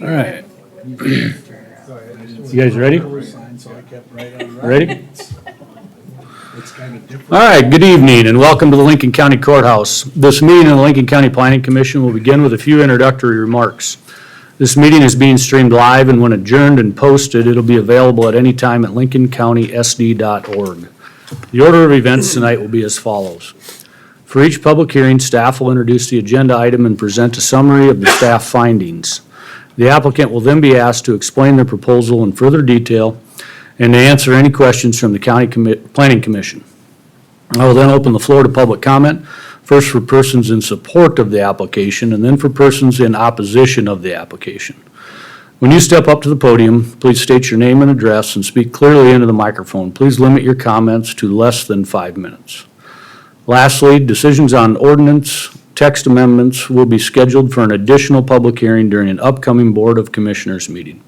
All right. You guys ready? Ready? All right, good evening and welcome to the Lincoln County Courthouse. This meeting of the Lincoln County Planning Commission will begin with a few introductory remarks. This meeting is being streamed live, and when adjourned and posted, it'll be available at any time at lincolncountysd.org. The order of events tonight will be as follows. For each public hearing, staff will introduce the agenda item and present a summary of the staff findings. The applicant will then be asked to explain their proposal in further detail and to answer any questions from the County Planning Commission. I will then open the floor to public comment, first for persons in support of the application and then for persons in opposition of the application. When you step up to the podium, please state your name and address and speak clearly into the microphone. Please limit your comments to less than 5 minutes. Lastly, decisions on ordinance text amendments will be scheduled for an additional public hearing during an upcoming Board of Commissioners meeting.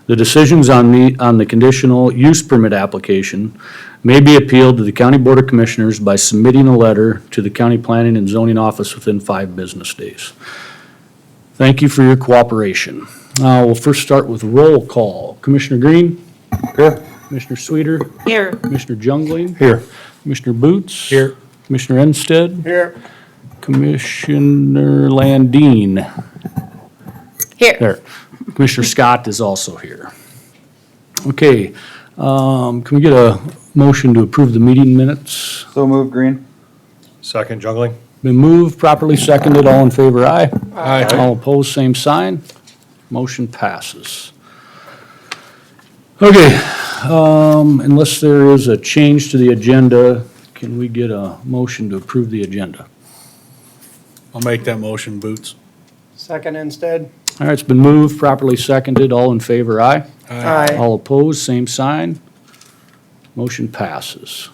The decisions on the conditional use permit application may be appealed to the County Board of Commissioners by submitting a letter to the County Planning and Zoning Office within 5 business days. Thank you for your cooperation. We'll first start with roll call. Commissioner Green? Here. Commissioner Sweeter? Here. Commissioner Jungling? Here. Commissioner Boots? Here. Commissioner Enstead? Here. Commissioner Landine? Here. There. Commissioner Scott is also here. Okay, can we get a motion to approve the meeting minutes? So move, Green. Second, Jungling. Been moved, properly seconded, all in favor, aye. Aye. All opposed, same sign. Motion passes. Okay, unless there is a change to the agenda, can we get a motion to approve the agenda? I'll make that motion, Boots. Second instead. All right, it's been moved, properly seconded, all in favor, aye. Aye. All opposed, same sign. Motion passes.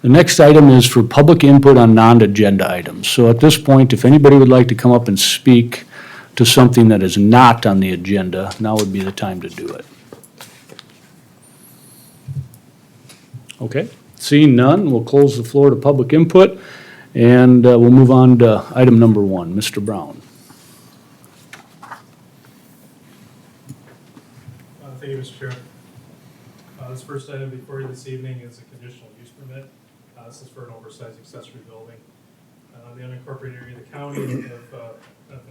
The next item is for public input on non-agenda items. So at this point, if anybody would like to come up and speak to something that is not on the agenda, now would be the time to do it. Okay, seeing none, we'll close the floor to public input, and we'll move on to item number 1. Mr. Brown. Thank you, Mr. Chair. This first item before you this evening is a conditional use permit. This is for an oversized accessory building. The unincorporated area of the county have the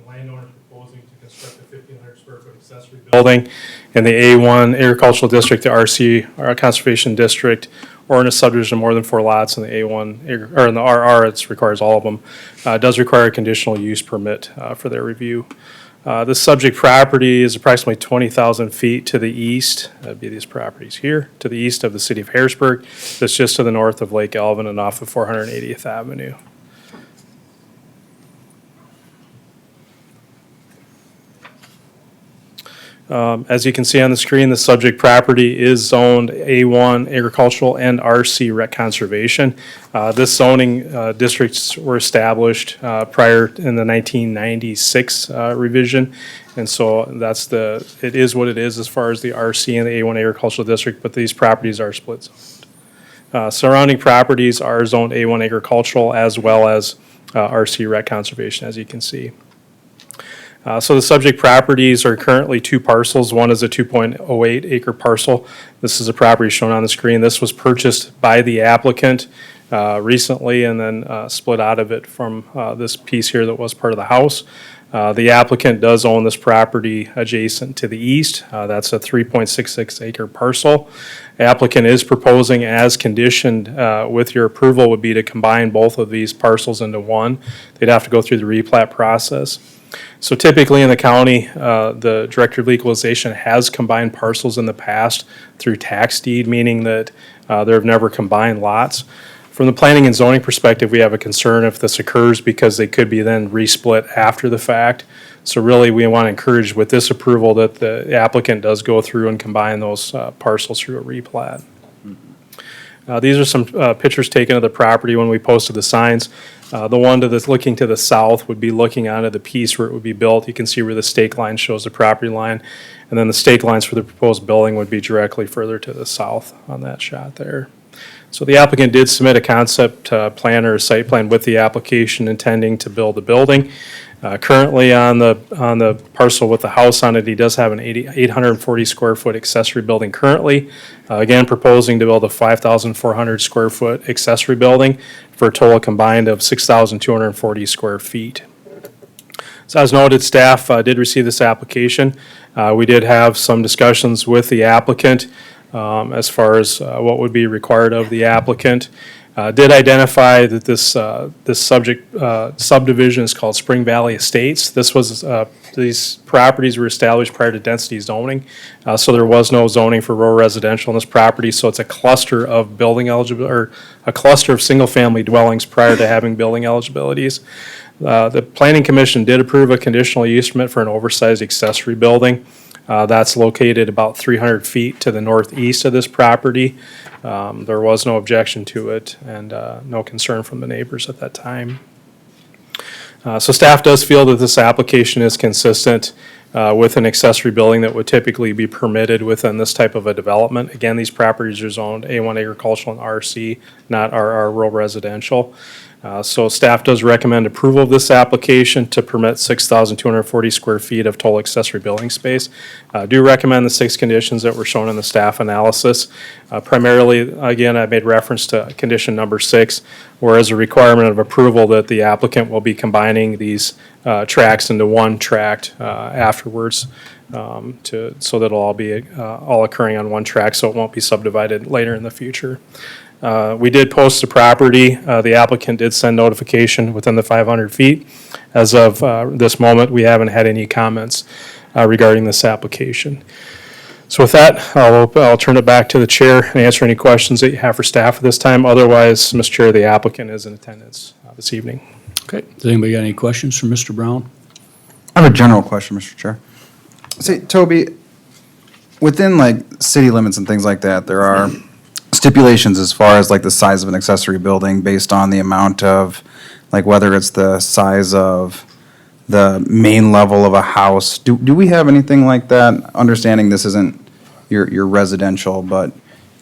landowner proposing to construct a 1,500 square foot accessory building in the A1 agricultural district, the RC, or conservation district, or in a subdivision of more than 4 lots in the A1, or in the RR, it requires all of them. It does require a conditional use permit for their review. The subject property is approximately 20,000 feet to the east. That'd be these properties here, to the east of the city of Harrisburg. That's just to the north of Lake Elvin and off of 480th Avenue. As you can see on the screen, the subject property is zoned A1 agricultural and RC rec conservation. This zoning districts were established prior in the 1996 revision. And so it is what it is as far as the RC and the A1 agricultural district, but these properties are split zoned. Surrounding properties are zoned A1 agricultural as well as RC rec conservation, as you can see. So the subject properties are currently 2 parcels. One is a 2.08 acre parcel. This is a property shown on the screen. This was purchased by the applicant recently and then split out of it from this piece here that was part of the house. The applicant does own this property adjacent to the east. That's a 3.66 acre parcel. The applicant is proposing, as conditioned with your approval, would be to combine both of these parcels into one. They'd have to go through the replat process. So typically in the county, the Director of Legalization has combined parcels in the past through tax deed, meaning that there have never combined lots. From the planning and zoning perspective, we have a concern if this occurs because they could be then resplit after the fact. So really, we want to encourage with this approval that the applicant does go through and combine those parcels through a replat. These are some pictures taken of the property when we posted the signs. The one looking to the south would be looking onto the piece where it would be built. You can see where the stake line shows the property line. And then the stake lines for the proposed building would be directly further to the south on that shot there. So the applicant did submit a concept plan or a site plan with the application intending to build a building. Currently on the parcel with the house on it, he does have an 840 square foot accessory building currently. Again, proposing to build a 5,400 square foot accessory building for a total combined of 6,240 square feet. So as noted, staff did receive this application. We did have some discussions with the applicant as far as what would be required of the applicant. Did identify that this subdivision is called Spring Valley Estates. This was, these properties were established prior to density zoning, so there was no zoning for rural residential on this property, so it's a cluster of building eligible, or a cluster of single-family dwellings prior to having building eligibilities. The Planning Commission did approve a conditional use permit for an oversized accessory building. That's located about 300 feet to the northeast of this property. There was no objection to it and no concern from the neighbors at that time. So staff does feel that this application is consistent with an accessory building that would typically be permitted within this type of a development. Again, these properties are zoned A1 agricultural and RC, not RR rural residential. So staff does recommend approval of this application to permit 6,240 square feet of total accessory building space. Do recommend the 6 conditions that were shown in the staff analysis. Primarily, again, I made reference to condition number 6, whereas a requirement of approval that the applicant will be combining these tracts into one tract afterwards so that it'll all be all occurring on one tract, so it won't be subdivided later in the future. We did post the property. The applicant did send notification within the 500 feet. As of this moment, we haven't had any comments regarding this application. So with that, I'll turn it back to the chair and answer any questions that you have for staff at this time. Otherwise, Mr. Chair, the applicant is in attendance this evening. Okay, does anybody got any questions for Mr. Brown? I have a general question, Mr. Chair. Say, Toby, within like city limits and things like that, there are stipulations as far as like the size of an accessory building based on the amount of, like whether it's the size of the main level of a house. Do we have anything like that? Understanding this isn't your residential, but,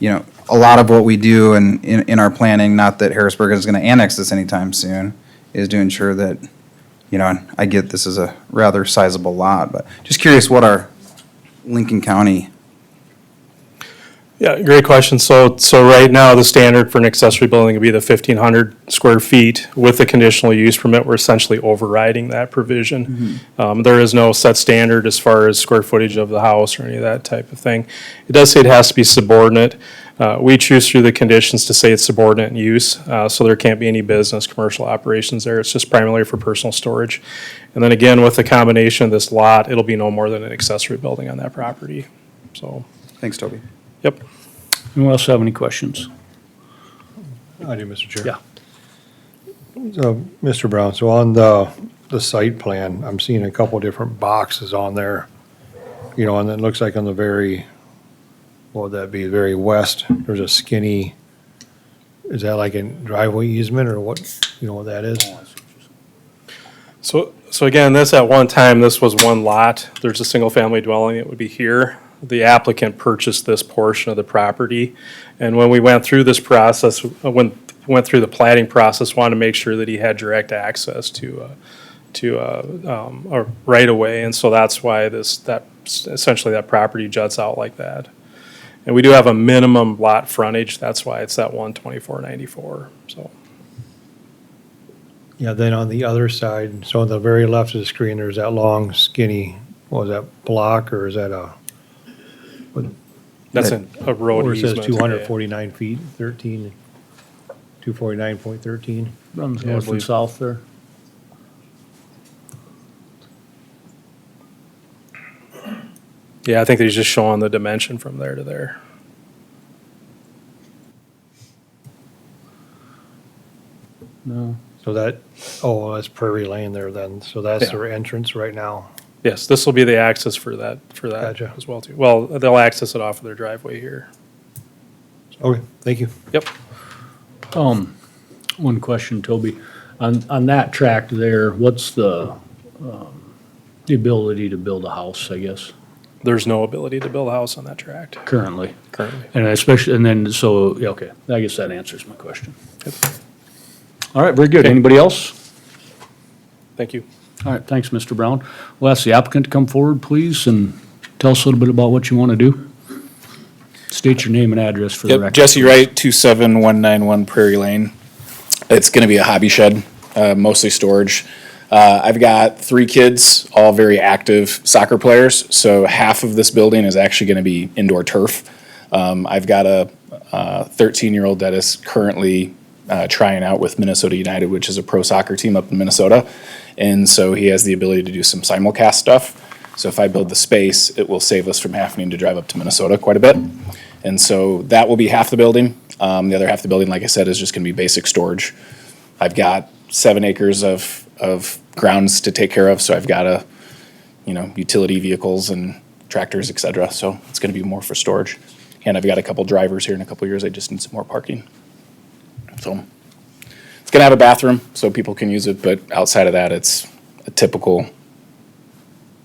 you know, a lot of what we do in our planning, not that Harrisburg is going to annex this anytime soon, is to ensure that, you know, and I get this is a rather sizable lot, but just curious what our Lincoln County. Yeah, great question. So right now, the standard for an accessory building would be the 1,500 square feet. With the conditional use permit, we're essentially overriding that provision. There is no set standard as far as square footage of the house or any of that type of thing. It does say it has to be subordinate. We choose through the conditions to say it's subordinate in use, so there can't be any business, commercial operations there. It's just primarily for personal storage. And then again, with the combination of this lot, it'll be no more than an accessory building on that property. So, Thanks, Toby. yep. Anyone else have any questions? I do, Mr. Chair. Yeah. So, Mr. Brown, so on the site plan, I'm seeing a couple different boxes on there. You know, and it looks like on the very, what would that be, very west, there's a skinny, is that like a driveway easement or what, you know what that is? So again, this at one time, this was one lot. There's a single-family dwelling. It would be here. The applicant purchased this portion of the property. And when we went through this process, went through the platting process, wanted to make sure that he had direct access to a right-of-way. And so that's why essentially that property juts out like that. And we do have a minimum lot frontage. That's why it's that 124.94, so. Yeah, then on the other side, so on the very left of the screen, there's that long skinny, what was that, block or is that a? That's a road Or it says easement. 249 feet, 249.13. Runs Yeah, I north and believe- south there. Yeah, I think he's just showing the dimension from there to there. No. So that, oh, that's Prairie Lane there then, so that's Yeah. their entrance right now. Yes, this will be the access for that Gotcha. as well too. Well, they'll access it off of their driveway here. Okay, thank you. Yep. One question, Toby. On that tract there, what's the ability to build a house, I guess? There's no ability to build a house on that tract currently? currently. And especially, and then, so, yeah, okay, I guess that answers my question. All right, very good. Anybody else? Thank you. All right, thanks, Mr. Brown. We'll ask the applicant to come forward, please, and tell us a little bit about what you want to do. State your name and address for the Yep, record. Jesse Wright, 27191 Prairie Lane. It's gonna be a hobby shed, mostly storage. I've got 3 kids, all very active soccer players, so half of this building is actually gonna be indoor turf. I've got a 13-year-old that is currently trying out with Minnesota United, which is a pro soccer team up in Minnesota. And so he has the ability to do some simulcast stuff. So if I build the space, it will save us from having to drive up to Minnesota quite a bit. And so that will be half the building. The other half of the building, like I said, is just gonna be basic storage. I've got 7 acres of grounds to take care of, so I've got utility vehicles and tractors, et cetera. So it's gonna be more for storage. And I've got a couple drivers here in a couple years. I just need some more parking. So it's gonna have a bathroom so people can use it, but outside of that, it's a typical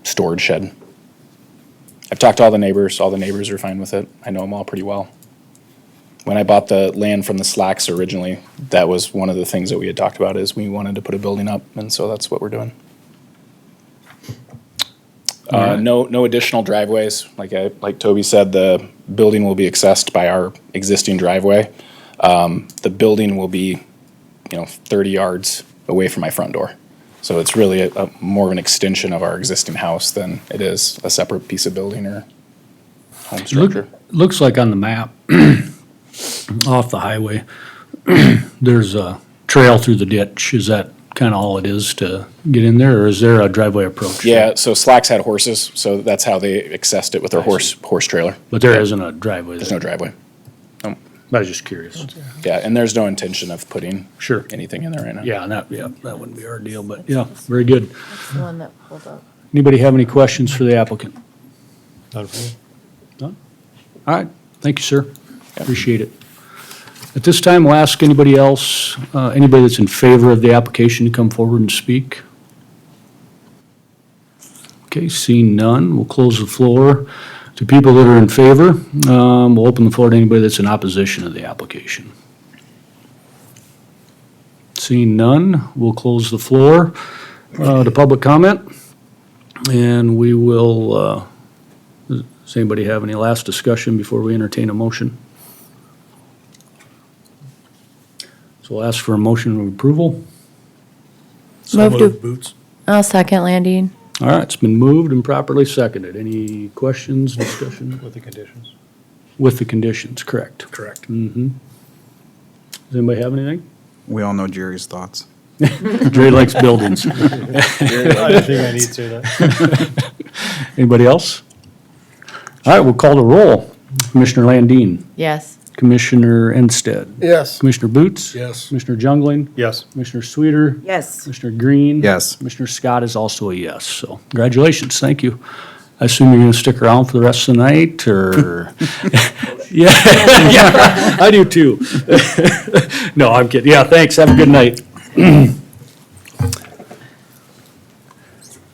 storage shed. I've talked to all the neighbors. All the neighbors are fine with it. I know them all pretty well. When I bought the land from the Slacks originally, that was one of the things that we had talked about is we wanted to put a building up, and so that's what we're doing. No additional driveways. Like Toby said, the building will be accessed by our existing driveway. The building will be, 30 yards away from my front door. So it's really a more of an extension of our existing house than it is a separate piece of building or home structure. Looks like on the map, off the highway, there's a trail through the ditch. Is that kind of all it is to get in there, or is there a driveway approach? Yeah, so Slacks had horses, so that's how they accessed it with their horse trailer. But there isn't a driveway There's there. no driveway. I was just curious. Yeah, and there's no intention of putting Sure. anything in there right now. Yeah, that wouldn't be our deal, but yeah, very good. That's the one that pulled up. Anybody have any questions for the applicant? None for me. All right, thank you, sir. Appreciate it. At this time, we'll ask anybody else, anybody that's in favor of the application to come forward and speak. Okay, seeing none, we'll close the floor to people that are in favor. We'll open the floor to anybody that's in opposition to the application. Seeing none, we'll close the floor to public comment. And we will, does anybody have any last discussion before we entertain a motion? So we'll ask for a motion of approval. Move to. I'll second Landine. All right, it's been moved and properly seconded. Any questions, discussion? With the conditions. With the conditions, correct. Correct. Mm-hmm. Does anybody have anything? We all know Jerry's thoughts. Jerry likes buildings. I didn't think I need to say that. Anybody else? All right, we'll call the roll. Commissioner Landine, Yes. Commissioner Ensted, Yes. Commissioner Boots. Yes. Commissioner Jungling, Yes. Commissioner Sweeter, Yes. Commissioner Green. Yes. Commissioner Scott is also a yes, so congratulations, thank you. I assume you're gonna stick around for the rest of the night, or? Yeah, yeah, I do too. No, I'm kidding. Yeah, thanks, have a good night.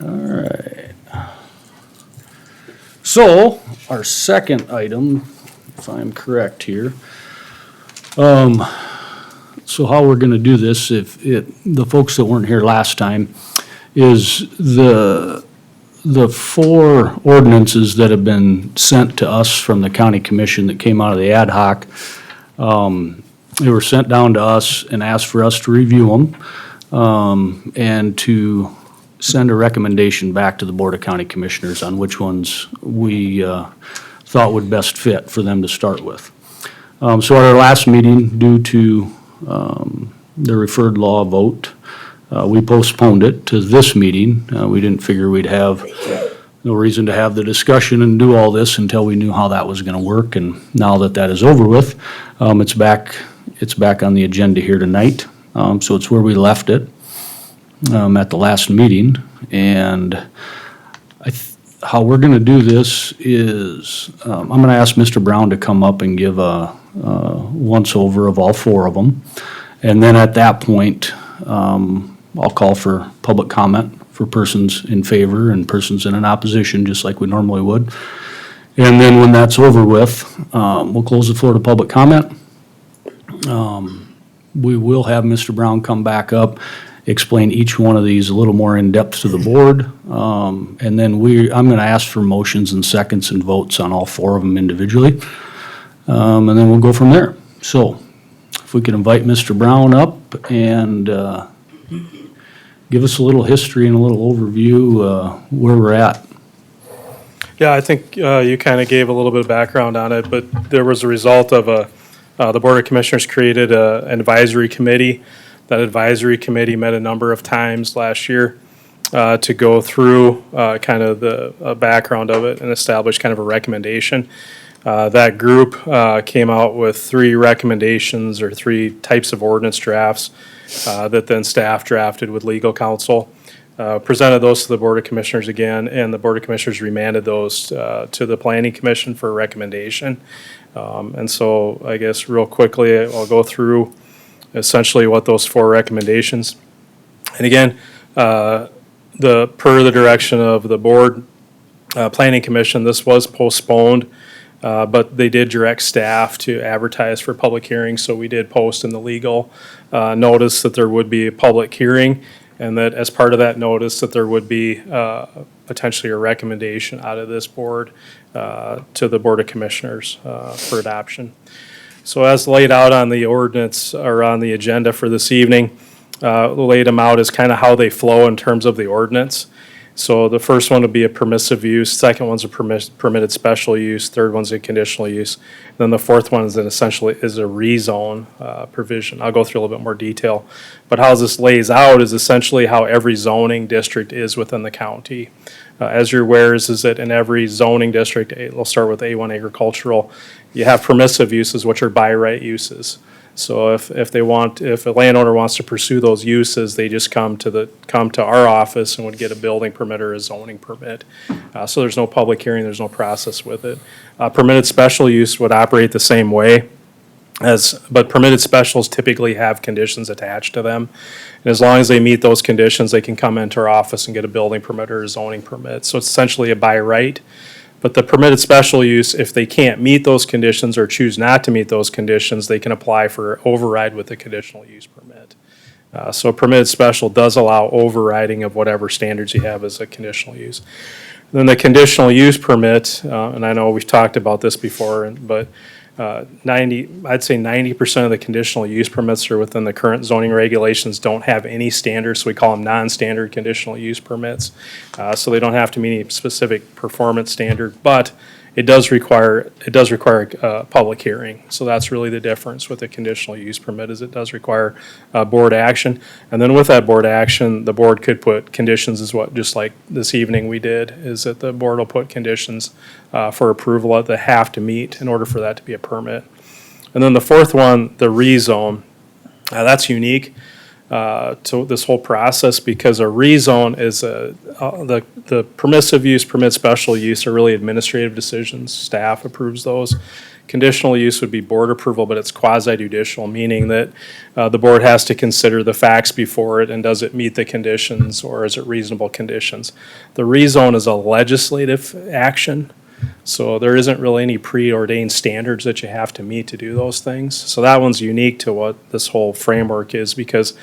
All right. So, our second item, if I'm correct here. So how we're gonna do this, the folks that weren't here last time, is the 4 ordinances that have been sent to us from the county commission that came out of the ad hoc. They were sent down to us and asked for us to review them, and to send a recommendation back to the Board of County Commissioners on which ones we thought would best fit for them to start with. So at our last meeting, due to the referred law vote, we postponed it to this meeting. We didn't figure we'd have no reason to have the discussion and do all this until we knew how that was gonna work, and now that that is over with, it's back on the agenda here tonight. So it's where we left it at the last meeting, and how we're gonna do this is, I'm gonna ask Mr. Brown to come up and give a once-over of all 4 of them. And then at that point, I'll call for public comment for persons in favor and persons in an opposition, just like we normally would. And then when that's over with, we'll close the floor to public comment. We will have Mr. Brown come back up, explain each one of these a little more in depth to the board. And then I'm going to ask for motions and seconds and votes on all four of them individually. And then we'll go from there. So if we could invite Mr. Brown up and give us a little history and a little overview where we're at. Yeah, I think you kind of gave a little bit of background on it, but there was a result of the Board of Commissioners created an advisory committee. That advisory committee met a number of times last year to go through kind of the background of it and establish kind of a recommendation. That group came out with 3 recommendations or 3 types of ordinance drafts that then staff drafted with legal counsel. Presented those to the Board of Commissioners again, and the Board of Commissioners remanded those to the Planning Commission for a recommendation. And so I guess real quickly, I'll go through essentially what those 4 recommendations. And again, per the direction of the Board Planning Commission, this was postponed, but they did direct staff to advertise for public hearings, so we did post in the legal notice that there would be a public hearing, and that as part of that notice that there would be potentially a recommendation out of this board to the Board of Commissioners for adoption. So as laid out on the ordinance or on the agenda for this evening, laid them out as kind of how they flow in terms of the ordinance. So the first one would be a permissive use, second one's a permitted special use, third one's a conditional use, and then the fourth one is essentially a rezone provision. I'll go through a little bit more detail, but how this lays out is essentially how every zoning district is within the county. As you're aware is that in every zoning district, we'll start with A1 agricultural, you have permissive uses, which are by right uses. So if a landowner wants to pursue those uses, they just come to our office and would get a building permit or a zoning permit. So there's no public hearing, there's no process with it. Permitted special use would operate the same way, but permitted specials typically have conditions attached to them. And as long as they meet those conditions, they can come into our office and get a building permit or a zoning permit. So it's essentially a by right. But the permitted special use, if they can't meet those conditions or choose not to meet those conditions, they can apply for override with a conditional use permit. So a permitted special does allow overriding of whatever standards you have as a conditional use. Then the conditional use permit, and I know we've talked about this before, but I'd say 90% of the conditional use permits that are within the current zoning regulations don't have any standards, so we call them non-standard conditional use permits. So they don't have to meet any specific performance standard, but it does require a public hearing. So that's really the difference with the conditional use permit, is it does require board action. And then with that board action, the board could put conditions, just like this evening we did, is that the board will put conditions for approval that they have to meet in order for that to be a permit. And then the fourth one, the rezone, that's unique to this whole process, because a rezone is the permissive use, permit special use are really administrative decisions. Staff approves those. Conditional use would be board approval, but it's quasi-judicial, meaning that the board has to consider the facts before it and does it meet the conditions or is it reasonable conditions. The rezone is a legislative action, so there isn't really any preordained standards that you have to meet to do those things. So that one's unique to what this whole framework is, because,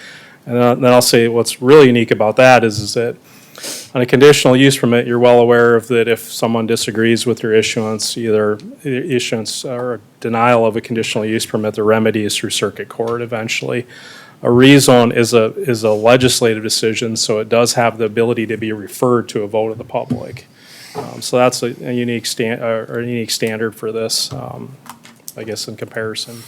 and then I'll say what's really unique about that is that on a conditional use permit, you're well aware of that if someone disagrees with your issuance, either issuance or denial of a conditional use permit, the remedy is through circuit court eventually. A rezone is a legislative decision, so it does have the ability to be referred to a vote of the public. So that's a unique standard for this, I guess, in comparison.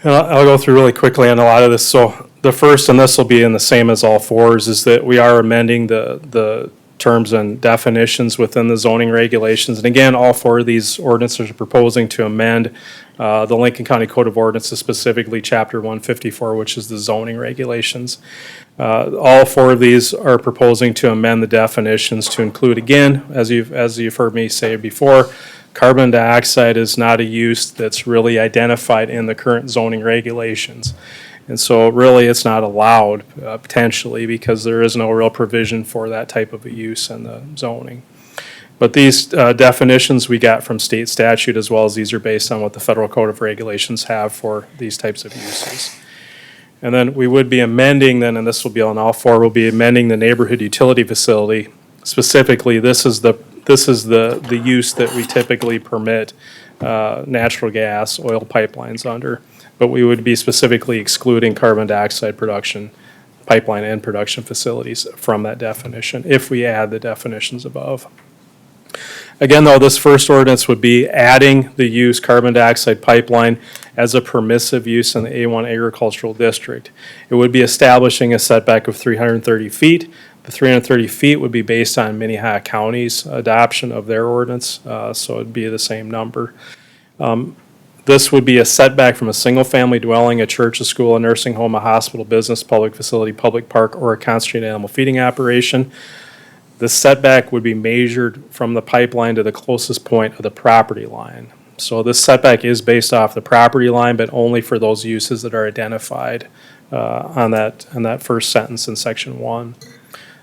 And I'll go through really quickly on a lot of this. So the first, and this will be in the same as all fours, is that we are amending the terms and definitions within the zoning regulations. And again, all four of these ordinances are proposing to amend the Lincoln County Code of Ordinances, specifically Chapter 154, which is the zoning regulations. All four of these are proposing to amend the definitions to include, again, as you've heard me say before, carbon dioxide is not a use that's really identified in the current zoning regulations. And so really, it's not allowed potentially because there is no real provision for that type of a use in the zoning. But these definitions we got from state statute, as well as these are based on what the Federal Code of Regulations have for these types of uses. And then we would be amending then, and this will be on all four, we'll be amending the neighborhood utility facility. Specifically, this is the use that we typically permit natural gas, oil pipelines under. But we would be specifically excluding carbon dioxide production, pipeline and production facilities from that definition, if we add the definitions above. Again, though, this first ordinance would be adding the use carbon dioxide pipeline as a permissive use in the A1 agricultural district. It would be establishing a setback of 330 feet. The 330 feet would be based on Minnehaha County's adoption of their ordinance, so it'd be the same number. This would be a setback from a single-family dwelling, a church, a school, a nursing home, a hospital, business, public facility, public park, or a concentrated animal feeding operation. The setback would be measured from the pipeline to the closest point of the property line. So this setback is based off the property line, but only for those uses that are identified on that first sentence in section 1.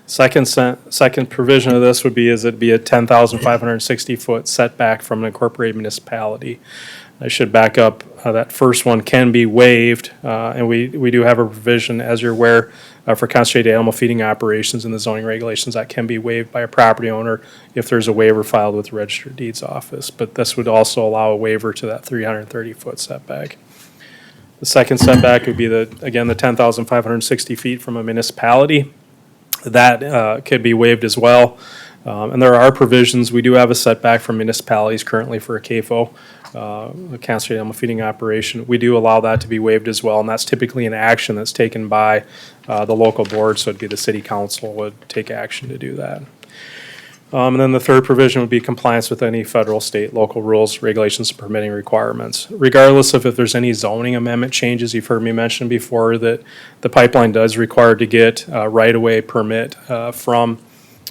Second provision of this would be it'd be a 10,560 foot setback from an incorporated municipality. I should back up, that first one can be waived, and we do have a provision, as you're aware, for concentrated animal feeding operations in the zoning regulations that can be waived by a property owner if there's a waiver filed with the Registered Deeds Office. But this would also allow a waiver to that 330 foot setback. The second setback would be the 10,560 feet from a municipality. That could be waived as well. And there are provisions. We do have a setback from municipalities currently for a CAFO, a concentrated animal feeding operation. We do allow that to be waived as well, and that's typically an action that's taken by the local board, so it'd be the city council would take action to do that. And then the third provision would be compliance with any federal, state, local rules, regulations, and permitting requirements. Regardless of if there's any zoning amendment changes, you've heard me mention before that the pipeline does require to get a right-of-way permit from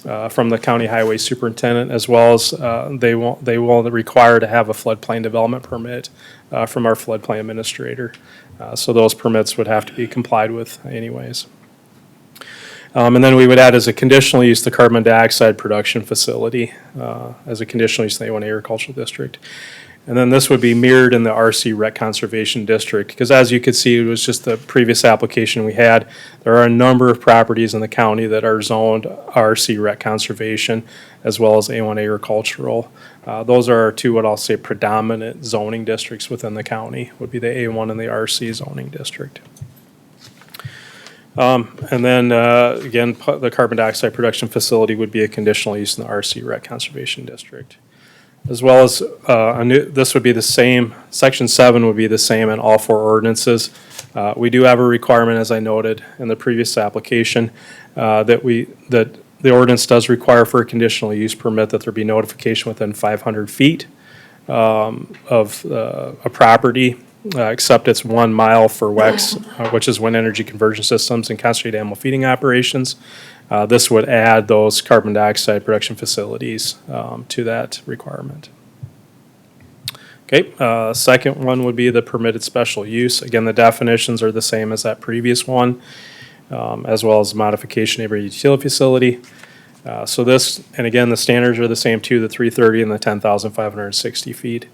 the county highway superintendent, as well as they will require to have a floodplain development permit from our floodplain administrator. So those permits would have to be complied with anyways. And then we would add as a conditional use the carbon dioxide production facility as a conditional use in the A1 agricultural district. And then this would be mirrored in the RC Rec Conservation District, because as you could see, it was just the previous application we had. There are a number of properties in the county that are zoned RC Rec Conservation, as well as A1 agricultural. Those are our two, what I'll say, predominant zoning districts within the county, would be the A1 and the RC zoning district. And then, again, the carbon dioxide production facility would be a conditional use in the RC Rec Conservation District. As well as, this would be the same, section 7 would be the same in all four ordinances. We do have a requirement, as I noted in the previous application, that the ordinance does require for a conditional use permit that there be notification within 500 feet of a property, except it's 1 mile for WEX, which is Wind Energy Conversion Systems and concentrated animal feeding operations. This would add those carbon dioxide production facilities to that requirement. Okay, second one would be the permitted special use. Again, the definitions are the same as that previous one, as well as modification of a utility facility. So this, and again, the standards are the same too, the 330 and the 10,560 feet.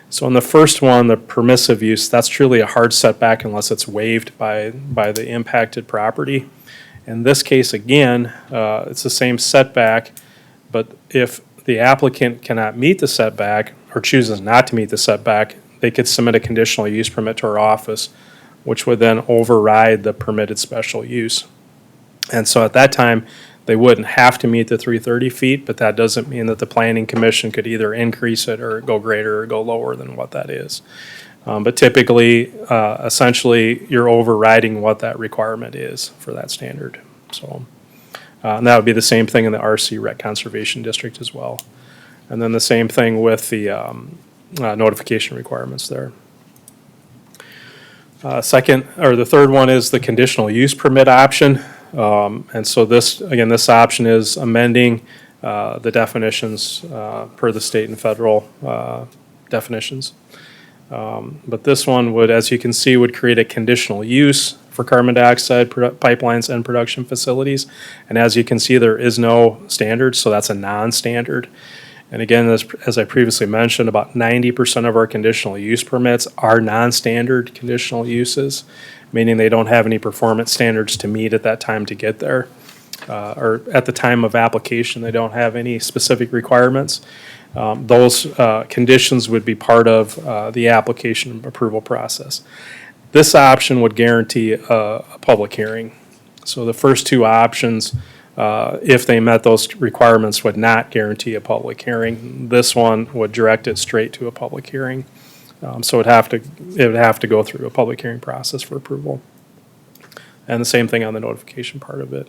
So in the first one, the permissive use, that's truly a hard setback unless it's waived by the impacted property. In this case, again, it's the same setback, but if the applicant cannot meet the setback or chooses not to meet the setback, they could submit a conditional use permit to our office, which would then override the permitted special use. And so at that time, they wouldn't have to meet the 330 feet, but that doesn't mean that the planning commission could either increase it or go greater or go lower than what that is. But typically, essentially, you're overriding what that requirement is for that standard. So, and that would be the same thing in the RC Rec Conservation District as well. And then the same thing with the notification requirements there. The third one is the conditional use permit option. And so this, again, this option is amending the definitions per the state and federal definitions. But this one would, as you can see, would create a conditional use for carbon dioxide pipelines and production facilities. And as you can see, there is no standard, so that's a non-standard. And again, as I previously mentioned, about 90% of our conditional use permits are non-standard conditional uses, meaning they don't have any performance standards to meet at that time to get there. Or at the time of application, they don't have any specific requirements. Those conditions would be part of the application approval process. This option would guarantee a public hearing. So the first two options, if they met those requirements, would not guarantee a public hearing. This one would direct it straight to a public hearing. So it would have to go through a public hearing process for approval. And the same thing on the notification part of it.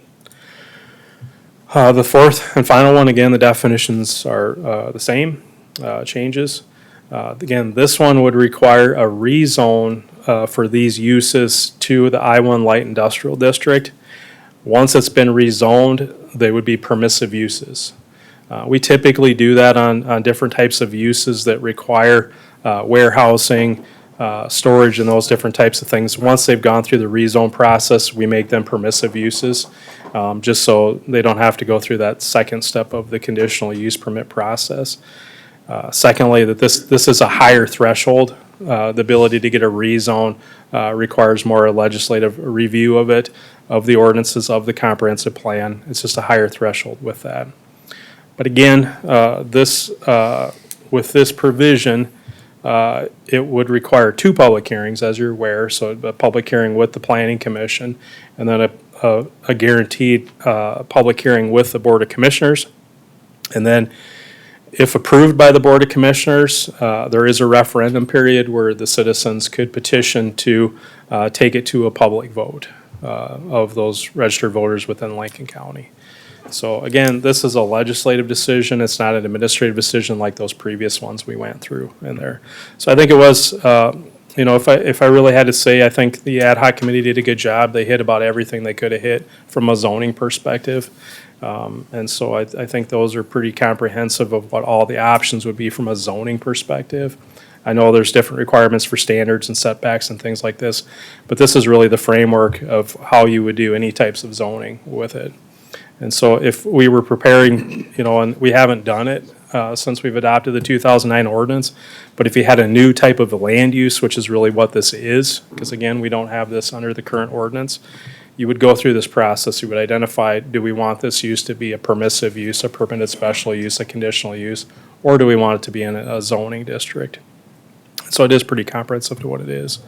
The fourth and final one, again, the definitions are the same changes. Again, this one would require a rezone for these uses to the I-1 Light Industrial District. Once it's been rezoned, they would be permissive uses. We typically do that on different types of uses that require warehousing, storage, and those different types of things. Once they've gone through the rezone process, we make them permissive uses, just so they don't have to go through that second step of the conditional use permit process. Secondly, that this is a higher threshold. The ability to get a rezone requires more legislative review of it, of the ordinances, of the comprehensive plan. It's just a higher threshold with that. But again, with this provision, it would require two public hearings, as you're aware. So a public hearing with the Planning Commission, and then a guaranteed public hearing with the Board of Commissioners. And then, if approved by the Board of Commissioners, there is a referendum period where the citizens could petition to take it to a public vote of those registered voters within Lincoln County. So again, this is a legislative decision. It's not an administrative decision like those previous ones we went through in there. So I think it was, if I really had to say, I think the ad hoc committee did a good job. They hit about everything they could have hit from a zoning perspective. And so I think those are pretty comprehensive of what all the options would be from a zoning perspective. I know there's different requirements for standards and setbacks and things like this, but this is really the framework of how you would do any types of zoning with it. And so if we were preparing, and we haven't done it since we've adopted the 2009 ordinance, but if you had a new type of land use, which is really what this is, because again, we don't have this under the current ordinance, you would go through this process. You would identify, do we want this use to be a permissive use, a permitted special use, a conditional use, or do we want it to be in a zoning district? So it is pretty comprehensive to what it is.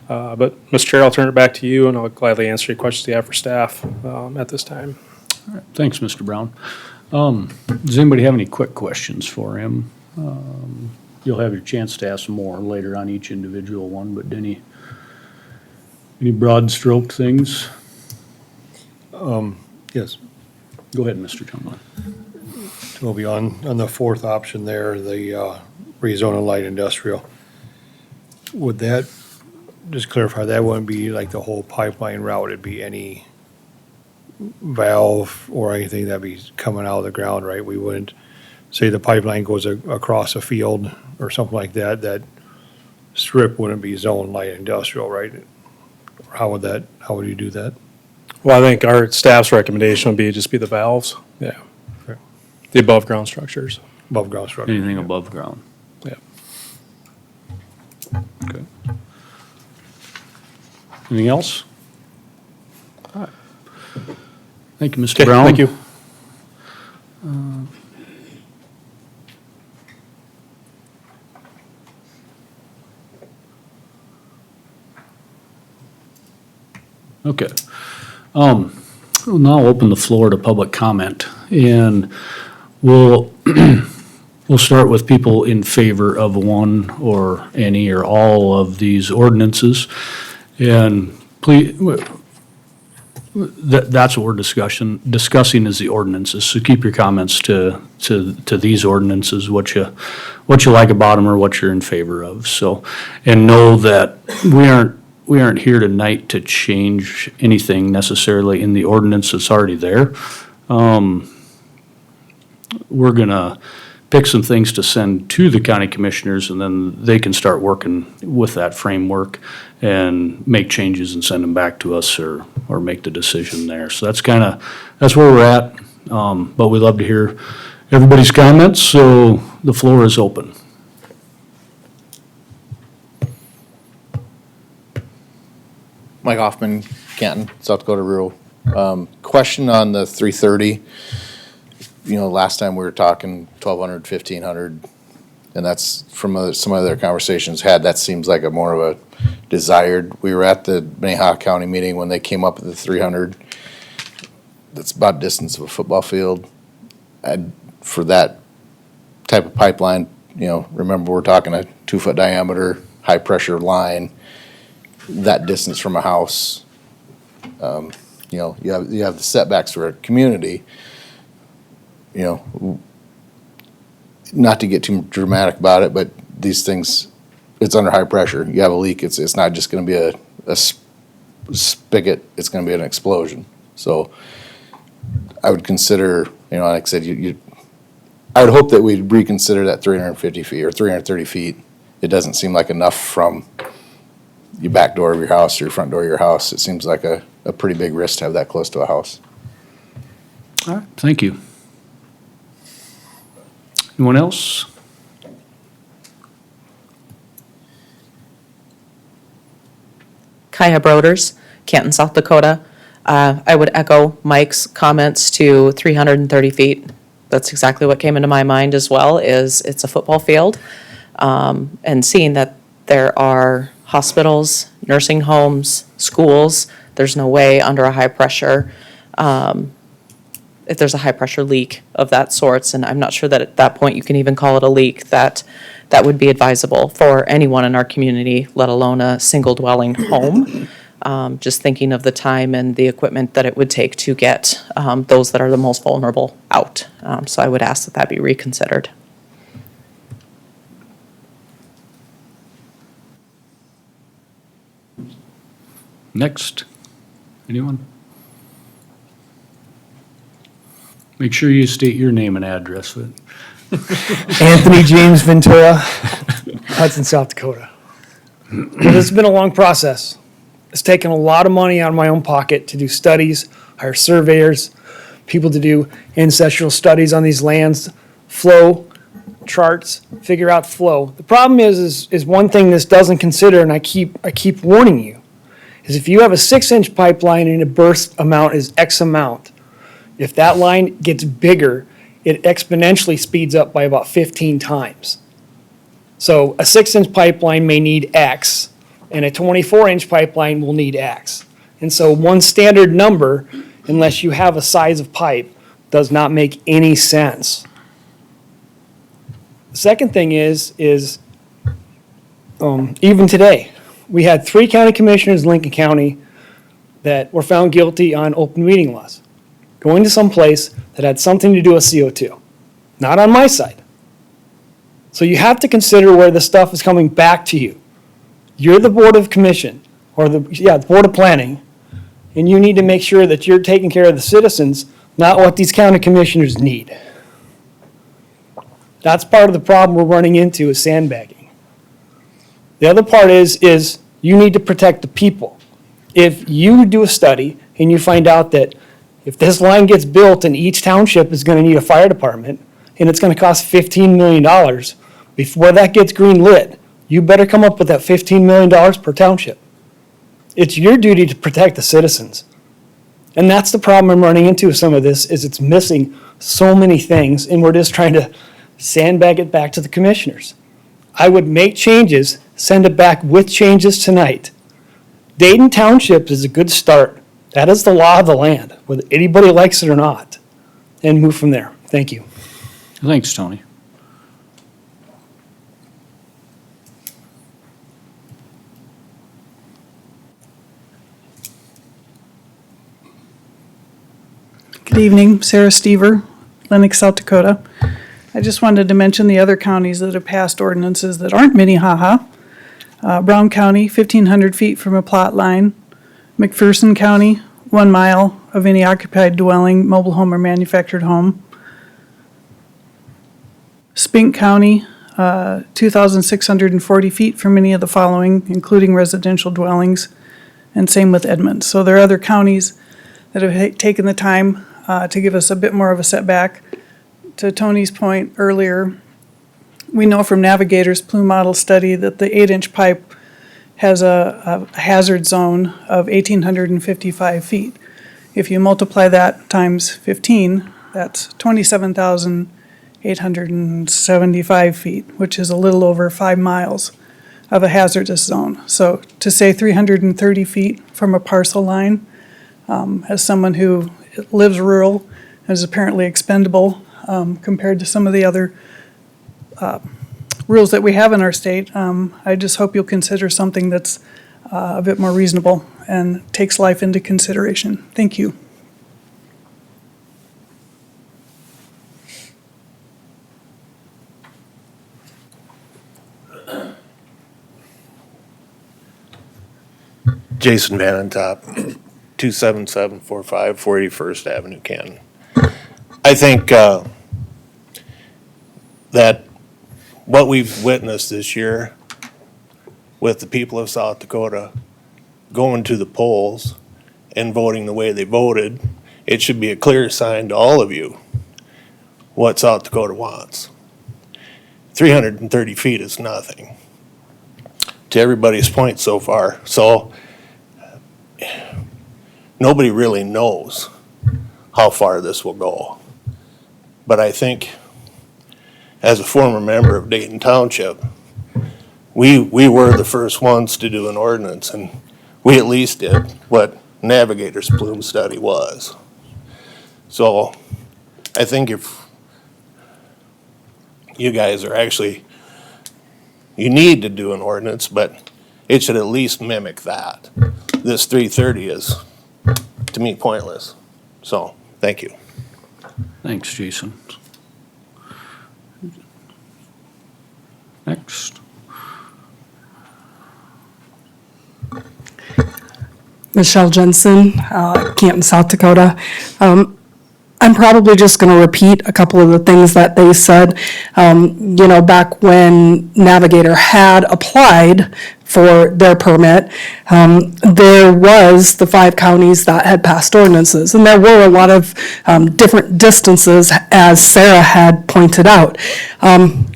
But Mr. Chair, I'll turn it back to you, and I'll gladly answer any questions you have for staff at this time. Thanks, Mr. Brown. Does anybody have any quick questions for him? You'll have your chance to ask more later on each individual one, but any broad stroke things? Yes. Go ahead, Mr. Chumlin. Toby, on the fourth option there, the rezone of light industrial, would that, just clarify, that wouldn't be like the whole pipeline route, it'd be any valve or anything that'd be coming out of the ground, right? We wouldn't say the pipeline goes across a field or something like that, that strip wouldn't be zoned light industrial, right? How would you do that? Well, I think our staff's recommendation would be just be the valves. Yeah. Okay. The above ground structures. Above ground structure? Anything above ground? Yeah. Okay. Anything else? All right. Thank you, Mr. Okay, Brown. thank you. Okay. We'll now open the floor to public comment, and we'll start with people in favor of one or any or all of these ordinances. And please, that's what we're discussing is the ordinances, so keep your comments to these ordinances, what you like about them or what you're in favor of, so, and know that we aren't here tonight to change anything necessarily in the ordinance that's already there. We're gonna pick some things to send to the county commissioners, and then they can start working with that framework and make changes and send them back to us, or make the decision there. So that's that's where we're at. But we'd love to hear everybody's comments, so the floor is open. Mike Hoffman, Canton, South Dakota Rural. Question on the 330. Last time we were talking 1,200, 1,500, and that's from some other conversations had. That seems like a more of a desired. We were at the Minnehaha County meeting when they came up with the 300. That's about distance of a football field. And for that type of pipeline, remember we're talking a 2-foot diameter, high pressure line. That distance from a house, you have the setbacks for a community. Not to get too dramatic about it, but these things, it's under high pressure. You have a leak, it's not just going to be a spigot, it's going to be an explosion. So I would consider, like I said, I would hope that we'd reconsider that 350 feet or 330 feet. It doesn't seem like enough from your back door of your house or your front door of your house. It seems like a pretty big risk to have that close to a house. All right, thank you. Anyone else? Kaya Broders, Canton, South Dakota. I would echo Mike's comments to 330 feet. That's exactly what came into my mind as well, is it's a football field. And seeing that there are hospitals, nursing homes, schools, there's no way under a high pressure, if there's a high pressure leak of that sorts, and I'm not sure that at that point you can even call it a leak, that would be advisable for anyone in our community, let alone a single dwelling home. Just thinking of the time and the equipment that it would take to get those that are the most vulnerable out. So I would ask that be reconsidered. Next. Anyone? Make sure you state your name and address. Anthony James Ventura, Hudson, South Dakota. This has been a long process. It's taken a lot of money out of my own pocket to do studies, hire surveyors, people to do ancestral studies on these lands, flow charts, figure out flow. The problem is one thing this doesn't consider, and I keep warning you, is if you have a 6-inch pipeline and a burst amount is X amount, if that line gets bigger, it exponentially speeds up by about 15 times. So a 6-inch pipeline may need X, and a 24-inch pipeline will need X. And so one standard number, unless you have a size of pipe, does not make any sense. The second thing is even today, we had 3 county commissioners in Lincoln County that were found guilty on open meeting laws, going to some place that had something to do with CO2, not on my side. So you have to consider where the stuff is coming back to you. You're the Board of Commission, or the Board of Planning, and you need to make sure that you're taking care of the citizens, not what these county commissioners need. That's part of the problem we're running into, is sandbagging. The other part is you need to protect the people. If you do a study and you find out that if this line gets built and each township is going to need a fire department, and it's going to cost $15 million, before that gets green lit, you better come up with that $15 million per township. It's your duty to protect the citizens. And that's the problem I'm running into with some of this, is it's missing so many things, and we're just trying to sandbag it back to the commissioners. I would make changes, send it back with changes tonight. Dayton Township is a good start. That is the law of the land, whether anybody likes it or not, and move from there. Thank you. Thanks, Tony. Good evening, Sarah Stever, Lennox, South Dakota. I just wanted to mention the other counties that have passed ordinances that aren't Minnehaha. Brown County, 1,500 feet from a plot line. McPherson County, 1 mile of any occupied dwelling, mobile home, or manufactured home. Spink County, 2,640 feet from any of the following, including residential dwellings, and same with Edmonds. So there are other counties that have taken the time to give us a bit more of a setback. To Tony's point earlier, we know from Navigator's plume model study that the 8-inch pipe has a hazard zone of 1,855 feet. If you multiply that times 15, that's 27,875 feet, which is a little over 5 miles of a hazardous zone. So to say 330 feet from a parcel line, as someone who lives rural, is apparently expendable compared to some of the other rules that we have in our state, I just hope you'll consider something that's a bit more reasonable and takes life into consideration. Thank you. Jason Vanentop, 27745 481st Avenue, Canton. I think that what we've witnessed this year with the people of South Dakota going to the polls and voting the way they voted, it should be a clear sign to all of you what South Dakota wants. 330 feet is nothing, to everybody's point so far. So nobody really knows how far this will go. But I think, as a former member of Dayton Township, we were the first ones to do an ordinance, and we at least did what Navigator's plume study was. So I think if you guys are actually, you need to do an ordinance, but it should at least mimic that. This 330 is, to me, pointless. So, thank you. Thanks, Jason. Next. Michelle Jensen, Canton, South Dakota. I'm probably just going to repeat a couple of the things that they said. Back when Navigator had applied for their permit, there was the 5 counties that had passed ordinances, and there were a lot of different distances, as Sarah had pointed out.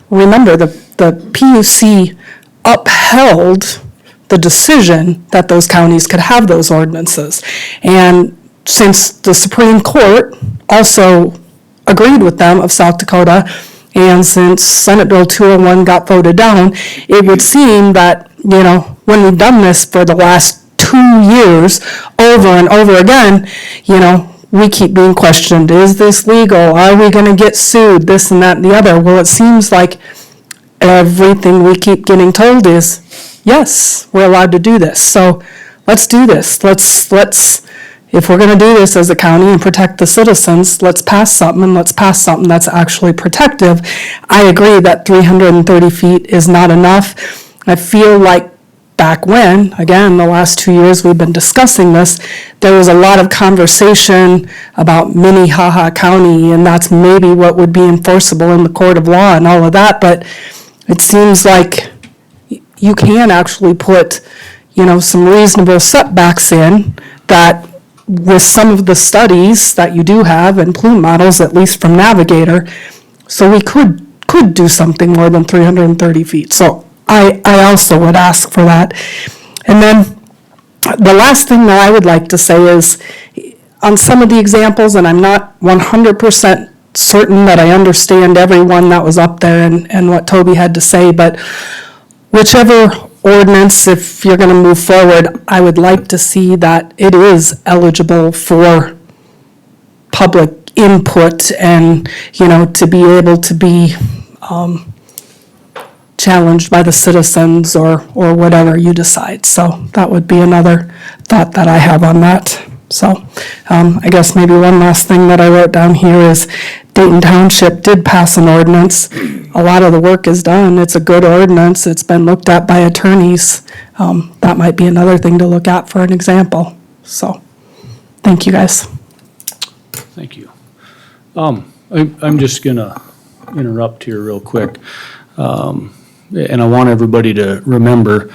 Remember, the PUC upheld the decision that those counties could have those ordinances. And since the Supreme Court also agreed with them of South Dakota, and since Senate Bill 201 got voted down, it would seem that, when we've done this for the last 2 years, over and over again, we keep being questioned. Is this legal? Are we going to get sued? This and that and the other. Well, it seems like everything we keep getting told is, yes, we're allowed to do this. So let's do this. Let's if we're going to do this as a county and protect the citizens, let's pass something, and let's pass something that's actually protective. I agree that 330 feet is not enough. I feel like back when, again, the last 2 years we've been discussing this, there was a lot of conversation about Minnehaha County, and that's maybe what would be enforceable in the court of law and all of that, but it seems like you can actually put, some reasonable setbacks in that, with some of the studies that you do have and plume models, at least from Navigator, so we could do something more than 330 feet. So I also would ask for that. And then the last thing that I would like to say is, on some of the examples, and I'm not 100% certain that I understand every one that was up there and what Toby had to say, but whichever ordinance, if you're going to move forward, I would like to see that it is eligible for public input and, to be able to be challenged by the citizens or whatever you decide. So that would be another thought that I have on that. So I guess maybe one last thing that I wrote down here is Dayton Township did pass an ordinance. A lot of the work is done. It's a good ordinance. It's been looked at by attorneys. That might be another thing to look at for an example. So, thank you, guys. Thank you. I'm just gonna interrupt here real quick. And I want everybody to remember,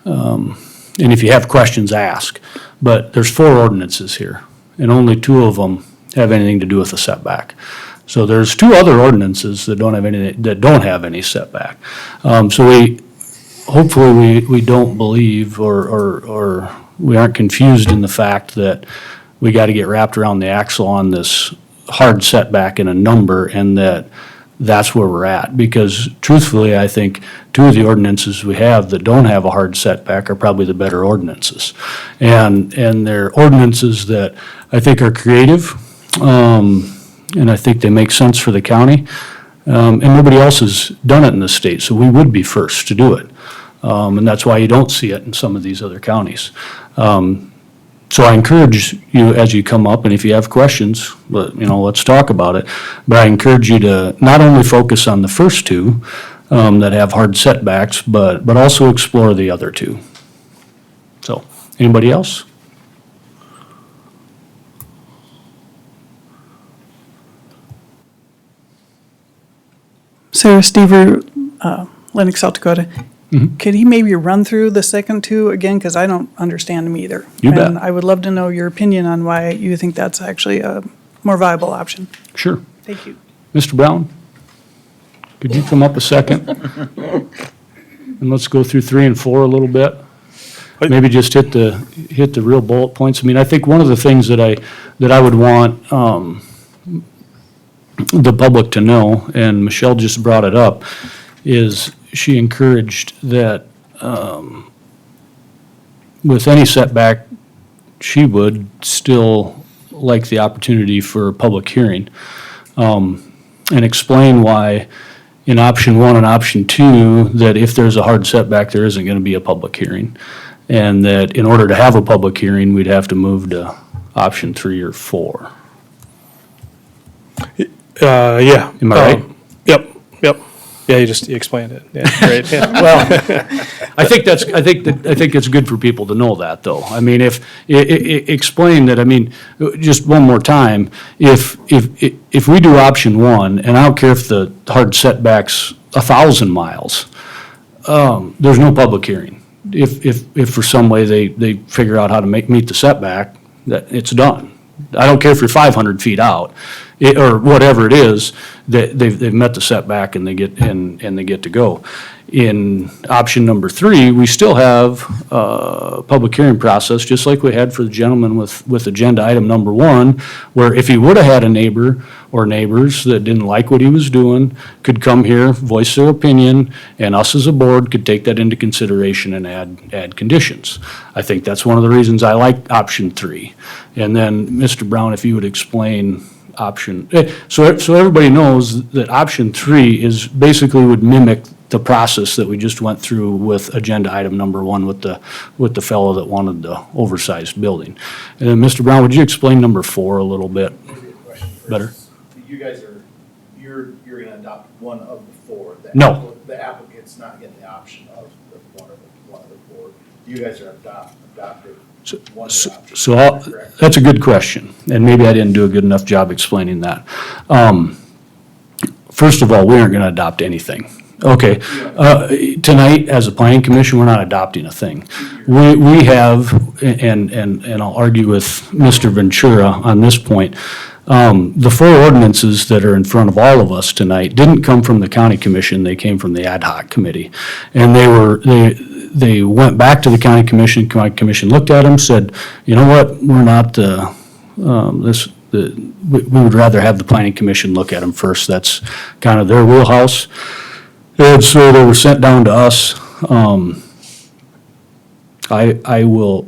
and if you have questions, ask. But there's 4 ordinances here, and only 2 of them have anything to do with the setback. So there's 2 other ordinances that don't have any setback. So hopefully we don't believe or we aren't confused in the fact that we got to get wrapped around the axle on this hard setback in a number, and that's where we're at. Because truthfully, I think 2 of the ordinances we have that don't have a hard setback are probably the better ordinances. And they're ordinances that I think are creative, and I think they make sense for the county. And nobody else has done it in the state, so we would be first to do it. And that's why you don't see it in some of these other counties. So I encourage you, as you come up, and if you have questions, let's talk about it. But I encourage you to not only focus on the first 2 that have hard setbacks, but also explore the other 2. So, anybody else? Sarah Stever, Lennox, South Dakota. Could he maybe run through the second 2 again? Because I don't understand them either. You bet. And I would love to know your opinion on why you think that's actually a more viable option. Sure. Thank you. Mr. Brown, could you come up a second? And let's go through 3 and 4 a little bit. Maybe just hit the real bullet points. I mean, I think one of the things that I would want the public to know, and Michelle just brought it up, is she encouraged that with any setback, she would still like the opportunity for a public hearing. And explain why in option 1 and option 2, that if there's a hard setback, there isn't gonna be a public hearing. And that in order to have a public hearing, we'd have to move to option 3 or 4. Yeah. Am I right? Yep. Yeah, you explained it. Yeah, great. Yeah. Well, I think it's good for people to know that, though. I mean, explain that, I mean, just one more time, if we do option 1, and I don't care if the hard setback's 1,000 miles, there's no public hearing. If for some way they figure out how to meet the setback, that it's done. I don't care if you're 500 feet out, or whatever it is, that they've met the setback and they get to go. In option number 3, we still have a public hearing process, just like we had for the gentleman with agenda item number 1, where if he would have had a neighbor or neighbors that didn't like what he was doing, could come here, voice their opinion, and us as a board could take that into consideration and add conditions. I think that's one of the reasons I like option 3. And then, Mr. Brown, if you would explain option, so everybody knows that option 3 is basically would mimic the process that we just went through with agenda item number 1 with the fellow that wanted the oversized building. And then, Mr. Brown, would you explain number 4 a little bit better? You guys you're gonna adopt one of the 4. No. The applicant's not getting the option of one of the 4. You guys are adopting one of the options. So that's a good question, and maybe I didn't do a good enough job explaining that. First of all, we aren't gonna adopt anything. Okay, tonight, as a planning commission, we're not adopting a thing. We have, and I'll argue with Mr. Ventura on this point, the 4 ordinances that are in front of all of us tonight didn't come from the county commission, they came from the ad hoc committee. And they went back to the county commission looked at them, said, you know what, we're not, we would rather have the planning commission look at them first, that's kind of their wheelhouse. And so they were sent down to us. I will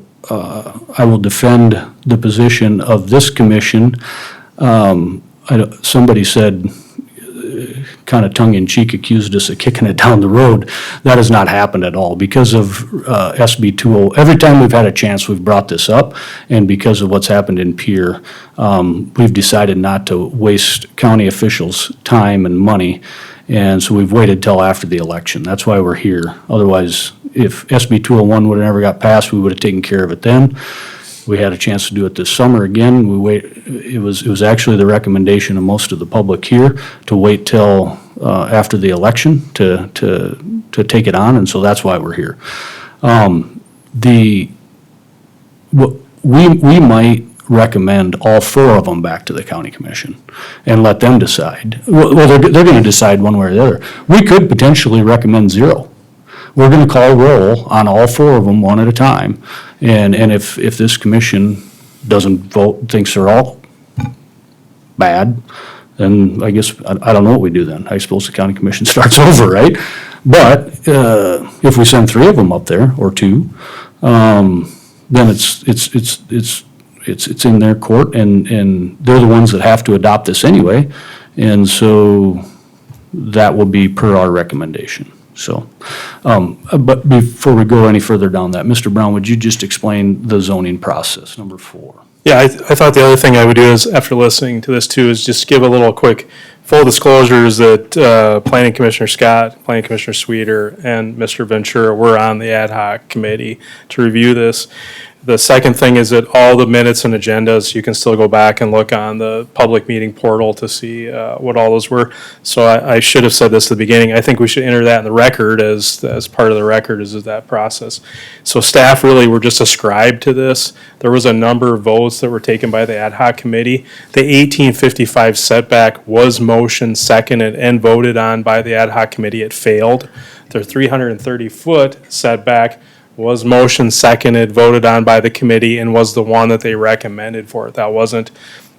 defend the position of this commission. Somebody said, kind of tongue-in-cheek, accused us of kicking it down the road. That has not happened at all. Because of SB 2.0, every time we've had a chance, we've brought this up, and because of what's happened in Pierre, we've decided not to waste county officials' time and money, and so we've waited till after the election. That's why we're here. Otherwise, if SB 201 would have never got passed, we would have taken care of it then. We had a chance to do it this summer again. It was actually the recommendation of most of the public here to wait till after the election to take it on, and so that's why we're here. We might recommend all four of them back to the county commission and let them decide. Well, they're gonna decide one way or the other. We could potentially recommend 0. We're gonna call roll on all four of them one at a time. And if this commission doesn't vote, thinks they're all bad, then I guess, I don't know what we do then. I suppose the county commission starts over, right? But, if we send 3 of them up there, or 2, then it's in their court, and they're the ones that have to adopt this anyway. And so that will be per our recommendation. So, but before we go any further down that, Mr. Brown, would you just explain the zoning process, number 4? Yeah, I thought the other thing I would do is, after listening to this too, is just give a little quick full disclosures that Planning Commissioner Scott, Planning Commissioner Sweeter, and Mr. Ventura were on the ad hoc committee to review this. The second thing is that all the minutes and agendas, you can still go back and look on the public meeting portal to see what all those were. So I should have said this at the beginning. I think we should enter that in the record as part of the record is that process. So staff really were just ascribed to this. There was a number of votes that were taken by the ad hoc committee. The 1855 setback was motioned, seconded, and voted on by the ad hoc committee. It failed. Their 330-foot setback was motion seconded, voted on by the committee, and was the one that they recommended for it. That wasn't,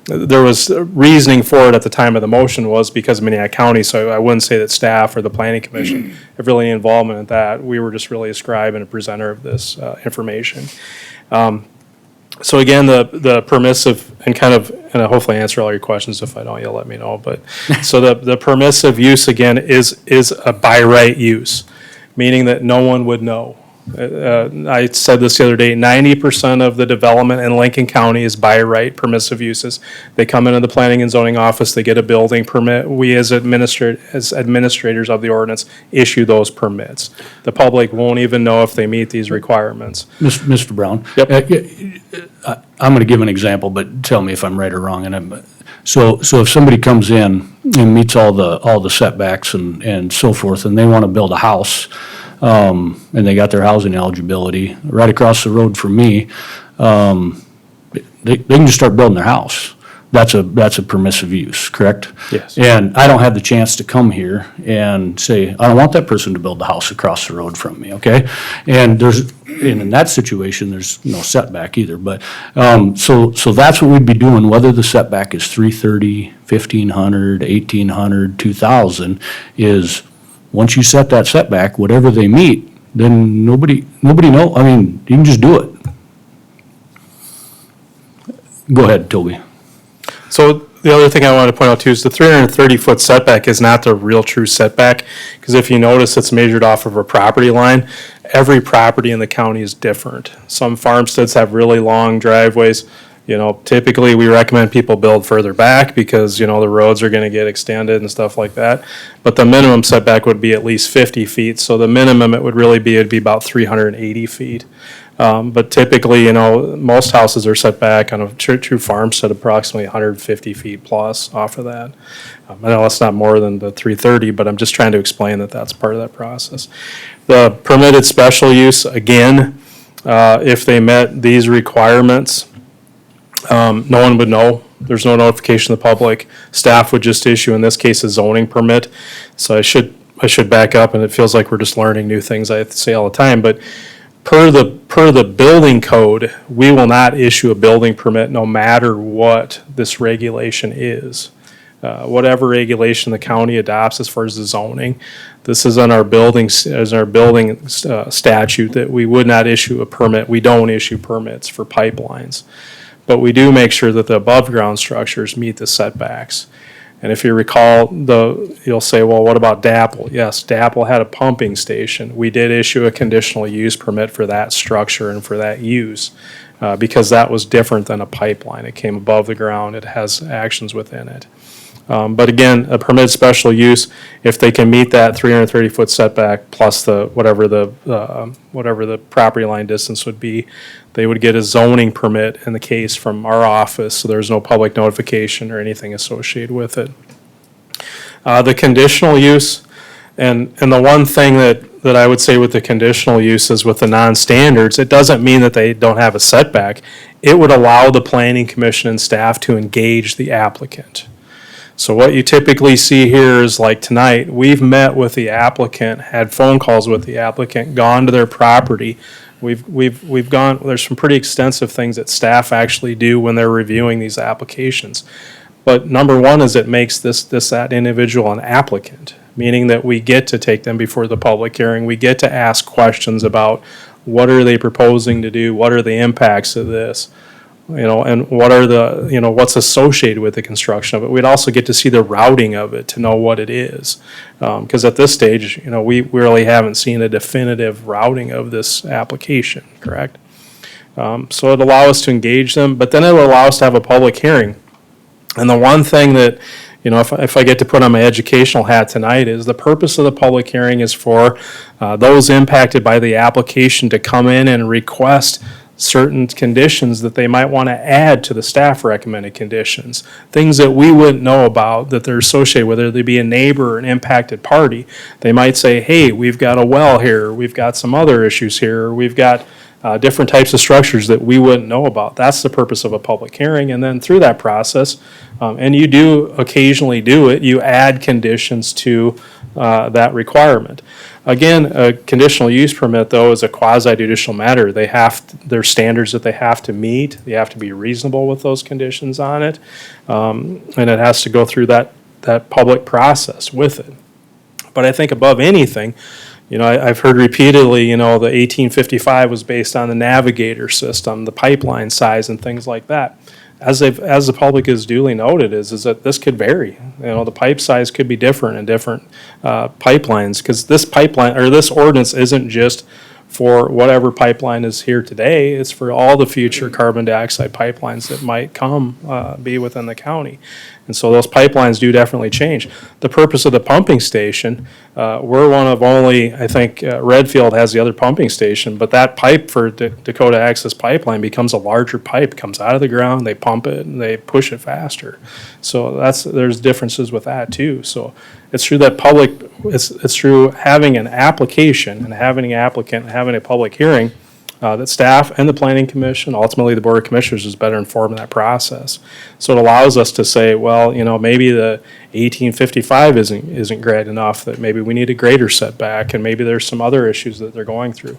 there was reasoning for it at the time of the motion was because of Minnehaha County, so I wouldn't say that staff or the planning commission have really any involvement in that. We were just really a scribe and a presenter of this information. So again, the permissive, and and I'll hopefully answer all your questions. If I don't, you'll let me know, but, so the permissive use again is a by right use, meaning that no one would know. I said this the other day, 90% of the development in Lincoln County is by right permissive uses. They come into the planning and zoning office, they get a building permit. We as administrators of the ordinance issue those permits. The public won't even know if they meet these requirements. Mr. Brown? Yep. I'm gonna give an example, but tell me if I'm right or wrong. So if somebody comes in and meets all the setbacks and so forth, and they wanna build a house, and they got their housing eligibility right across the road from me, they can just start building their house. That's a permissive use, correct? Yes. And I don't have the chance to come here and say, I don't want that person to build the house across the road from me, okay? And in that situation, there's no setback either, but, so that's what we'd be doing, whether the setback is 330, 1,500, 1,800, 2,000, is once you set that setback, whatever they meet, then nobody know, I mean, you can just do it. Go ahead, Toby. So the other thing I wanted to point out too is the 330-foot setback is not the real true setback, because if you notice, it's measured off of a property line. Every property in the county is different. Some farmsteads have really long driveways. You know, typically we recommend people build further back because, you know, the roads are going to get extended and stuff like that. But the minimum setback would be at least 50 feet. So the minimum it would it'd be about 380 feet. But typically, you know, most houses are set back on a true farmstead approximately 150 feet plus off of that. I know it's not more than the 330, but I'm just trying to explain that that's part of that process. The permitted special use, again, if they met these requirements, no one would know. There's no notification to the public. Staff would just issue, in this case, a zoning permit. So I should back up, and it feels like we're just learning new things I say all the time, but per the building code, we will not issue a building permit no matter what this regulation is. Whatever regulation the county adopts as far as the zoning, this is on our building statute that we would not issue a permit. We don't issue permits for pipelines. But we do make sure that the above-ground structures meet the setbacks. And if you recall, you'll say, well, what about DAPL? Yes, DAPL had a pumping station. We did issue a conditional use permit for that structure and for that use because that was different than a pipeline. It came above the ground. It has actions within it. But again, a permitted special use, if they can meet that 330-foot setback plus whatever the property line distance would be, they would get a zoning permit in the case from our office, so there's no public notification or anything associated with it. The conditional use, and the one thing that I would say with the conditional use is with the non-standards, it doesn't mean that they don't have a setback. It would allow the planning commission and staff to engage the applicant. So what you typically see here is like tonight, we've met with the applicant, had phone calls with the applicant, gone to their property. We've gone, there's some pretty extensive things that staff actually do when they're reviewing these applications. But number one is it makes that individual an applicant, meaning that we get to take them before the public hearing. We get to ask questions about what are they proposing to do? What are the impacts of this? And what are the, what's associated with the construction of it. We'd also get to see the routing of it to know what it is. Because at this stage, we really haven't seen a definitive routing of this application, correct? So it'll allow us to engage them, but then it'll allow us to have a public hearing. And the one thing that, if I get to put on my educational hat tonight is the purpose of the public hearing is for those impacted by the application to come in and request certain conditions that they might want to add to the staff recommended conditions. Things that we wouldn't know about that they're associated with, whether they be a neighbor or an impacted party. They might say, hey, we've got a well here, we've got some other issues here, we've got different types of structures that we wouldn't know about. That's the purpose of a public hearing. And then through that process, and you do occasionally do it, you add conditions to that requirement. Again, a conditional use permit, though, is a quasi-judicial matter. There's standards that they have to meet. They have to be reasonable with those conditions on it. And it has to go through that public process with it. But I think above anything, I've heard repeatedly, the 1855 was based on the Navigator system, the pipeline size and things like that. As the public is duly noted, is that this could vary. The pipe size could be different in different pipelines, because this pipeline, or this ordinance isn't just for whatever pipeline is here today, it's for all the future carbon dioxide pipelines that might be within the county. And so those pipelines do definitely change. The purpose of the pumping station, we're one of only, I think, Redfield has the other pumping station, but that pipe for Dakota Access Pipeline becomes a larger pipe, comes out of the ground, they pump it, and they push it faster. So there's differences with that too. So it's through that it's through having an application and having an applicant and having a public hearing that staff and the planning commission, ultimately the board of commissioners, is better informed in that process. So it allows us to say, well, maybe the 1855 isn't great enough, that maybe we need a greater setback, and maybe there's some other issues that they're going through.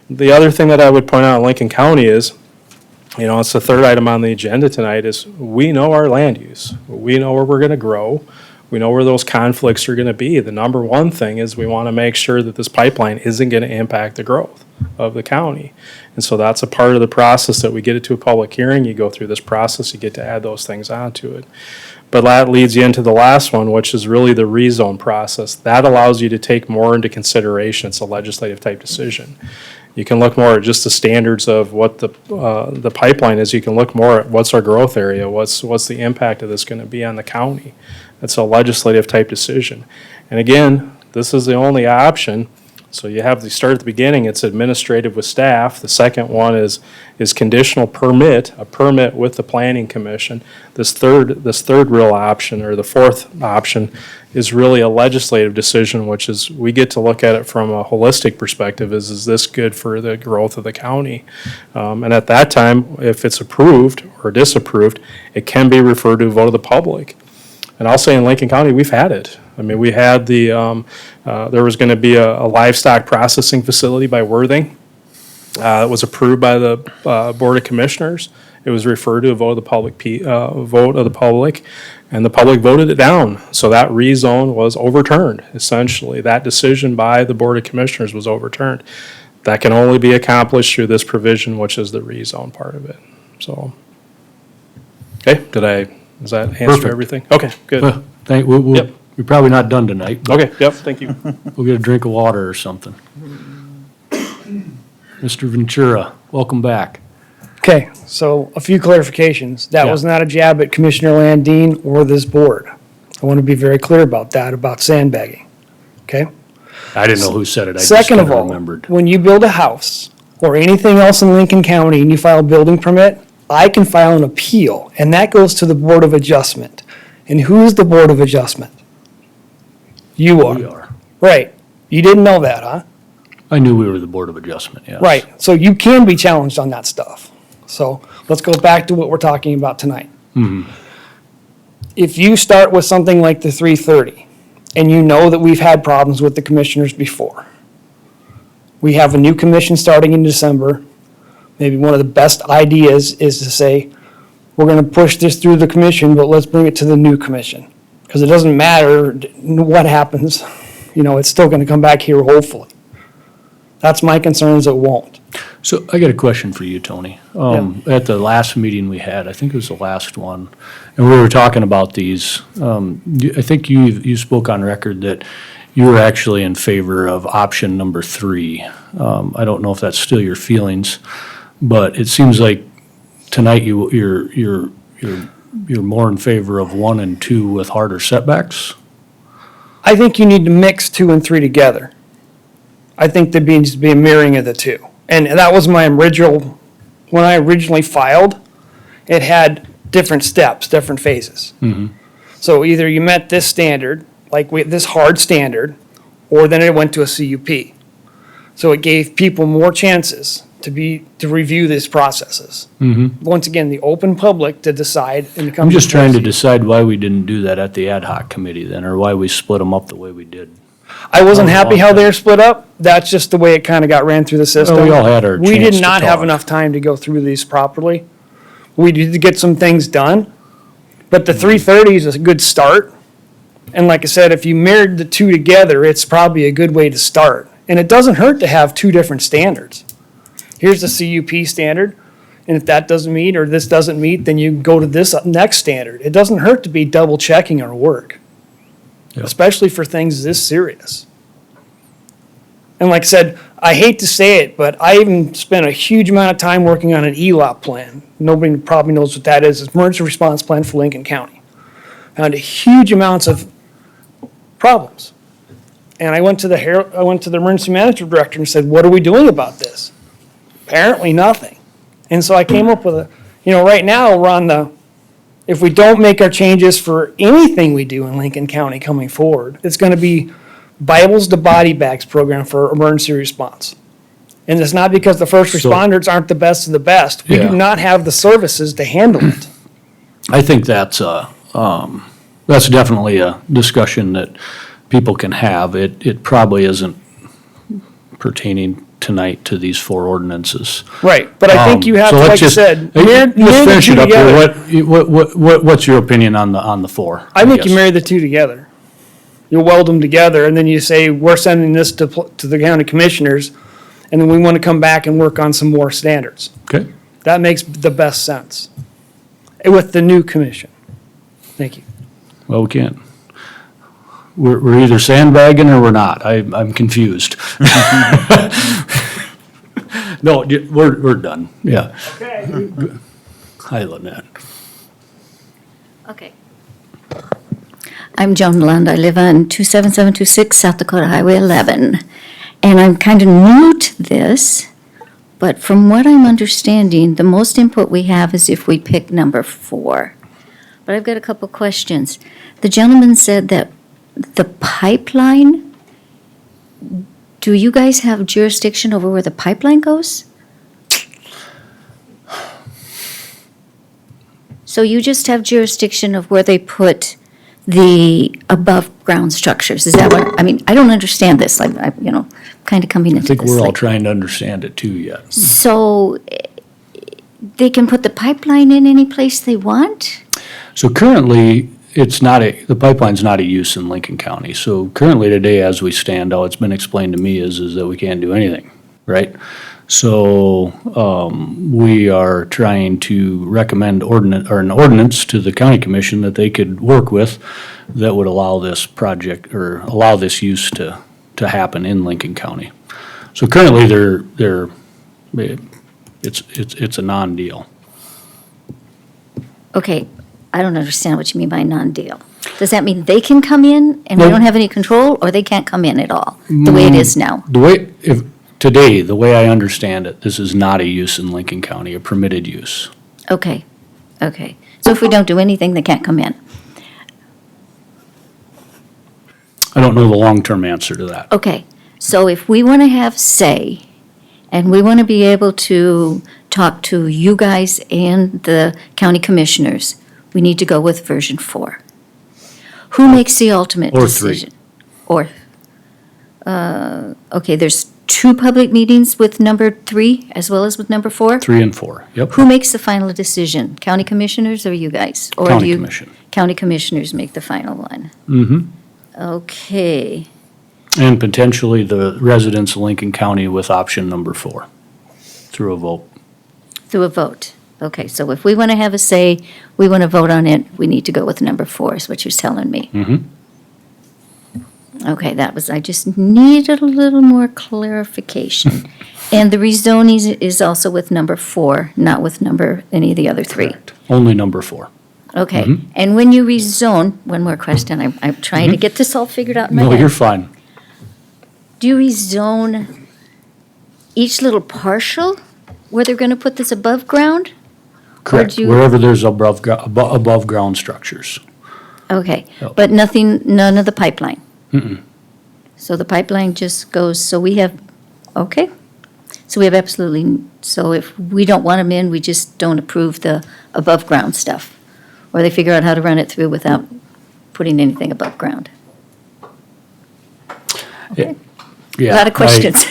The other thing that I would point out in Lincoln County is, it's the third item on the agenda tonight, is we know our land use. We know where we're going to grow. We know where those conflicts are going to be. The number one thing is we want to make sure that this pipeline isn't going to impact the growth of the county. And so that's a part of the process that we get it to a public hearing. You go through this process, you get to add those things onto it. But that leads you into the last one, which is really the rezone process. That allows you to take more into consideration. It's a legislative type decision. You can look more at just the standards of what the pipeline is. You can look more at what's our growth area, what's the impact of this going to be on the county. It's a legislative type decision. And again, this is the only option. So you have to start at the beginning, it's administrative with staff. The second one is conditional permit, a permit with the planning commission. This third real option, or the fourth option, is really a legislative decision, which is we get to look at it from a holistic perspective. Is this good for the growth of the county? And at that time, if it's approved or disapproved, it can be referred to a vote of the public. And I'll say in Lincoln County, we've had it. I mean, we had there was going to be a livestock processing facility by Worthing. It was approved by the Board of Commissioners. It was referred to a vote of the public, and the public voted it down. So that rezone was overturned, essentially. That decision by the Board of Commissioners was overturned. That can only be accomplished through this provision, which is the rezone part of it. So, okay, does that answer Perfect. everything? Okay, good. Well, Yep. we're probably not done tonight. but Okay, yep, thank you. We'll get a drink of water or something. Mr. Ventura, welcome back. Okay, so a few clarifications. That Yeah. was not a jab at Commissioner Landine or this board. I want to be very clear about that, about sandbagging, okay? I didn't know who said it. I just Second of kinda all, remembered. when you build a house or anything else in Lincoln County and you file a building permit, I can file an appeal, and that goes to the Board of Adjustment. And who's the Board of Adjustment? You We are. are. Right. You didn't know that, huh? I knew we were the Board of Adjustment, yes. Right. So you can be challenged on that stuff. So let's go back to what we're talking about tonight. If you start with something like the 330, and you know that we've had problems with the commissioners before, we have a new commission starting in December. Maybe one of the best ideas is to say, we're gonna push this through the commission, but let's bring it to the new commission. Because it doesn't matter what happens, it's still gonna come back here hopefully. That's my concern, is it won't. So I got a question for you, Tony. At the last meeting we had, I think it was the last one, and we were talking about these, I think you spoke on record that you were actually in favor of option number 3. I don't know if that's still your feelings, but it seems like tonight you're more in favor of 1 and 2 with harder setbacks? I think you need to mix 2 and 3 together. I think there needs to be a mirroring of the two. And that was my original, when I originally filed, it had different steps, different phases. So either you met this standard, this hard standard, or then it went to a CUP. So it gave people more chances to review these processes. Once again, the open public to decide and come. I'm just trying to decide why we didn't do that at the ad hoc committee then, or why we split them up the way we did. I wasn't happy how they were split up. That's just the way it kind of got ran through the system. Well, we all had our We chance did to not have talk. enough time to go through these properly. We did get some things done, but the 330 is a good start. And like I said, if you mirrored the two together, it's probably a good way to start. And it doesn't hurt to have 2 different standards. Here's the CUP standard, and if that doesn't meet or this doesn't meet, then you go to this next standard. It doesn't hurt to be double checking our work, Yep. especially for things this serious. And like I said, I hate to say it, but I even spent a huge amount of time working on an ELOP plan. Nobody probably knows what that is. It's Emergency Response Plan for Lincoln County. Found huge amounts of problems. And I went to the emergency management director and said, what are we doing about this? Apparently nothing. And so I came up with right now we're on if we don't make our changes for anything we do in Lincoln County coming forward, it's going to be Bibles to Body Bags program for emergency response. And it's not because the first So- responders aren't the best of the best. We Yeah. do not have the services to handle it. I think that's definitely a discussion that people can have. It probably isn't pertaining tonight to these 4 ordinances. Right, but I think you have, So to, let's like I just- said, Let's mirror the finish two it up together. here. What's your opinion on the 4? I think you guess? marry the two together. You weld them together, and then you say, we're sending this to the county commissioners, and then we want to come back and work on some more standards. Okay. That makes the best sense with the new commission. Thank you. Well, we can't. We're either sandbagging or we're not. I'm confused. No, we're done. Yeah. Okay. Hi, Lynette. Okay. I'm Joan Lund. I live on 27726 South Dakota Highway 11. And I'm kind of new to this, but from what I'm understanding, the most input we have is if we pick number 4. But I've got a couple questions. The gentleman said that the pipeline, do you guys have jurisdiction over where the pipeline goes? So you just have jurisdiction of where they put the above-ground structures? Is that what, I don't understand this, kind of coming I into think this. we're all like- trying to understand it too yet. So they can put the pipeline in any place they want? So currently, the pipeline's not a use in Lincoln County. So currently today, as we stand, how it's been explained to me is that we can't do anything, right? So, we are trying to recommend an ordinance to the county commission that they could work with that would allow this project, or allow this use to happen in Lincoln County. So currently, it's a non-deal. Okay, I don't understand what you mean by non-deal. Does that mean they can come in and we No. don't have any control, or they can't come in at all, the way it is now? Today, the way I understand it, this is not a use in Lincoln County, a permitted use. Okay. So if we don't do anything, they can't come in? I don't know the long-term answer to that. Okay, so if we want to have say, and we want to be able to talk to you guys and the county commissioners, we need to go with version 4. Who makes the ultimate Or 3. decision? Or, okay, there's 2 public meetings with number 3 as well as with number 4? 3 and 4, yep. Who makes the final decision? County commissioners or you guys? Or do County you- Commission. County commissioners make the final one? Mm-hmm. Okay, And potentially the residents of Lincoln County with option number 4 through a vote. through a vote. Okay, so if we want to have a say, we want to vote on it, we need to go with number 4, is what you're telling me. Mm-hmm. Okay, I just needed a little more clarification. And the rezoning is also with number 4, not with any of the other 3. Correct. Only number 4. Okay, Mhm. and when you rezone, one more question, I'm trying to get this all figured out in my No, head. you're fine. Do you rezone each little partial where they're going to put this above ground? Correct. you- Wherever there's above ground structures. Okay, Yep. but none of the pipeline? Mm-mm. So the pipeline just goes, so we have, okay. So we have absolutely, so if we don't want them in, we just don't approve the above-ground stuff? Or they figure out how to run it through without putting anything above ground? A Yeah. lot of questions.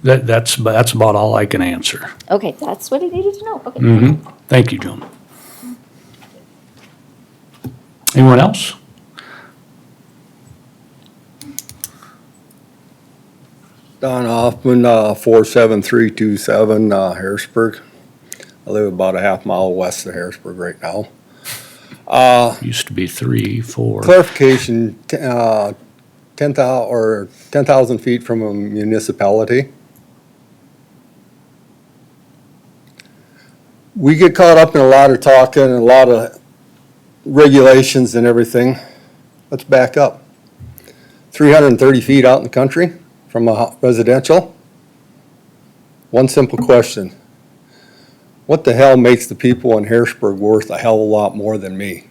That's about all I can answer. Okay, that's what I needed to know, okay. Mm-hmm. Thank you, Joan. Anyone else? Don Hoffman, 47327, Harrisburg. I live about a half mile west of Harrisburg right now. Used to be 3, 4. Clarification, 10,000 feet from a municipality. We get caught up in a lot of talking and a lot of regulations and everything. Let's back up. 330 feet out in the country from a residential. One simple question. What the hell makes the people in Harrisburg worth a hell of a lot more than me?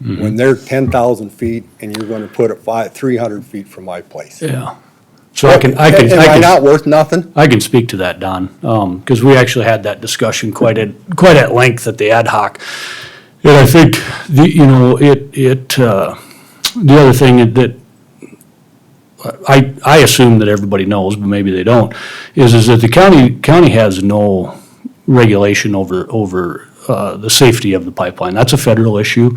When they're 10,000 feet and you're gonna put it 300 feet from my place. Yeah. So I can Am I not worth nothing? I can speak to that, Don, because we actually had that discussion quite at length at the ad hoc. And I think, the other thing that I assume that everybody knows, but maybe they don't, is that the county has no regulation over the safety of the pipeline. That's a federal issue.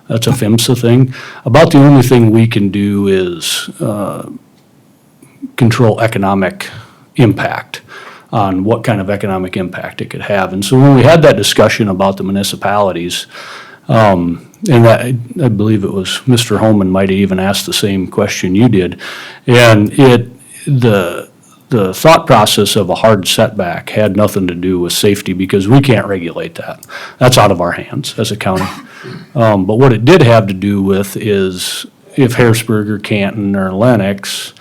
That's a PHMSA thing. About the only thing we can do is control economic impact on what kind of economic impact it could have. And so when we had that discussion about the municipalities, and I believe it was Mr. Holman might have even asked the same question you did, and the thought process of a hard setback had nothing to do with safety because we can't regulate that. That's out of our hands as a county. But what it did have to do with is if Harrisburg or Canton or Lenox,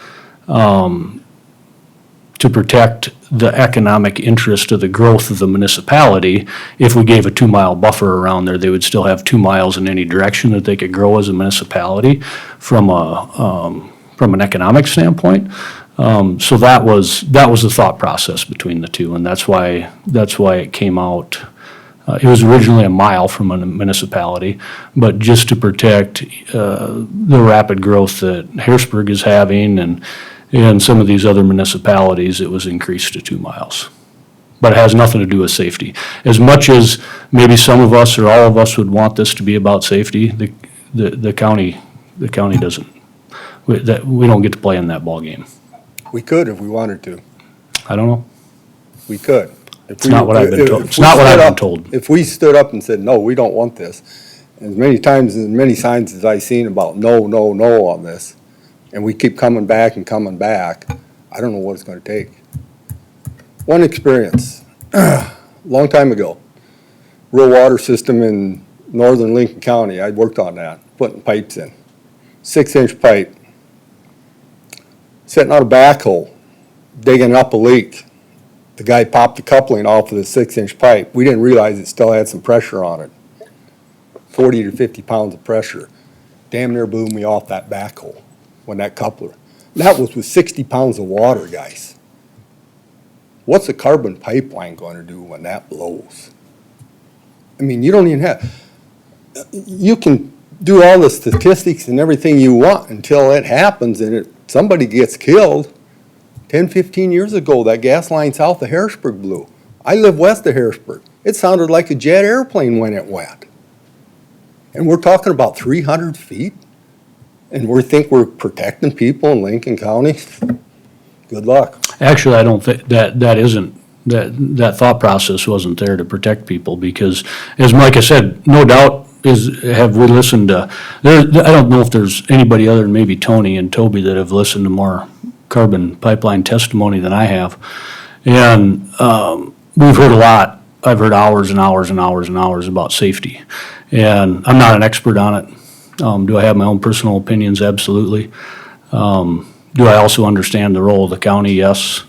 to protect the economic interest of the growth of the municipality, if we gave a 2-mile buffer around there, they would still have 2 miles in any direction that they could grow as a municipality from an economic standpoint. So that was the thought process between the two, and that's why it came out. It was originally a mile from a municipality, but just to protect the rapid growth that Harrisburg is having and some of these other municipalities, it was increased to 2 miles. But it has nothing to do with safety. As much as maybe some of us or all of us would want this to be about safety, the county doesn't. We don't get to play in that ballgame. We could if we wanted to. I don't know. We could. It's not what I've been told. It's not what I've been told. If we stood up and said, no, we don't want this, as many times and many signs as I've seen about no, no, no on this, and we keep coming back and coming back, I don't know what it's gonna take. One experience, long time ago, rural water system in northern Lincoln County, I worked on that, putting pipes in. 6-inch pipe, sitting on a backhoe, digging up a leak. The guy popped the coupling off of the 6-inch pipe. We didn't realize it still had some pressure on it. 40 to 50 pounds of pressure. Damn near blew me off that backhoe when that coupler. That was with 60 pounds of water, guys. What's a carbon pipeline going to do when that blows? I mean, you don't even have, you can do all the statistics and everything you want until it happens and somebody gets killed. 10, 15 years ago, that gas line south of Harrisburg blew. I live west of Harrisburg. It sounded like a jet airplane when it went. And we're talking about 300 feet? And we think we're protecting people in Lincoln County? Good luck. Actually, I don't think, that thought process wasn't there to protect people, because, as Mike has said, no doubt have we listened to, I don't know if there's anybody other than maybe Tony and Toby that have listened to more carbon pipeline testimony than I have. And, we've heard a lot. I've heard hours and hours and hours and hours about safety. And I'm not an expert on it. Do I have my own personal opinions? Absolutely. Do I also understand the role of the county? Yes.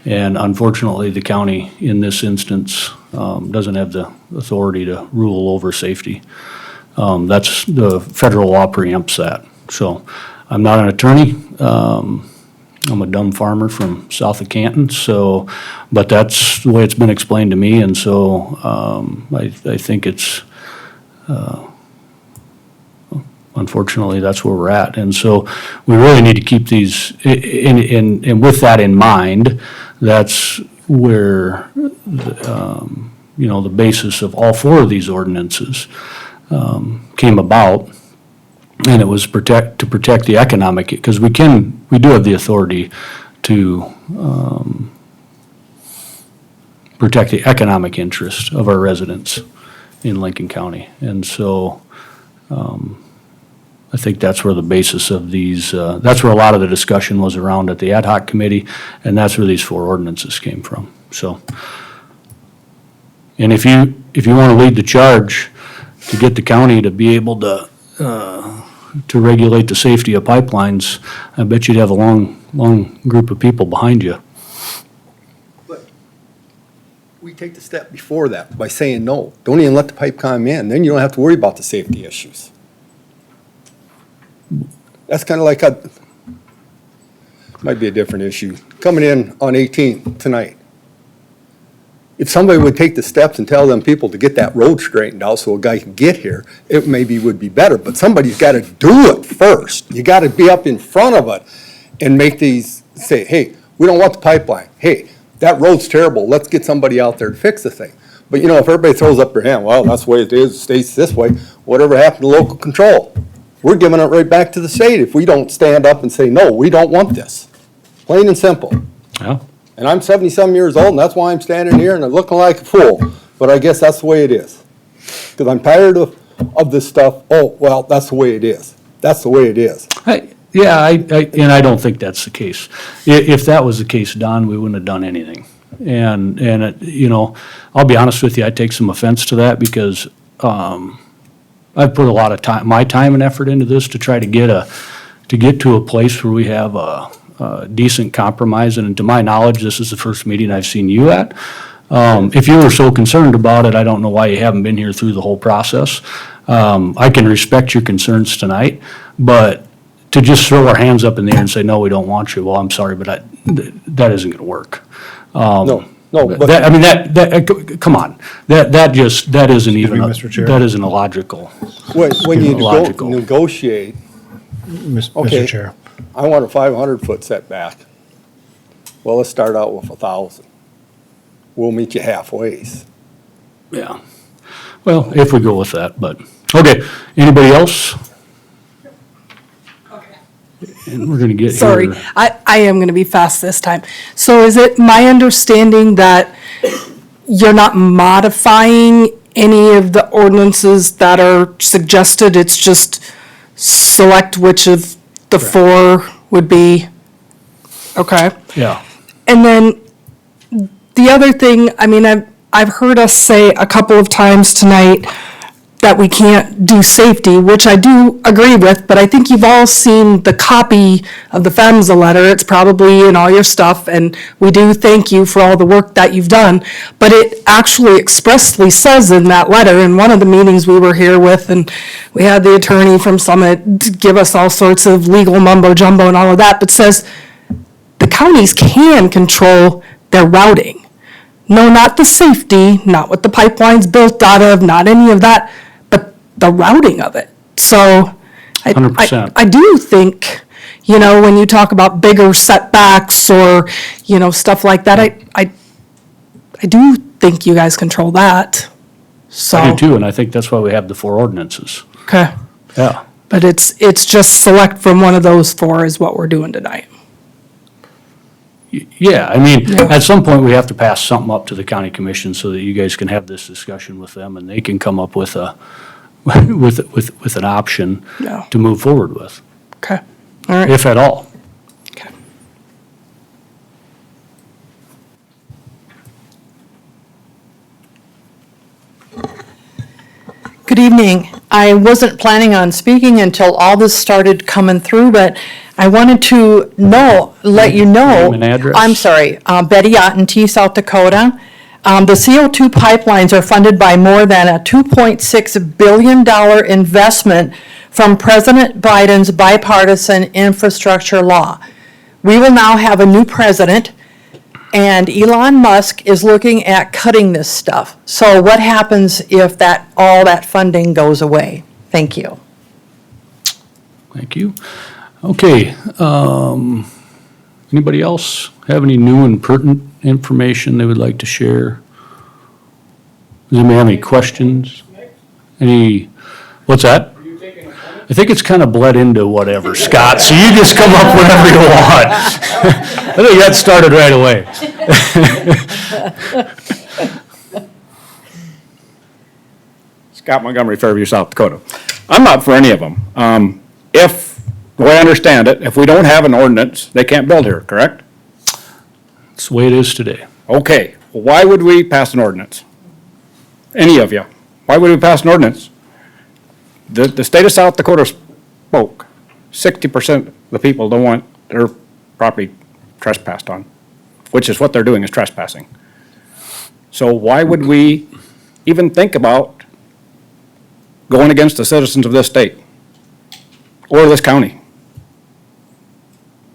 And unfortunately, the county in this instance doesn't have the authority to rule over safety. That's, the federal law preempts that. So I'm not an attorney. I'm a dumb farmer from south of Canton, so, but that's the way it's been explained to me, and so I think it's, unfortunately, that's where we're at. And so we really need to keep these, and with that in mind, that's where, the basis of all four of these ordinances came about. And it was to protect the economic, because we do have the authority to protect the economic interest of our residents in Lincoln County. And so I think that's where the basis of these, that's where a lot of the discussion was around at the ad hoc committee, and that's where these four ordinances came from. So, and if you want to lead the charge to get the county to be able to regulate the safety of pipelines, I bet you'd have a long group of people behind you. But we take the step before that by saying no. Don't even let the pipe come in. Then you don't have to worry about the safety issues. That's kind of like might be a different issue. Coming in on 18 tonight. If somebody would take the steps and tell them people to get that road straightened out so a guy can get here, it maybe would be better. But somebody's got to do it first. You got to be up in front of it and make these, say, hey, we don't want the pipeline. Hey, that road's terrible. Let's get somebody out there to fix the thing. But if everybody throws up their hand, well, that's the way it is, the state's this way, whatever happened to local control? We're giving it right back to the state if we don't stand up and say, no, we don't want this. Plain and simple. Yeah. And I'm 77 years old, and that's why I'm standing here and I'm looking like a fool. But I guess that's the way it is. Because I'm tired of this stuff. Oh, well, that's the way it is. That's the way it is. And I don't think that's the case. If that was the case, Don, we wouldn't have done anything. And I'll be honest with you, I take some offense to that, because I've put a lot of my time and effort into this to try to get to a place where we have a decent compromise, and to my knowledge, this is the first meeting I've seen you at. If you were so concerned about it, I don't know why you haven't been here through the whole process. I can respect your concerns tonight, but to just throw our hands up in the air and say, no, we don't want you, well, I'm sorry, but that isn't gonna work. No, but Come on, that isn't even, Mr. Chair. that isn't illogical. when you Logical. negotiate, Okay. Mr. Chair. I want a 500-foot setback. Well, let's start out with 1,000. We'll meet you halfway. Yeah. Well, if we go with that, but, okay, anybody else? And we're gonna get here. Sorry, I am going to be fast this time. So is it my understanding that you're not modifying any of the ordinances that are suggested? It's just select which of the four would be, okay? Yeah. And then the other thing, I mean, I've heard us say a couple of times tonight that we can't do safety, which I do agree with, but I think you've all seen the copy of the FEMSA letter. It's probably in all your stuff, and we do thank you for all the work that you've done. But it actually expressly says in that letter, in one of the meetings we were here with, and we had the attorney from Summit give us all sorts of legal mumbo jumbo and all of that, but says the counties can control their routing. No, not the safety, not what the pipeline's built out of, not any of that, but the routing of it. So I 100%. I do think, when you talk about bigger setbacks or, stuff like that, I do think you guys control that. So. I do too, and I think that's why we have the 4 ordinances. Okay. Yeah. But it's just select from one of those 4 is what we're doing tonight. Yeah, I mean, at some point, we have to pass something up to the county commission so that you guys can have this discussion with them and they can come up with with an option Yeah. to move forward with, Okay. All right. if at all. Okay. Good evening. I wasn't planning on speaking until all this started coming through, but I wanted to let you know. Name and address. I'm sorry, Betty Ottentee, South Dakota. The CO2 pipelines are funded by more than a $2.6 billion investment from President Biden's bipartisan infrastructure law. We will now have a new president, and Elon Musk is looking at cutting this stuff. So what happens if all that funding goes away? Thank you. Thank you. Okay, anybody else have any new and pertinent information they would like to share? Does anybody have any questions? What's that? I think it's kind of bled into whatever, Scott, so you just come up whenever you want. I think that started right away. Scott Montgomery, Fairview, South Dakota. I'm not for any of them. The way I understand it, if we don't have an ordinance, they can't build here, correct? It's the way it is today. Okay, well, why would we pass an ordinance? Any of you? Why would we pass an ordinance? The state of South Dakota spoke. 60% of the people don't want their property trespassed on, which is what they're doing, is trespassing. So why would we even think about going against the citizens of this state or this county?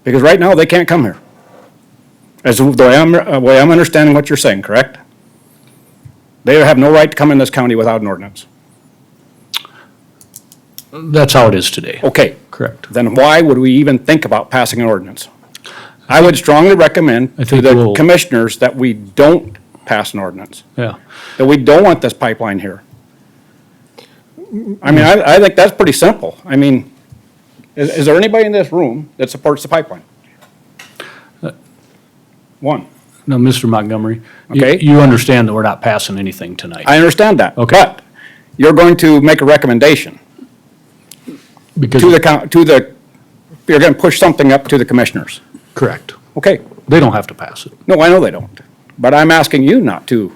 Because right now, they can't come here. As the way I'm understanding what you're saying, correct? They have no right to come in this county without an ordinance. That's how it is today. Okay. Correct. Then why would we even think about passing an ordinance? I would strongly recommend I to think the we'll- commissioners that we don't pass an ordinance, Yeah. that we don't want this pipeline here. I mean, I think that's pretty simple. I mean, is there anybody in this room that supports the pipeline? One. No, Mr. Montgomery, Okay. you understand that we're not passing anything tonight. I understand that. Okay. But you're going to make a recommendation Because, to you're going to push something up to the commissioners. correct. Okay. They don't have to pass it. No, I know they don't. But I'm asking you not to.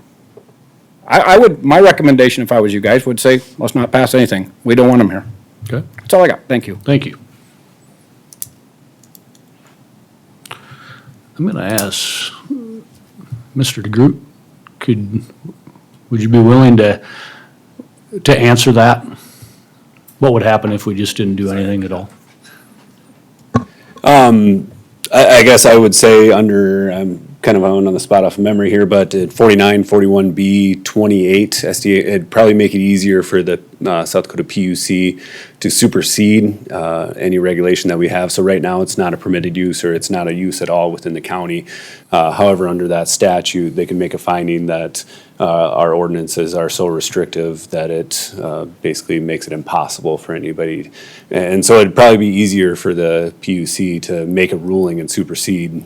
My recommendation, if I was you guys, would say, let's not pass anything. We don't want them here. Okay, That's all I got. Thank you. thank you. I'm going to ask Mr. DeGroot, would you be willing to answer that? What would happen if we just didn't do anything at all? I guess I would say I'm kind of on the spot off of memory here, but at 49, 41B, 28, SDA, it'd probably make it easier for the South Dakota PUC to supersede any regulation that we have. So right now, it's not a permitted use or it's not a use at all within the county. However, under that statute, they can make a finding that our ordinances are so restrictive that it basically makes it impossible for anybody. And so it'd probably be easier for the PUC to make a ruling and supersede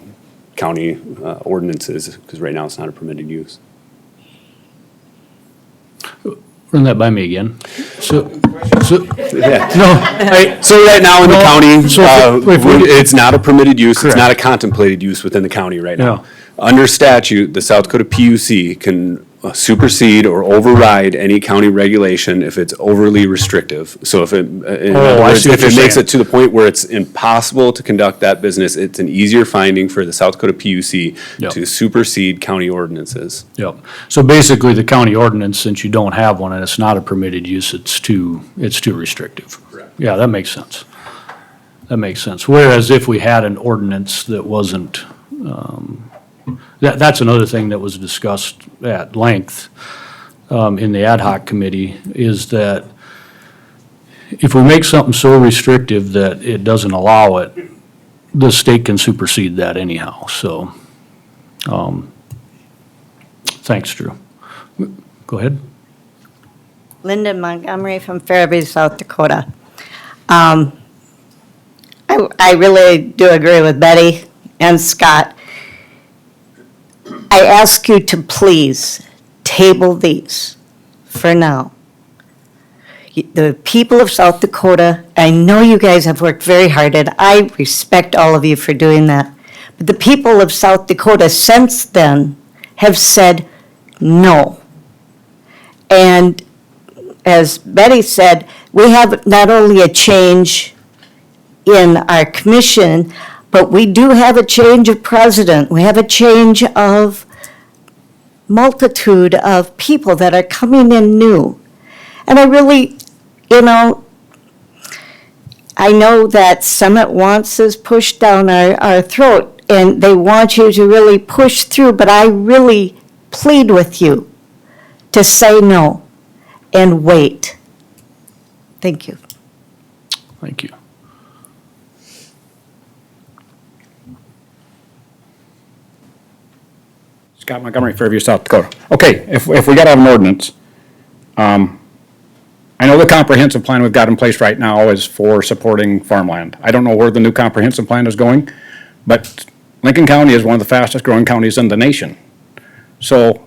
county ordinances, because right now it's not a permitted use. Run that by me again. So, Yeah. no, So right now in the No, county, so if we- it's not a permitted use, it's Correct. not a contemplated use within the county right now. Yeah. Under statute, the South Dakota PUC can supersede or override any county regulation if it's overly restrictive. So if it, in Oh, other I words, see what if it you're makes saying. it to the point where it's impossible to conduct that business, it's an easier finding for the South Dakota PUC Yep. to supersede county ordinances. Yep. So basically, the county ordinance, since you don't have one and it's not a permitted use, it's too restrictive. Correct. Yeah, that makes sense. That makes sense. Whereas if we had an ordinance that wasn't, that's another thing that was discussed at length in the ad hoc committee, is that if we make something so restrictive that it doesn't allow it, the state can supersede that anyhow, so. Thanks, Drew. Go ahead. Linda Montgomery from Fairview, South Dakota. I really do agree with Betty and Scott. I ask you to please table these for now. The people of South Dakota, I know you guys have worked very hard, and I respect all of you for doing that. But the people of South Dakota since then have said no. And as Betty said, we have not only a change in our commission, but we do have a change of president. We have a change of multitude of people that are coming in new. And I really, I know that Summit wants us pushed down our throat, and they want you to really push through, but I really plead with you to say no and wait. Thank you. Thank you. Scott Montgomery, Fairview, South Dakota. Okay, if we gotta have an ordinance, I know the comprehensive plan we've got in place right now is for supporting farmland. I don't know where the new comprehensive plan is going, but Lincoln County is one of the fastest growing counties in the nation. So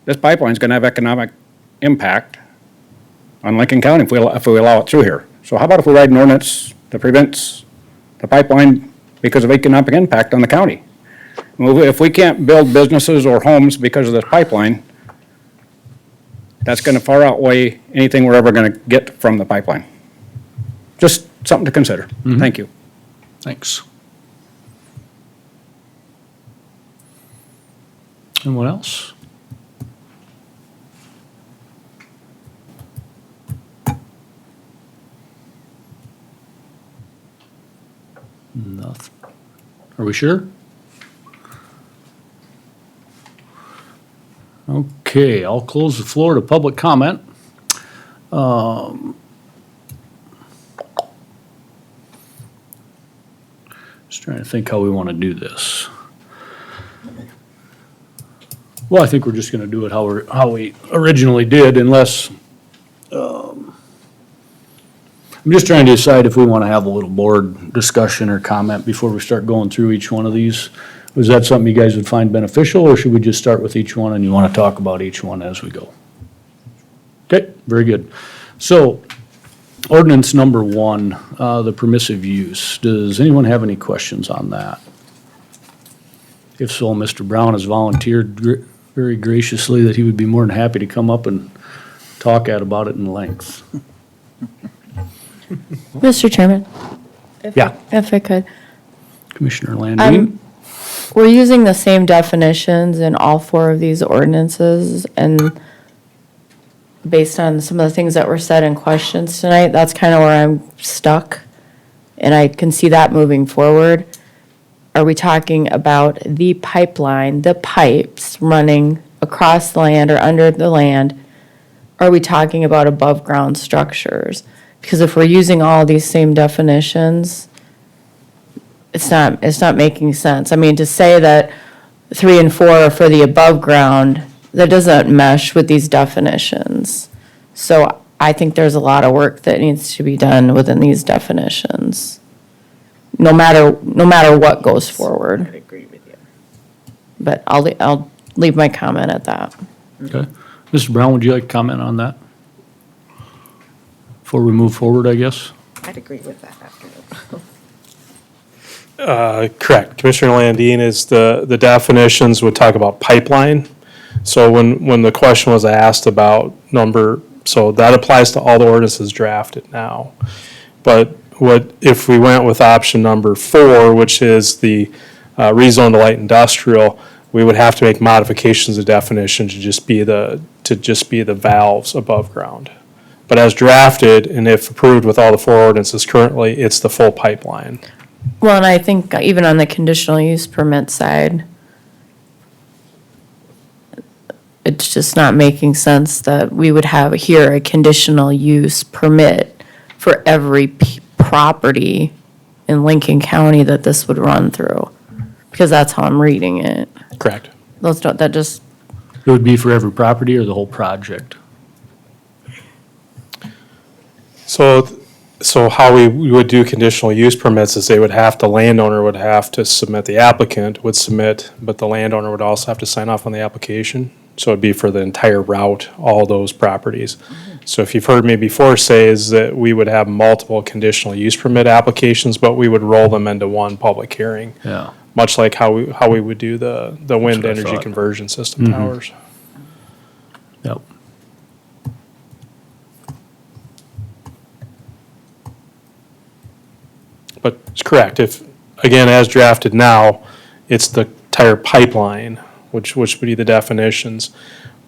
this pipeline's gonna have economic impact on Lincoln County if we allow it through here. So how about if we write an ordinance that prevents the pipeline because of economic impact on the county? Well, if we can't build businesses or homes because of this pipeline, that's gonna far outweigh anything we're ever gonna get from the pipeline. Just something to consider. Thank you. Thanks. Anyone else? Nothing. Are we sure? Okay, I'll close the floor to public comment. Just trying to think how we want to do this. Well, I think we're just going to do it how we originally did, unless, I'm just trying to decide if we want to have a little board discussion or comment before we start going through each one of these. Was that something you guys would find beneficial, or should we just start with each one and you want to talk about each one as we go? Okay, very good. So, ordinance number 1, the permissive use. Does anyone have any questions on that? If so, Mr. Brown has volunteered very graciously that he would be more than happy to come up and talk about it in length. Mr. Chairman? Yeah. If I could. Commissioner Landine? We're using the same definitions in all 4 of these ordinances, and based on some of the things that were said in questions tonight, that's kind of where I'm stuck, and I can see that moving forward. Are we talking about the pipeline, the pipes running across the land or under the land? Are we talking about above-ground structures? Because if we're using all these same definitions, it's not making sense. I mean, to say that 3 and 4 are for the above ground, that doesn't mesh with these definitions. So I think there's a lot of work that needs to be done within these definitions, no matter what goes forward. I agree with you. But I'll leave my comment at that. Okay. Mr. Brown, would you like to comment on that? Before we move forward, I guess? I'd agree with that after. Correct. Commissioner Landine is the definitions would talk about pipeline. So when the question was asked about so that applies to all the ordinances drafted now. But what, if we went with option number 4, which is the rezone to light industrial, we would have to make modifications of definition to just be the valves above ground. But as drafted, and if approved with all the 4 ordinances currently, it's the full pipeline. Well, and I think even on the conditional use permit side, it's just not making sense that we would have here a conditional use permit for every property in Lincoln County that this would run through, because that's how I'm reading it. Correct. It would be for every property or the whole project? So how we would do conditional use permits is the landowner would have to submit, the applicant would submit, but the landowner would also have to sign off on the application. So it'd be for the entire route, all those properties. So if you've heard me before say is that we would have multiple conditional use permit applications, but we would roll them into one public hearing. Yeah. Much like how we would do the wind what I energy thought. conversion system towers. Yep. But it's correct, if, again, as drafted now, it's the entire pipeline, which would be the definitions.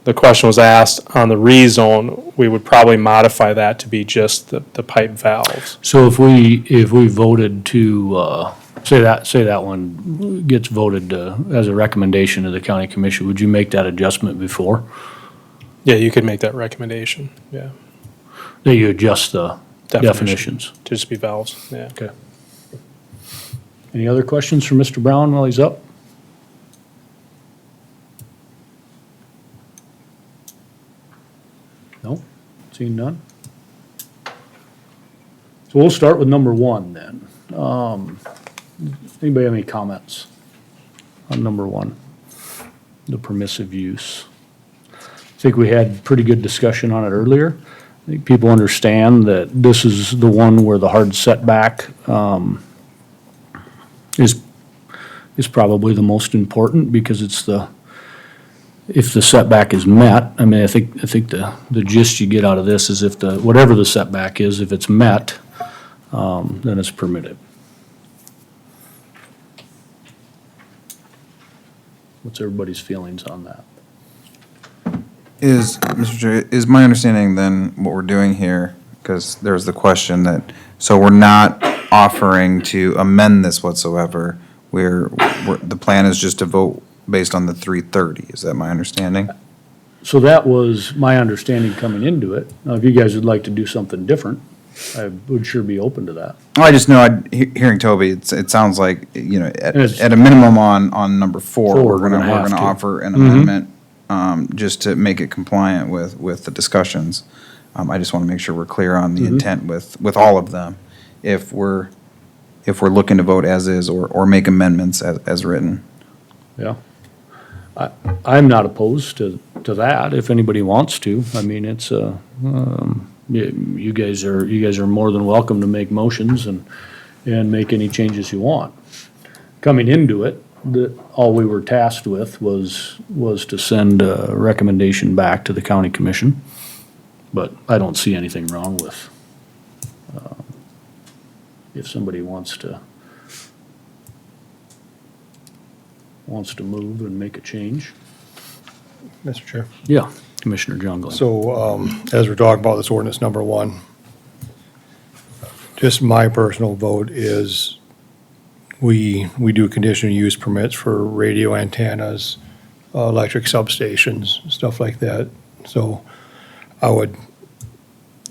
The question was asked on the rezone, we would probably modify that to be just the pipe valves. So if we voted to, say that one gets voted as a recommendation to the county commission, would you make that adjustment before? Yeah, you could make that recommendation, yeah. That you adjust the definitions? To just be valves, yeah. Okay. Any other questions for Mr. Brown while he's up? No? Seeing none? So we'll start with number 1 then. Anybody have any comments on number 1? The permissive use. I think we had pretty good discussion on it earlier. I think people understand that this is the one where the hard setback is probably the most important, because it's if the setback is met, I mean, I think the gist you get out of this is if whatever the setback is, if it's met, then it's permitted. What's everybody's feelings on that? Mr. Chair, is my understanding then what we're doing here, because there's the question that, so we're not offering to amend this whatsoever, the plan is just to vote based on the 330, is that my understanding? So that was my understanding coming into it. Now, if you guys would like to do something different, I would sure be open to that. I just know, hearing Toby, it sounds like, It's- at a minimum on number 4, we're we're gonna have to. offer an Mhm. amendment, just to make it compliant with the discussions. I just want to make sure we're clear on the Mhm. intent with all of them. If we're looking to vote as is or make amendments as written. Yeah. I'm not opposed to that, if anybody wants to. I mean, it's, you guys are more than welcome to make motions and make any changes you want. Coming into it, all we were tasked with was to send a recommendation back to the county commission. But I don't see anything wrong with, if somebody wants to move and make a change. Mr. Chair. Yeah, Commissioner John Glenn. So, as we're talking about this ordinance number 1, just my personal vote is we do conditional use permits for radio antennas, electric substations, stuff like that. So I would,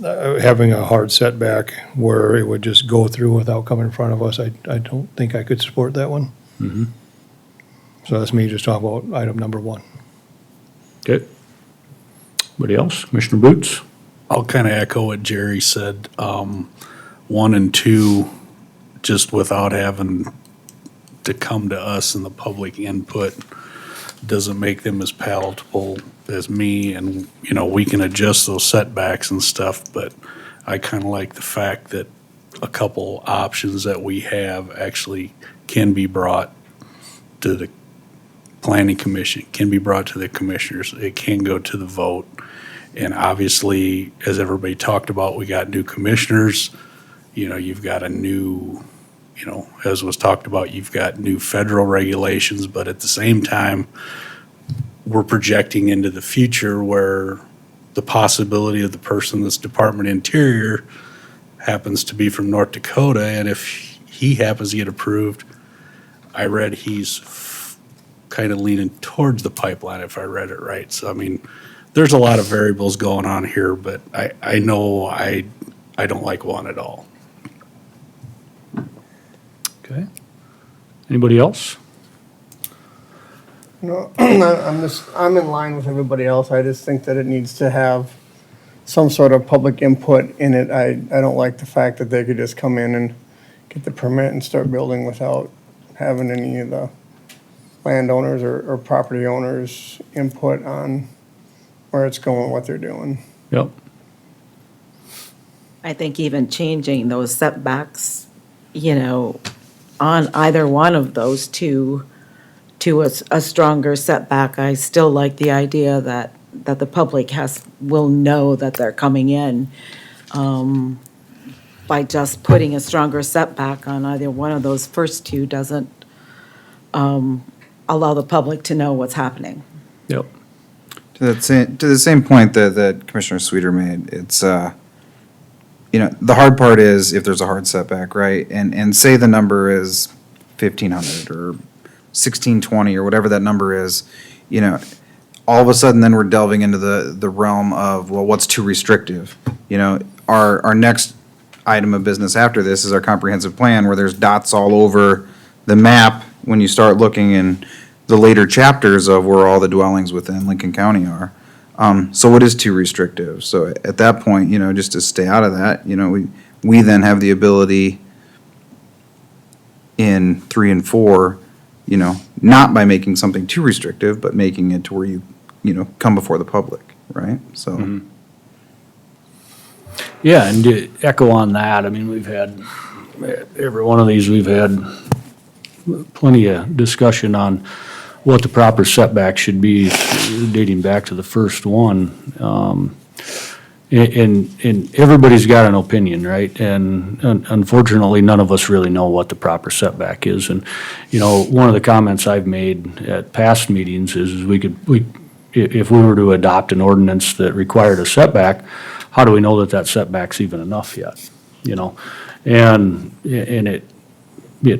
having a hard setback where it would just go through without coming in front of us, I don't think I could support that one. Mhm. So that's me just talking about item number 1. Okay. Anybody else? Commissioner Boots? I'll kind of echo what Jerry said. 1 and 2, just without having to come to us and the public input, doesn't make them as palatable as me. And, we can adjust those setbacks and stuff, but I kind of like the fact that a couple options that we have actually can be brought to the planning commission, can be brought to the commissioners, it can go to the vote. And obviously, as everybody talked about, we got new commissioners, you know, you've got a new, you know, as was talked about, you've got new federal regulations, but at the same time, we're projecting into the future where the possibility of the person that's Department of Interior happens to be from North Dakota, and if he happens to get approved, I read he's kind of leaning towards the pipeline, if I read it right. So, I mean, there's a lot of variables going on here, but I know I don't like one at all. Okay. Anybody else? No, I'm in line with everybody else. I just think that it needs to have some sort of public input in it. I don't like the fact that they could just come in and get the permit and start building without having any of the landowners or property owners' input on where it's going, what they're doing. Yep. I think even changing those setbacks, you know, on either one of those two to a stronger setback, I still like the idea that the public will know that they're coming in by just putting a stronger setback on either one of those first two doesn't allow the public to know what's happening. Yep. To the same point that Commissioner Sweeter made, it's, you know, the hard part is if there's a hard setback, right? And say the number is 1,500 or 1,620 or whatever that number is, you know, all of a sudden then we're delving into the realm of, well, what's too restrictive? You know, our next item of business after this is our comprehensive plan where there's dots all over the map when you start looking in the later chapters of where all the dwellings within Lincoln County are. So what is too restrictive? So at that point, you know, just to stay out of that, you know, we then have the ability in 3 and 4, you know, not by making something too restrictive, but making it to where you know, come before the public, right? So. Yeah, and to echo on that, I mean, we've had, every one of these, we've had plenty of discussion on what the proper setback should be dating back to the first one. And everybody's got an opinion, right? And unfortunately, none of us really know what the proper setback is. And, you know, one of the comments I've made at past meetings is if we were to adopt an ordinance that required a setback, how do we know that that setback's even enough yet? You know, and it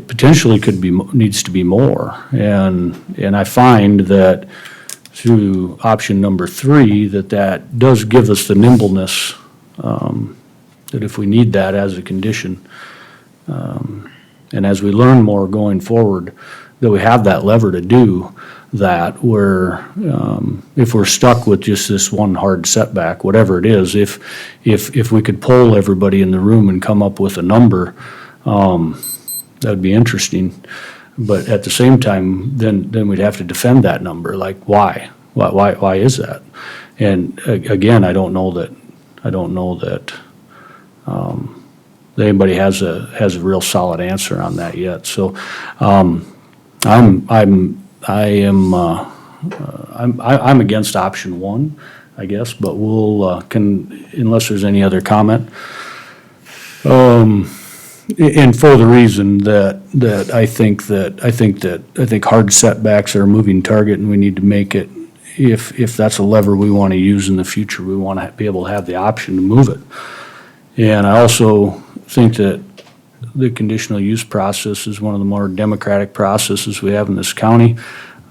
potentially could be, needs to be more. And I find that through option number 3, that does give us the nimbleness, that if we need that as a condition, and as we learn more going forward, that we have that lever to do that, where if we're stuck with just this one hard setback, whatever it is, if we could poll everybody in the room and come up with a number, that'd be interesting. But at the same time, then we'd have to defend that number, like why? Why is that? And again, I don't know that anybody has a real solid answer on that yet. So I'm against option 1, I guess, but we'll unless there's any other comment. And for the reason that I think hard setbacks are a moving target, and we need to make it, if that's a lever we want to use in the future, we want to be able to have the option to move it. And I also think that the conditional use process is one of the more democratic processes we have in this county.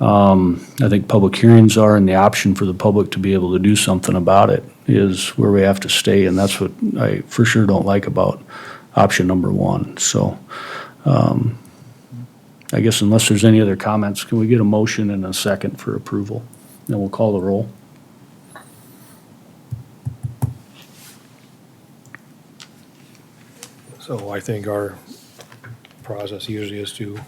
I think public hearings are, and the option for the public to be able to do something about it is where we have to stay, and that's what I for sure don't like about option number 1. So I guess unless there's any other comments, can we get a motion and a second for approval? Then we'll call the roll. So I think our process usually is to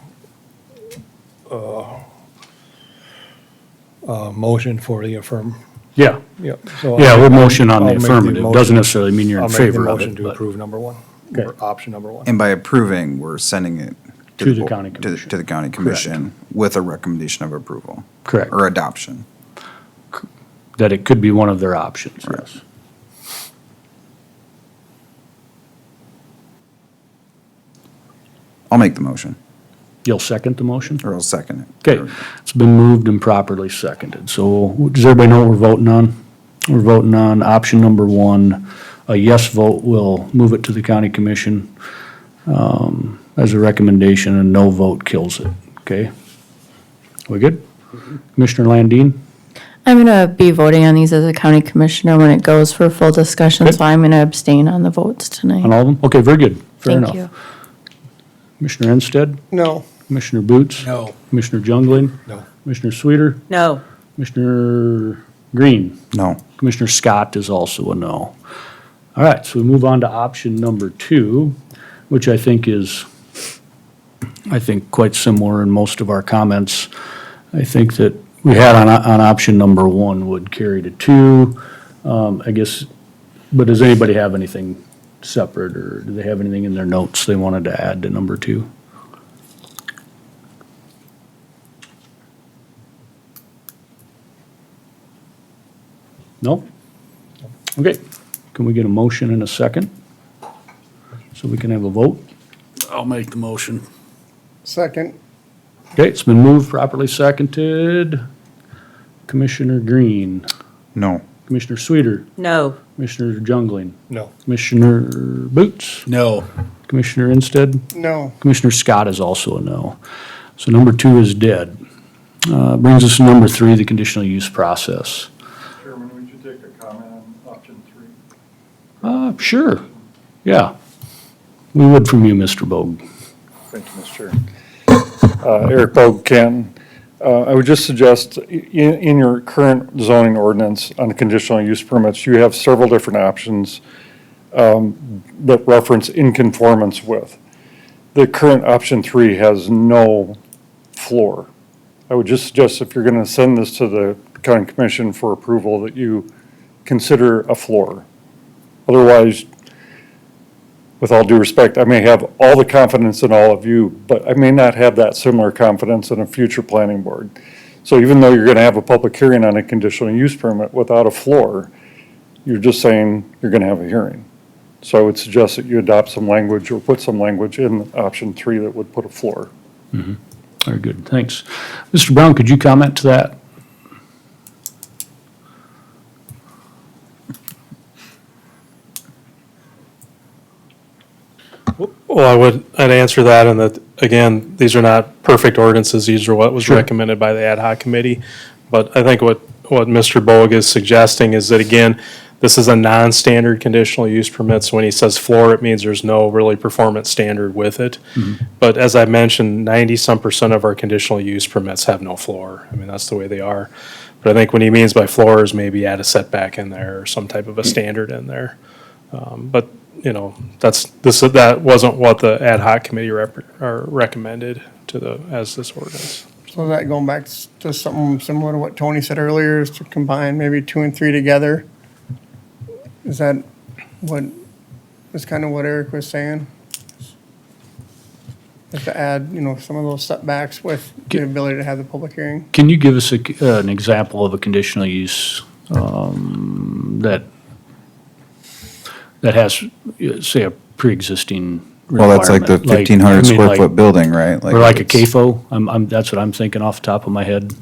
motion for the affirm. Yeah. Yep. So Yeah, we'll motion on the I'll make affirmative. motion. Doesn't necessarily mean you're in I'll make the favor of motion it, to but- approve number 1, Okay. or option number 1. And by approving, we're sending it To the bo- county to commission. To the county commission with a recommendation of approval. Correct. Or adoption. That it could be one of their options, yes. I'll make the motion, You'll second the motion? or I'll second it. Okay, it's been moved and properly seconded. So does everybody know what we're voting on? We're voting on option number 1. A yes vote will move it to the county commission as a recommendation, and no vote kills it, okay? We good? Commissioner Landine? I'm gonna be voting on these as a county commissioner when it goes for full discussion, so I'm gonna abstain on the votes tonight. On all of them? Okay, very good. Fair enough. Thank you. Commissioner Ensted? No. Commissioner Boots? No. Commissioner Jungling? No. Commissioner Sweeter? No. Commissioner Green? No. Commissioner Scott is also a no. All right, so we move on to option number 2, which I think is, quite similar in most of our comments. I think that we had on option number 1 would carry to 2. I guess, but does anybody have anything separate, or do they have anything in their notes they wanted to add to number 2? No? Okay, can we get a motion in a second? So we can have a vote? I'll make the motion. Second. Okay, it's been moved, properly seconded. Commissioner Green, No. Commissioner Sweeter, No. Commissioner Jungling, No. Commissioner Boots, No. Commissioner Instead, No. Commissioner Scott is also a no. So number 2 is dead. Brings us to number 3, the conditional use process. Chairman, would you take a comment on option 3? Sure, yeah. We would from you, Mr. Bogue. Thank you, Mr. Chair. Eric Bogue, Canton. I would just suggest, in your current zoning ordinance on conditional use permits, you have several different options that reference in conformance with. The current option 3 has no floor. I would just suggest, if you're going to send this to the county commission for approval, that you consider a floor. Otherwise, with all due respect, I may have all the confidence in all of you, but I may not have that similar confidence in a future planning board. So even though you're going to have a public hearing on a conditional use permit without a floor, you're just saying you're going to have a hearing. So I would suggest that you adopt some language or put some language in option 3 that would put a floor. Very good, thanks. Mr. Brown, could you comment to that? Well, I'd answer that in that, again, these are not perfect ordinances. These are what was Sure. recommended by the ad hoc committee. But I think what Mr. Bogue is suggesting is that, again, this is a non-standard conditional use permit. So when he says floor, it means there's no really performance standard with it. But as I mentioned, 90-some% of our conditional use permits have no floor. I mean, that's the way they are. But I think what he means by floor is maybe add a setback in there or some type of a standard in there. But you know, that wasn't what the ad hoc committee recommended as this ordinance. So that going back to something similar to what Tony said earlier, is to combine maybe 2 and 3 together? Is that kind of what Eric was saying? Is to add, some of those setbacks with the ability to have the public hearing? Can you give us an example of a conditional use that has, say, a pre-existing Well, that's like the requirement? 1,500 square like- foot building, right? Or like a it's- CAFO, that's what I'm thinking off the top of my head.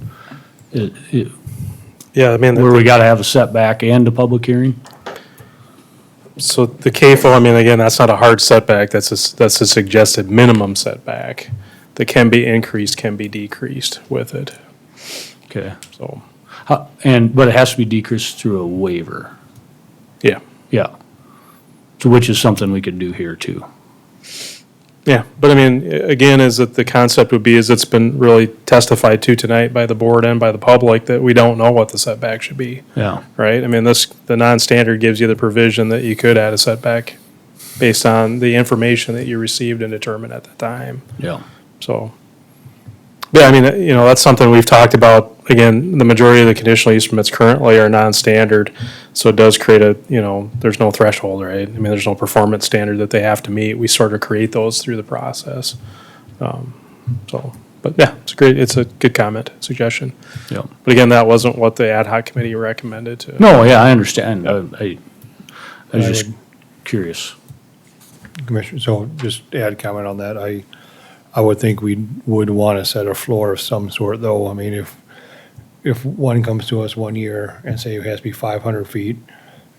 Yeah, I mean. Where we gotta have a setback and a public hearing? So the CAFO, I mean, again, that's not a hard setback, that's a suggested minimum setback that can be increased, can be decreased with it, Okay. so, But it has to be decreased through a waiver. yeah. Yeah. So which is something we could do here too. Yeah, but I mean, again, is that the concept would be, is it's been really testified to tonight by the board and by the public that we don't know what the setback should be, Yeah. right? I mean, the non-standard gives you the provision that you could add a setback based on the information that you received and determined at the time, Yeah. so. Yeah, I mean, that's something we've talked about. Again, the majority of the conditional use permits currently are non-standard, so it does create there's no threshold, right? I mean, there's no performance standard that they have to meet. We sort of create those through the process. So, but yeah, it's a good comment, suggestion. Yeah. But again, that wasn't what the ad hoc committee recommended to. No, yeah, I understand. I was just curious. Commissioner, so just add comment on that. I would think we would want to set a floor of some sort, though. I mean, if one comes to us one year and say it has to be 500 feet,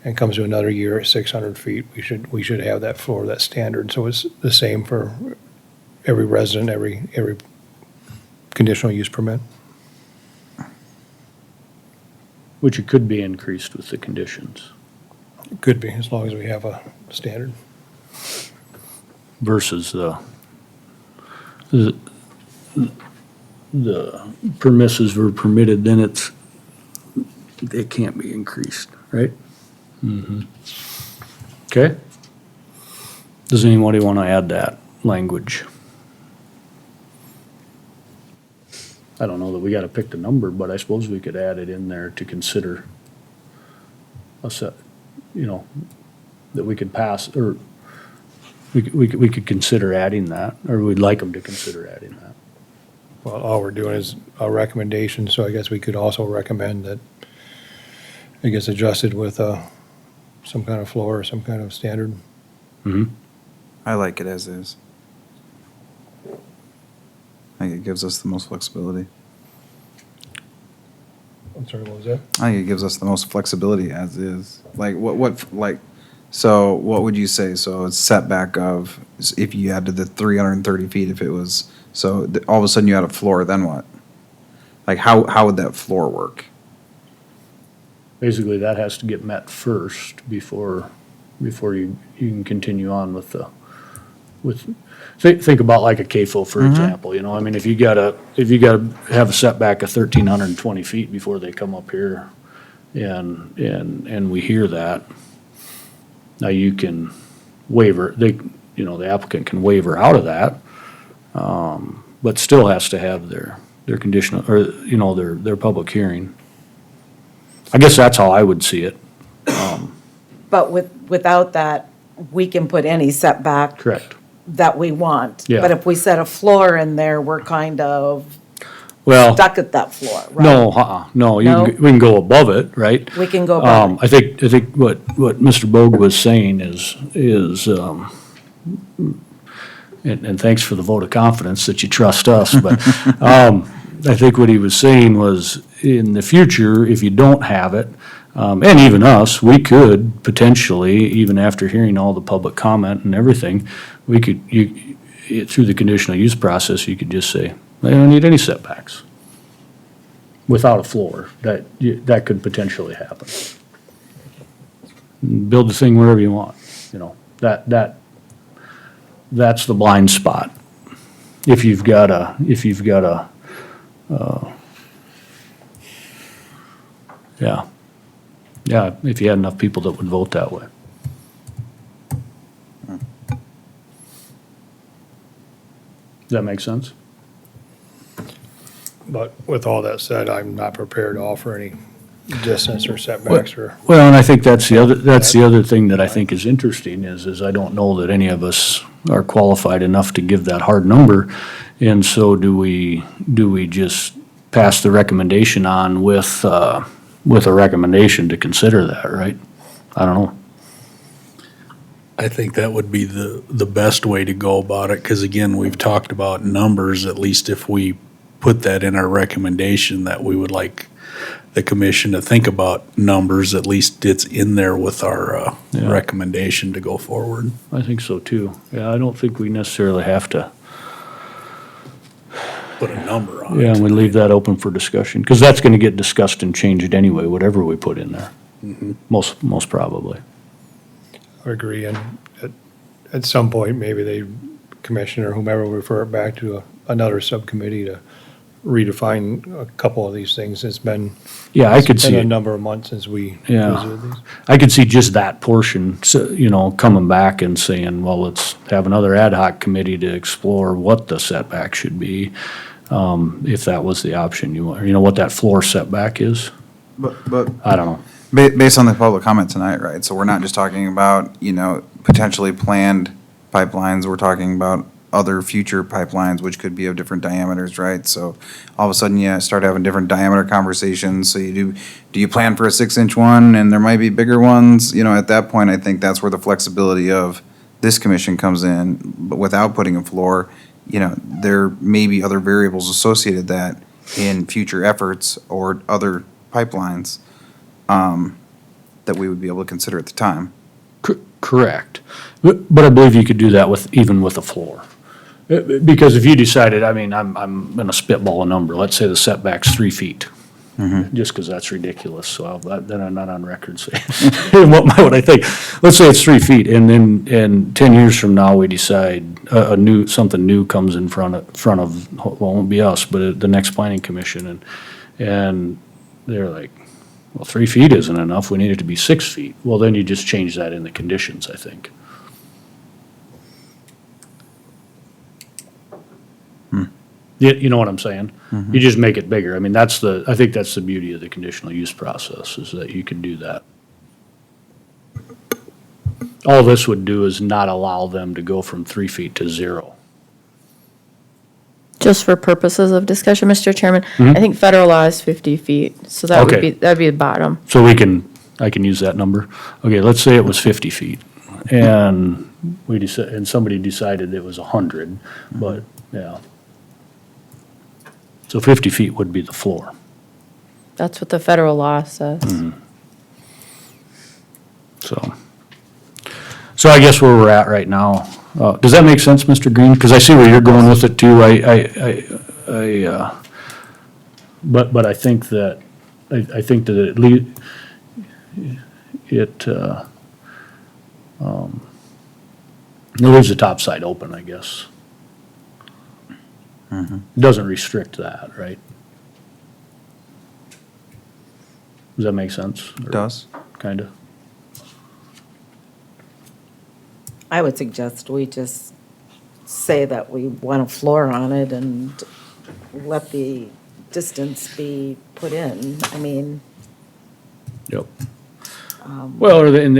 and comes to another year at 600 feet, we should have that floor, that standard. So it's the same for every resident, every conditional use permit. Which it could be increased with the conditions It could be, as long as we have a standard. versus the permissives were permitted, then it can't be increased, right? Mm-hmm. Okay. Does anybody want to add that language? I don't know that we got to pick the number, but I suppose we could add it in there to consider a set, that we could pass, or we could consider adding that, or we'd like them to consider adding that. Well, all we're doing is a recommendation, so I guess we could also recommend that it gets adjusted with some kind of floor or some kind of standard. Mm-hmm. I like it as is. I think it gives us the most flexibility. I'm sorry, what was that? I think it gives us the most flexibility as is. So what would you say? So it's setback of, if you added the 330 feet, if it was, all of a sudden you had a floor, then what? Like, how would that floor work? Basically, that has to get met first before you can continue on with think about like a CAFO, for example, I mean, if you gotta have a setback of 1,320 feet before they come up here, and we hear that, now you can waiver, the applicant can waiver out of that, but still has to have their conditional, or, their public hearing. I guess that's how I would see it. But without that, we can put any setback Correct. that we want. Yeah. But if we set a floor in there, we're kind of Well, stuck at that floor, right? no, no, No? we can go above it, right? We can go above I think what Mr. Bogue was saying is, and thanks for the vote of confidence that you trust us, but, I think what he was saying was, in the future, if you don't have it, and even us, we could potentially, even after hearing all the public comment and everything, we could, through the conditional use process, you could just say, they don't need any setbacks without a floor. That could potentially happen. Build the thing wherever you want, that's the blind spot. If you've got a yeah, if you had enough people that would vote that way. Does that make sense? But with all that said, I'm not prepared to offer any distance or setbacks or. Well, and I think that's the other thing that I think is interesting is I don't know that any of us are qualified enough to give that hard number. And so do we just pass the recommendation on with a recommendation to consider that, right? I don't know. I think that would be the best way to go about it, because again, we've talked about numbers, at least if we put that in our recommendation, that we would like the commission to think about numbers, at least it's in there with our recommendation to go forward. I think so too. Yeah, I don't think we necessarily have to. Put a number on it. Yeah, and we leave that open for discussion, because that's gonna get discussed and changed anyway, whatever we put in there. Most probably. I agree, and at some point, maybe the commissioner, whomever, will refer it back to another subcommittee to redefine a couple of these things. It's been. Yeah, I could it's been see a it. number of months since we Yeah, visited these. I could see just that portion, so, coming back and saying, well, let's have another ad hoc committee to explore what the setback should be, if that was the option you want, or what that floor setback is. But I don't know. based on the public comment tonight, right? So we're not just talking about, potentially planned pipelines, we're talking about other future pipelines, which could be of different diameters, right? So all of a sudden, you start having different diameter conversations. So do you plan for a 6-inch one and there might be bigger ones? You know, at that point, I think that's where the flexibility of this commission comes in, but without putting a floor, you know, there may be other variables associated that in future efforts or other pipelines that we would be able to consider at the time. Correct. But I believe you could do that with, even with a floor. Because if you decided, I mean, I'm gonna spitball a number, let's say the setback's 3 feet. Just because that's ridiculous, so then I'm not on record saying, what would I think? Let's say it's 3 feet, and then, and 10 years from now, we decide something new comes in front of, well, it won't be us, but the next planning commission, and they're like, well, 3 feet isn't enough, we need it to be 6 feet. Well, then you just change that in the conditions, I think. You know what I'm saying? You just make it bigger. I mean, I think that's the beauty of the conditional use process, is that you can do that. All this would do is not allow them to go from 3 feet to 0. Just for purposes of discussion, Mr. Chairman, I think federal law is 50 feet, so that would Okay. that'd be the bottom. So I can use that number. Okay, let's say it was 50 feet, and and somebody decided it was 100, but, yeah. So 50 feet would be the floor. That's what the federal law says. So I guess where we're at right now, does that make sense, Mr. Green? Because I see where you're going with it too. But I think that, I think that it leaves the top side open, I guess. Doesn't restrict that, right? Does that make sense? It does. Kinda. I would suggest we just say that we want a floor on it and let the distance be put in. I mean, Yep. Well, and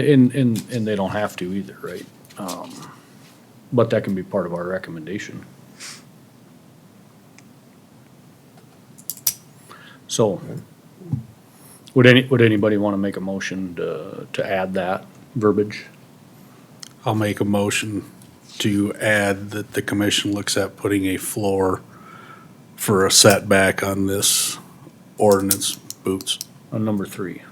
they don't have to either, right? But that can be part of our recommendation. So, would anybody want to make a motion to add that verbiage? I'll make a motion to add that the commission looks at putting a floor for a setback on this ordinance, Boots. On number 3.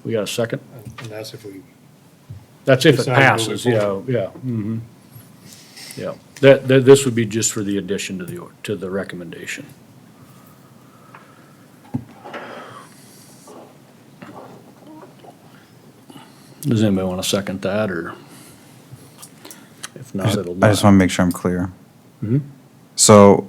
We got a second? And that's if we. That's if it Decide moving passes, yeah, forward. yeah. Yeah, this would be just for the addition to the recommendation. Does anybody want to second that, or if not, it'll I just not. want to make sure I'm clear. Mhm. So,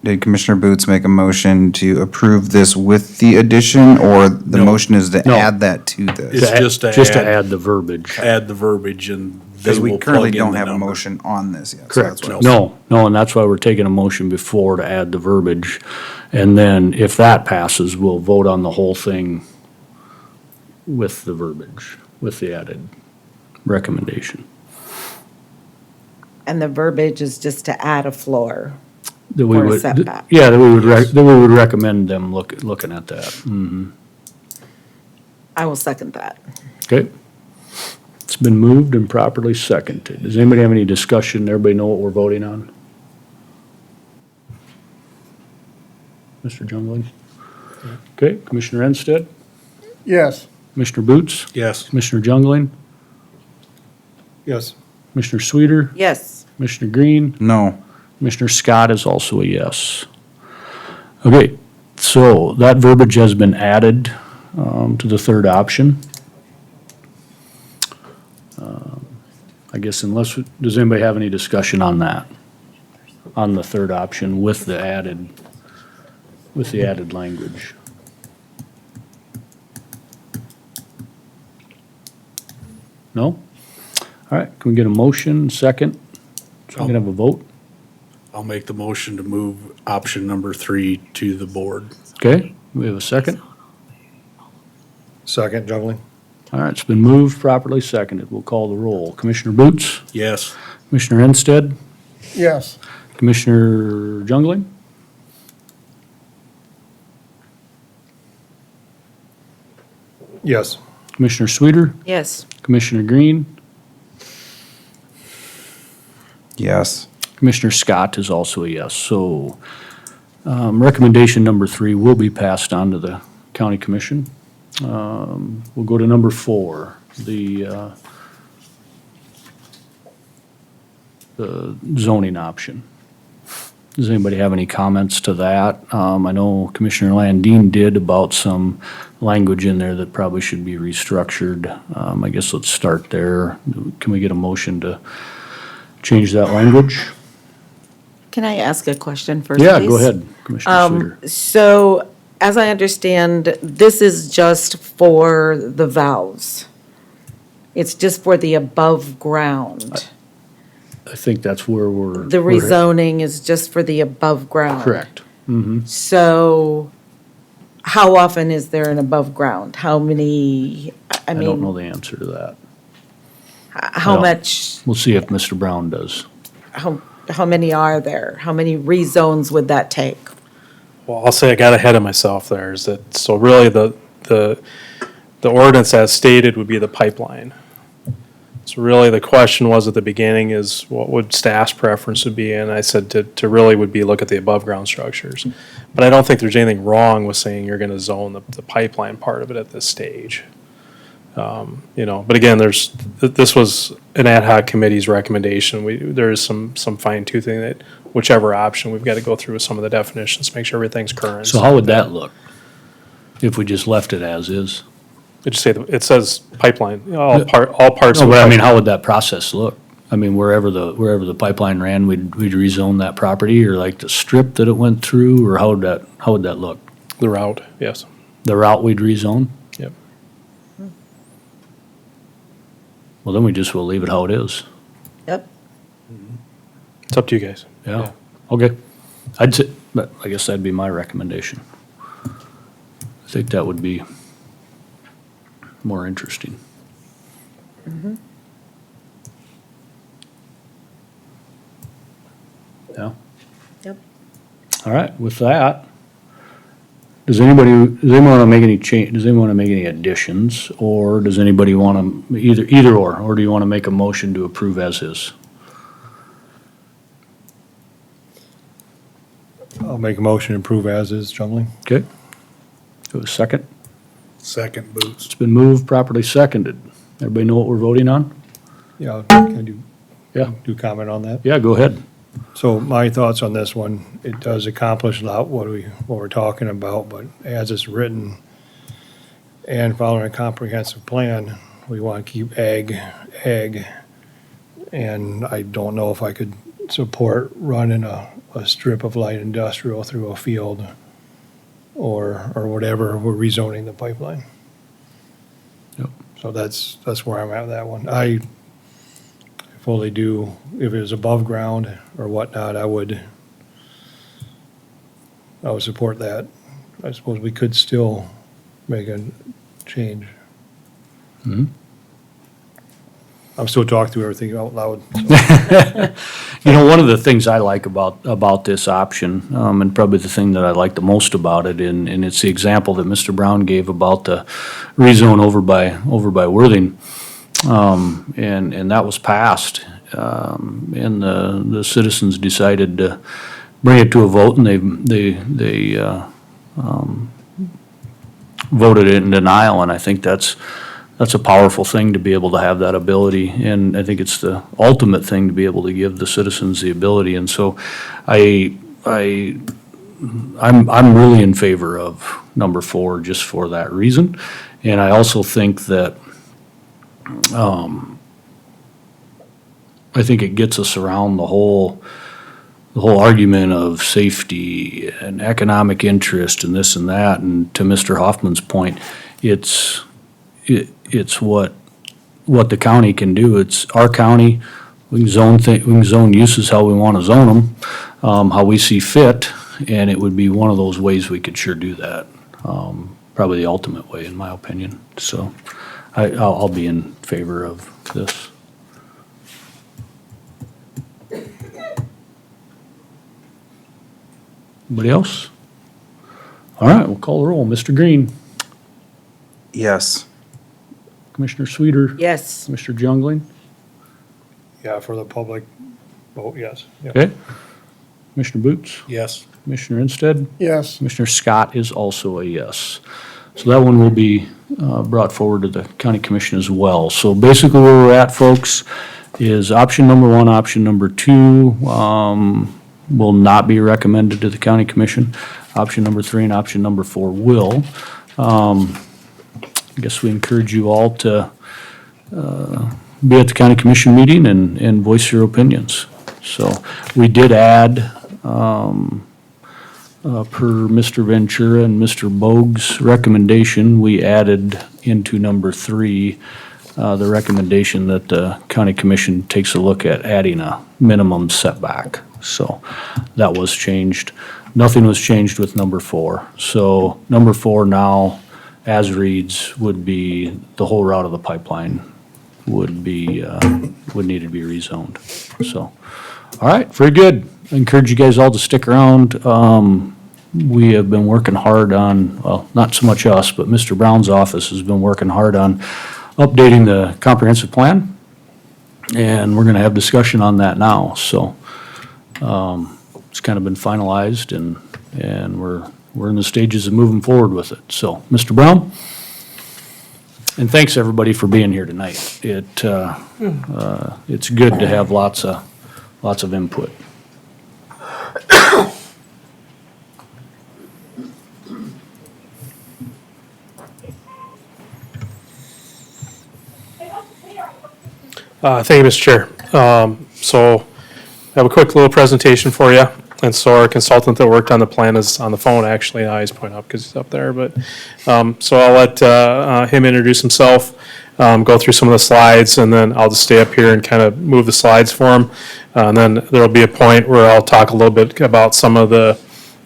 did Commissioner Boots make a motion to approve this with the addition, or the No. motion is to No. add that to this? It's just to Just to add- add the verbiage. Add the verbiage and they Because we will currently plug in don't the have a number. motion on this yet. so that's Correct. what I was- No, and that's why we're taking a motion before to add the verbiage. And then if that passes, we'll vote on the whole thing with the verbiage, with the added recommendation. and the verbiage is just to add a floor. That we For a would, setback. yeah, that we would recommend them looking at that. Mhm. I will second that. Okay. It's been moved and properly seconded. Does anybody have any discussion? Everybody know what we're voting on? Mr. Jungling? Okay, Commissioner Ensted? Yes. Commissioner Boots? Yes. Commissioner Jungling? Yes. Commissioner Sweeter? Yes. Commissioner Green? No. Commissioner Scott is also a yes. Okay, so that verbiage has been added to the third option. I guess does anybody have any discussion on that? On the third option with the added language? No? All right, can we get a motion, second? So we can have a vote? I'll make the motion to move option number 3 to the board. Okay, we have a second? Second, Jungling. All right, it's been moved, properly seconded. We'll call the roll. Commissioner Boots? Yes. Commissioner Ensted? Yes. Commissioner Jungling? Yes. Commissioner Sweeter? Yes. Commissioner Green? Yes. Commissioner Scott is also a yes. So recommendation number 3 will be passed on to the county commission. We'll go to number 4, the zoning option. Does anybody have any comments to that? I know Commissioner Landine did about some language in there that probably should be restructured. I guess let's start there. Can we get a motion to change that language? Can I ask a question first, Yeah, please? go ahead, Commissioner Sweeter. So, as I understand, this is just for the valves. It's just for the above ground. I think that's where we're. The rezoning is just for the above ground. Correct. Mhm. So, how often is there an above ground? How many, I I don't know mean, the answer to that. how Well, much, We'll see if Mr. Brown does. how many are there? How many rezones would that take? Well, I'll say I got ahead of myself there, is that, so really the ordinance as stated would be the pipeline. So really the question was at the beginning is what would staff's preference would be, and I said to really would be look at the above ground structures. But I don't think there's anything wrong with saying you're gonna zone the pipeline part of it at this stage. But again, this was an ad hoc committee's recommendation. There is some fine toothing that whichever option, we've got to go through with some of the definitions, make sure everything's current. So how would that look if we just left it as is? It says pipeline, all parts. No, of but I mean, the how would that process look? I mean, wherever the pipeline ran, we'd rezone that property, or like the strip that it went through, or how would that look? The route, yes. The route we'd rezone? Yep. Well, then we just will leave it how it is. Yep. It's up to you guys. Yeah, okay. I'd say, but I guess that'd be my recommendation. I think that would be more interesting. Yeah? Yep. All right, with that, does anyone want to make any change, does anyone want to make any additions? Or does anybody want to, either or do you want to make a motion to approve as is? I'll make a motion to approve as is, Jungling. Okay. Do a second? Second, Boots. It's been moved, properly seconded. Everybody know what we're voting on? Yeah, can I Yeah. do comment on that? Yeah, go ahead. So my thoughts on this one, it does accomplish a lot what we're talking about, but as it's written and following a comprehensive plan, we want to keep ag. And I don't know if I could support running a strip of light industrial through a field or whatever, we're rezoning the pipeline. Yep. So that's where I'm at with that one. I fully do, if it was above ground or whatnot, I would support that. I suppose we could still make a change. Mhm. I'm still talking through everything out loud. You know, one of the things I like about this option, and probably the thing that I like the most about it, and it's the example that Mr. Brown gave about the rezone over by Worthing, and that was passed, and the citizens decided to bring it to a vote, and they voted it in denial, and I think that's a powerful thing to be able to have that ability, and I think it's the ultimate thing to be able to give the citizens the ability, and so I'm really in favor of number 4 just for that reason, and I also think that I think it gets us around the whole argument of safety and economic interest and this and that, and to Mr. Hoffman's point, it's what the county can do. It's our county. We can zone uses how we want to zone them, how we see fit, and it would be one of those ways we could sure do that. Probably the ultimate way, in my opinion. So I'll be in favor of this. Anybody else? All right, we'll call the roll. Mr. Green, Yes. Commissioner Sweeter, Yes. Commissioner Jungling, Yeah, for the public vote, yes. Yeah. okay? Commissioner Boots, Yes. Commissioner Instead, Yes. Commissioner Scott is also a yes. So that one will be brought forward to the county commission as well. So basically where we're at, folks, is option number one, option number two will not be recommended to the county commission. Option number three and option number four will. I guess we encourage you all to be at the county commission meeting and voice your opinions. So we did add, per Mr. Ventura and Mr. Bogue's recommendation, we added into number three, the recommendation that the county commission takes a look at adding a minimum setback. So that was changed. Nothing was changed with number four. So number four now, as reads, would be the whole route of the pipeline would be, would need to be rezoned. So, all right, very good. I encourage you guys all to stick around. We have been working hard on, well, not so much us, but Mr. Brown's office has been working hard on updating the comprehensive plan. And we're gonna have discussion on that now, so, it's kind of been finalized and we're in the stages of moving forward with it. So, Mr. Brown? And thanks, everybody, for being here tonight. It's good to have lots of input. Thank you, Mr. Chair. So I have a quick little presentation for you. And so our consultant that worked on the plan is on the phone, actually. I always point out because he's up there. But so I'll let him introduce himself, go through some of the slides, and then I'll just stay up here and kind of move the slides for him. And then there'll be a point where I'll talk a little bit about some of the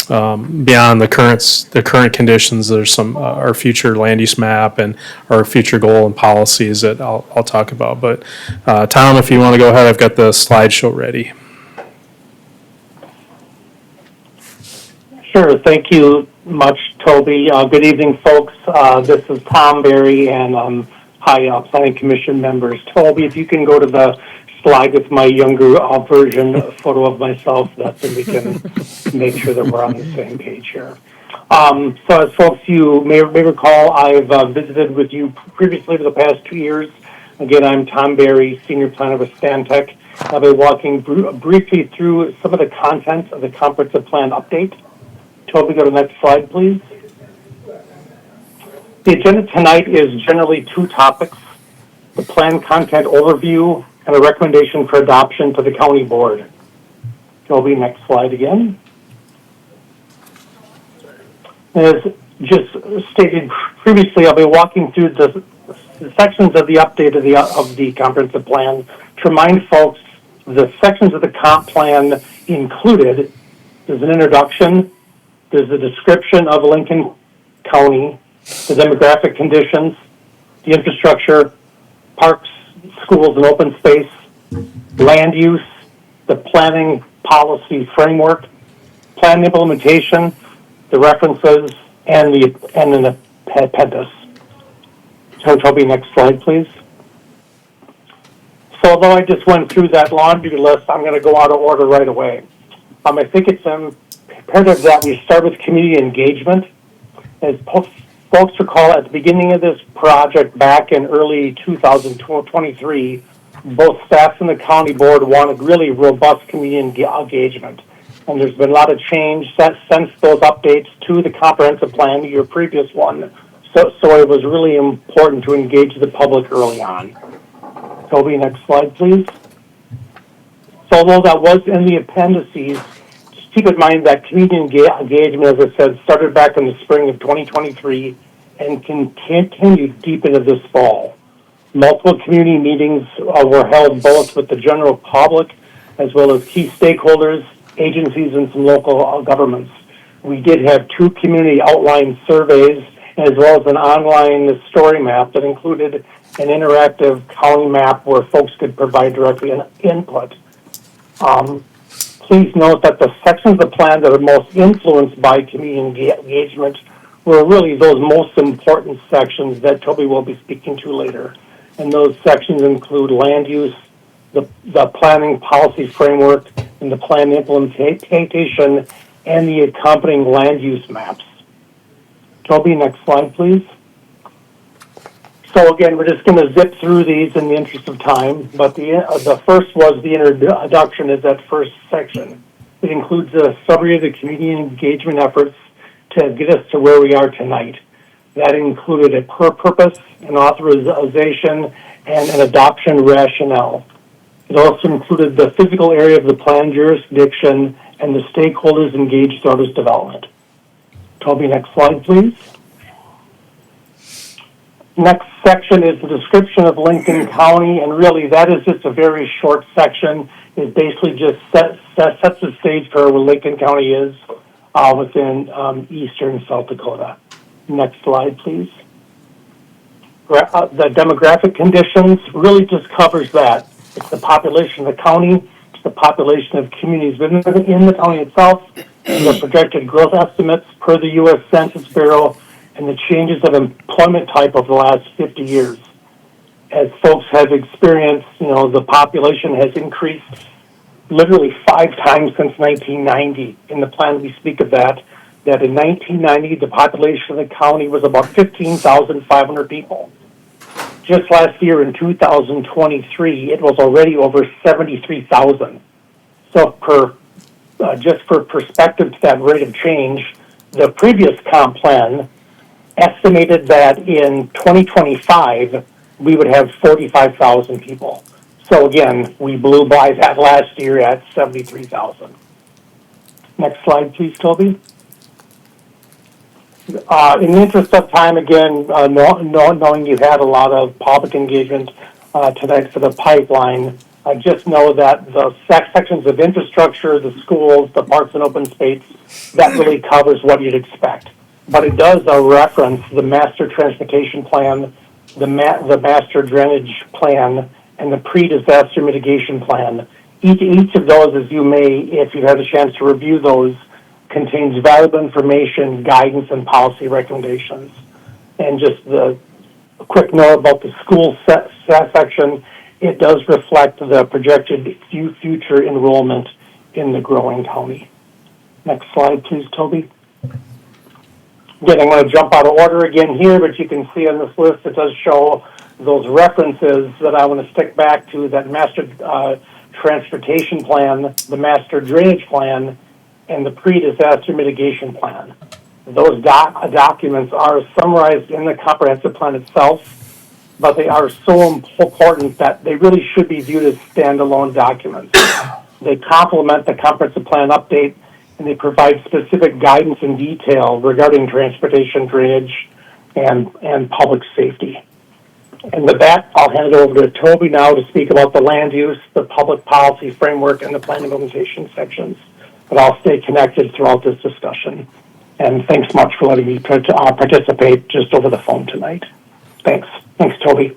beyond the current conditions. There's some our future land use map and our future goal and policies that I'll talk about. But Tom, if you want to go ahead, I've got the slideshow ready. Sure, thank you much, Toby. Good evening, folks. This is Tom Berry, and hi, planning commission members. Toby, if you can go to the slide with my younger version photo of myself, that's when we can make sure that we're on the same page here. So as folks, you may recall, I've visited with you previously for the past 2 years. Again, I'm Tom Berry, Senior Planner with Stantec. I'll be walking briefly through some of the content of the comprehensive plan update. Toby, go to the next slide, please. The agenda tonight is generally two topics: the plan content overview and a recommendation for adoption to the county board. Toby, next slide again. As just stated previously, I'll be walking through the sections of the update of the comprehensive plan to remind folks the sections of the comp plan included. There's an introduction. There's a description of Lincoln County, the demographic conditions, the infrastructure, parks, schools, and open space, land use, the planning policy framework, plan implementation, the references, and an appendix. So, Toby, next slide, please. So, although I just went through that laundry list, I'm going to go out of order right away. I think it's imperative that we start with community engagement. As folks recall, at the beginning of this project back in early 2023, both staff and the county board wanted really robust community engagement. And there's been a lot of change since those updates to the comprehensive plan, your previous one. So it was really important to engage the public early on. Toby, next slide, please. So although that was in the appendices, keep in mind that community engagement, as I said, started back in the spring of 2023 and continued deep into this fall. Multiple community meetings were held both with the general public as well as key stakeholders, agencies, and some local governments. We did have 2 community outline surveys as well as an online story map that included an interactive county map where folks could provide directly input. please note that the sections of the plan that are most influenced by community engagement were really those most important sections that Toby will be speaking to later. And those sections include land use, the planning policy framework, and the plan implementation, and the accompanying land use maps. Toby, next slide, please. So again, we're just going to zip through these in the interest of time, but the first was the introduction is that first section. It includes a summary of the community engagement efforts to get us to where we are tonight. That included a purpose, an authorization, and an adoption rationale. It also included the physical area of the plan jurisdiction and the stakeholders engaged throughout its development. Toby, next slide, please. Next section is the description of Lincoln County, and really that is just a very short section. It basically just sets the stage for where Lincoln County is within eastern South Dakota. Next slide, please. The demographic conditions really just covers that. It's the population of the county, it's the population of communities within the county itself, and the projected growth estimates per the U.S. Census Bureau, and the changes of employment type over the last 50 years. As folks have experienced, the population has increased literally 5 times since 1990. In the plan, we speak of that in 1990, the population of the county was about 15,500 people. Just last year in 2023, it was already over 73,000. So just for perspective to that rate of change, the previous comp plan estimated that in 2025, we would have 45,000 people. So again, we blew by that last year at 73,000. Next slide, please, Toby. In the interest of time, again, knowing you had a lot of public engagement tonight for the pipeline, I just know that the sections of infrastructure, the schools, the parks and open space, that really covers what you'd expect. But it does reference the master transportation plan, the master drainage plan, and the pre-disaster mitigation plan. Each of those, as you may, if you've had a chance to review those, contains valuable information, guidance, and policy recommendations. And just a quick note about the school section, it does reflect the projected future enrollment in the growing county. Next slide, please, Toby. Again, I'm going to jump out of order again here, but you can see on this list it does show those references that I want to stick back to, that master transportation plan, the master drainage plan, and the pre-disaster mitigation plan. Those documents are summarized in the comprehensive plan itself, but they are so important that they really should be viewed as standalone documents. They complement the comprehensive plan update, and they provide specific guidance and detail regarding transportation, drainage, and public safety. And with that, I'll hand it over to Toby now to speak about the land use, the public policy framework, and the plan implementation sections. But I'll stay connected throughout this discussion. And thanks much for letting me participate just over the phone tonight. Thanks. Thanks, Toby.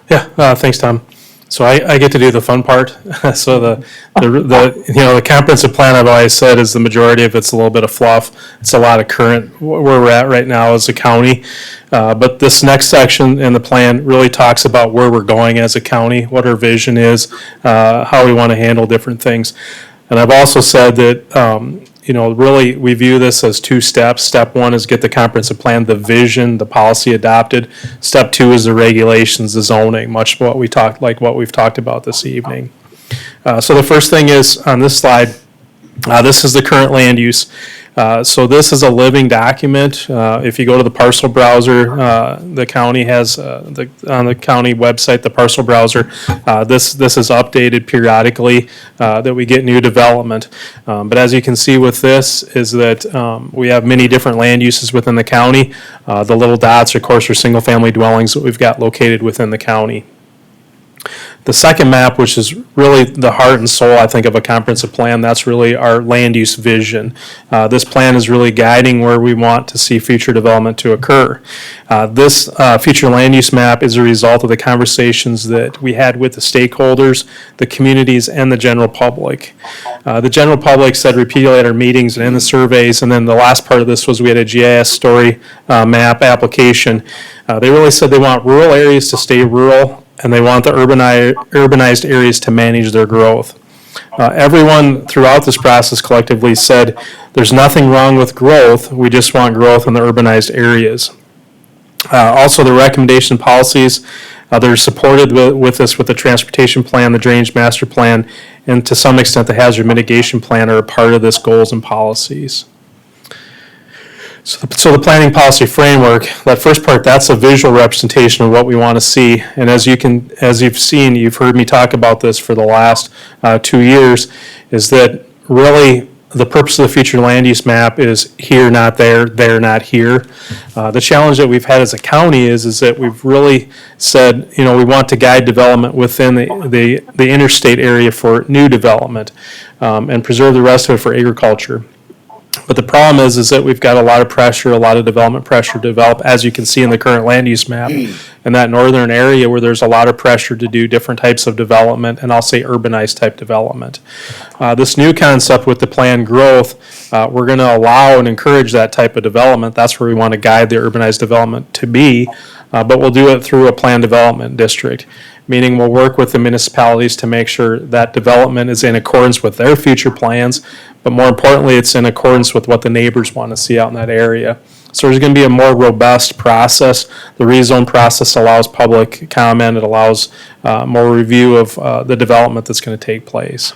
Yeah, thanks, Tom. So I get to do the fun part. So the comprehensive plan, I've always said, is the majority of it's a little bit of fluff. It's a lot of current where we're at right now as a county. But this next section in the plan really talks about where we're going as a county, what our vision is, how we want to handle different things. And I've also said that, really we view this as 2 steps. Step 1 is get the comprehensive plan, the vision, the policy adopted. Step 2 is the regulations, the zoning, much what we've talked about this evening. So the first thing is on this slide, this is the current land use. So this is a living document. If you go to the parcel browser, the county has on the county website, the parcel browser. This is updated periodically that we get new development. But as you can see with this is that we have many different land uses within the county. The little dots, of course, are single-family dwellings that we've got located within the county. The second map, which is really the heart and soul, I think, of a comprehensive plan, that's really our land use vision. This plan is really guiding where we want to see future development to occur. This future land use map is a result of the conversations that we had with the stakeholders, the communities, and the general public. The general public said repeatedly at our meetings and in the surveys, and then the last part of this was we had a GIS story map application. They really said they want rural areas to stay rural, and they want the urbanized areas to manage their growth. Everyone throughout this process collectively said, there's nothing wrong with growth, we just want growth in the urbanized areas. Also, the recommendation policies, they're supported with this, with the transportation plan, the drainage master plan, and to some extent the hazard mitigation plan are a part of this goals and policies. So the planning policy framework, that first part, that's a visual representation of what we want to see. And as you've seen, you've heard me talk about this for the last 2 years, is that really the purpose of the future land use map is here, not there, not here. The challenge that we've had as a county is that we've really said, we want to guide development within the interstate area for new development and preserve the rest of it for agriculture. But the problem is that we've got a lot of pressure, a lot of development pressure to develop, as you can see in the current land use map, in that northern area where there's a lot of pressure to do different types of development, and I'll say urbanized type development. This new concept with the planned growth, we're going to allow and encourage that type of development. That's where we want to guide the urbanized development to be, but we'll do it through a planned development district. Meaning we'll work with the municipalities to make sure that development is in accordance with their future plans, but more importantly, it's in accordance with what the neighbors want to see out in that area. So there's going to be a more robust process. The rezone process allows public comment. It allows more review of the development that's going to take place.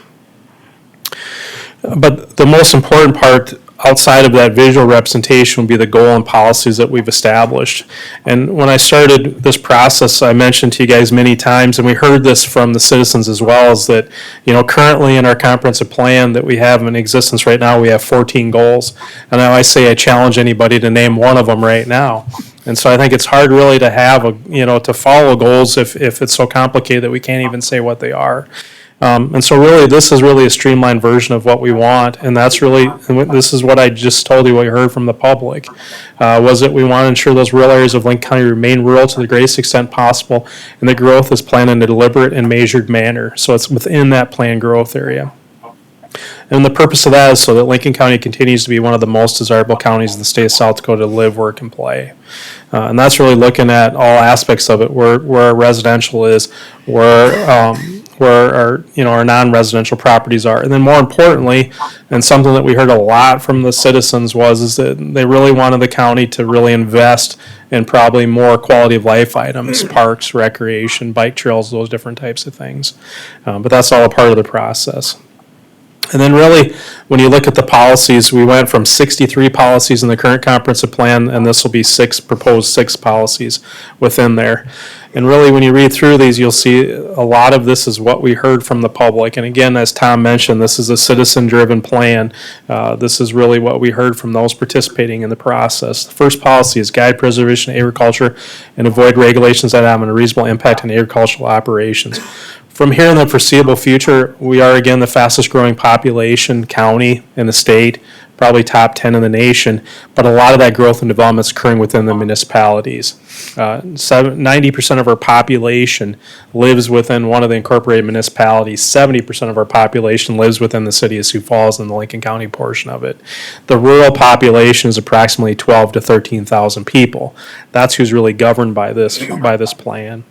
But the most important part outside of that visual representation would be the goal and policies that we've established. And when I started this process, I mentioned to you guys many times, and we heard this from the citizens as well, is that, currently in our comprehensive plan that we have in existence right now, we have 14 goals. And I say I challenge anybody to name one of them right now. And so I think it's hard really to have, to follow goals if it's so complicated that we can't even say what they are. And so really, this is really a streamlined version of what we want, and that's really, this is what I just told you, what you heard from the public, was that we want to ensure those rural areas of Lincoln County remain rural to the greatest extent possible, and the growth is planned in a deliberate and measured manner, so it's within that planned growth area. And the purpose of that is so that Lincoln County continues to be one of the most desirable counties in the state of South Dakota to live, work, and play. And that's really looking at all aspects of it, where our residential is, where our non-residential properties are. And then more importantly, and something that we heard a lot from the citizens is that they really wanted the county to really invest in probably more quality of life items, parks, recreation, bike trails, those different types of things. But that's all a part of the process. And then really, when you look at the policies, we went from 63 policies in the current comprehensive plan, and this will be proposed six policies within there. And really, when you read through these, you'll see a lot of this is what we heard from the public. And again, as Tom mentioned, this is a citizen-driven plan. This is really what we heard from those participating in the process. The first policy is guide preservation of agriculture and avoid regulations that have a reasonable impact on agricultural operations. From here in the foreseeable future, we are again the fastest growing population county in the state, probably top 10 in the nation, but a lot of that growth and development is occurring within the municipalities. 90% of our population lives within one of the incorporated municipalities. 70% of our population lives within the city of Sioux Falls and the Lincoln County portion of it. The rural population is approximately 12 to 13,000 people. That's who's really governed by this plan.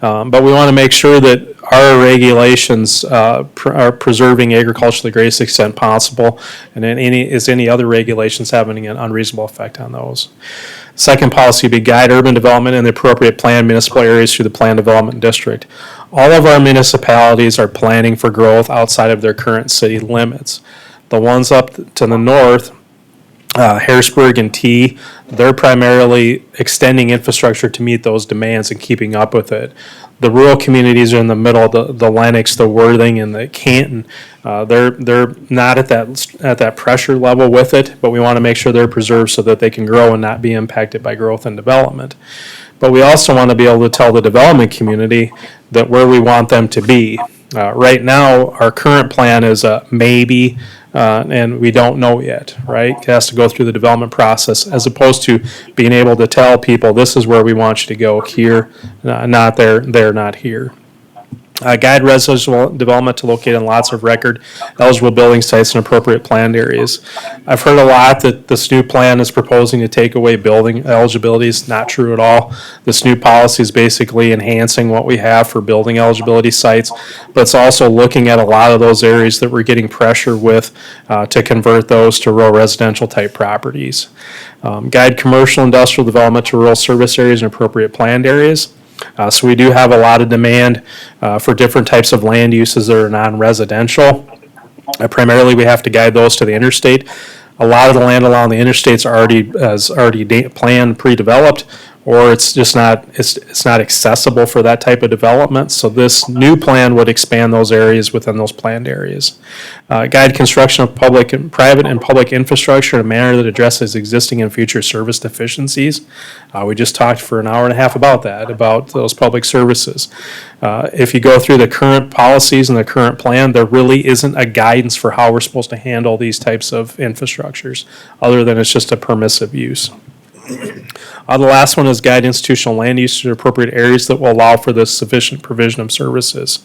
But we want to make sure that our regulations are preserving agriculture to the greatest extent possible, and any other regulations having an unreasonable effect on those. Second policy would be guide urban development in the appropriate planned municipal areas through the planned development district. All of our municipalities are planning for growth outside of their current city limits. The ones up to the north, Harrisburg and T, they're primarily extending infrastructure to meet those demands and keeping up with it. The rural communities are in the middle, the Lennox, the Worthing, and the Canton. They're not at that pressure level with it, but we want to make sure they're preserved so that they can grow and not be impacted by growth and development. but we also want to be able to tell the development community that where we want them to be. Right now, our current plan is a maybe, and we don't know yet, right? It has to go through the development process, as opposed to being able to tell people, this is where we want you to go, here, not there, not here. Guide residential development to locate on lots of record eligible building sites and appropriate planned areas. I've heard a lot that this new plan is proposing to take away building eligibility. It's not true at all. This new policy is basically enhancing what we have for building eligibility sites, but it's also looking at a lot of those areas that we're getting pressure with to convert those to rural residential type properties. Guide commercial industrial development to rural service areas and appropriate planned areas. So we do have a lot of demand for different types of land uses that are non-residential. Primarily, we have to guide those to the interstate. A lot of the land along the interstates is already planned, pre-developed, or it's just not, it's not accessible for that type of development. So this new plan would expand those areas within those planned areas. Guide construction of private and public infrastructure in a manner that addresses existing and future service deficiencies. We just talked for an hour and a half about that, about those public services. If you go through the current policies and the current plan, there really isn't a guidance for how we're supposed to handle these types of infrastructures, other than it's just a permissive use. The last one is guide institutional land use to appropriate areas that will allow for the sufficient provision of services.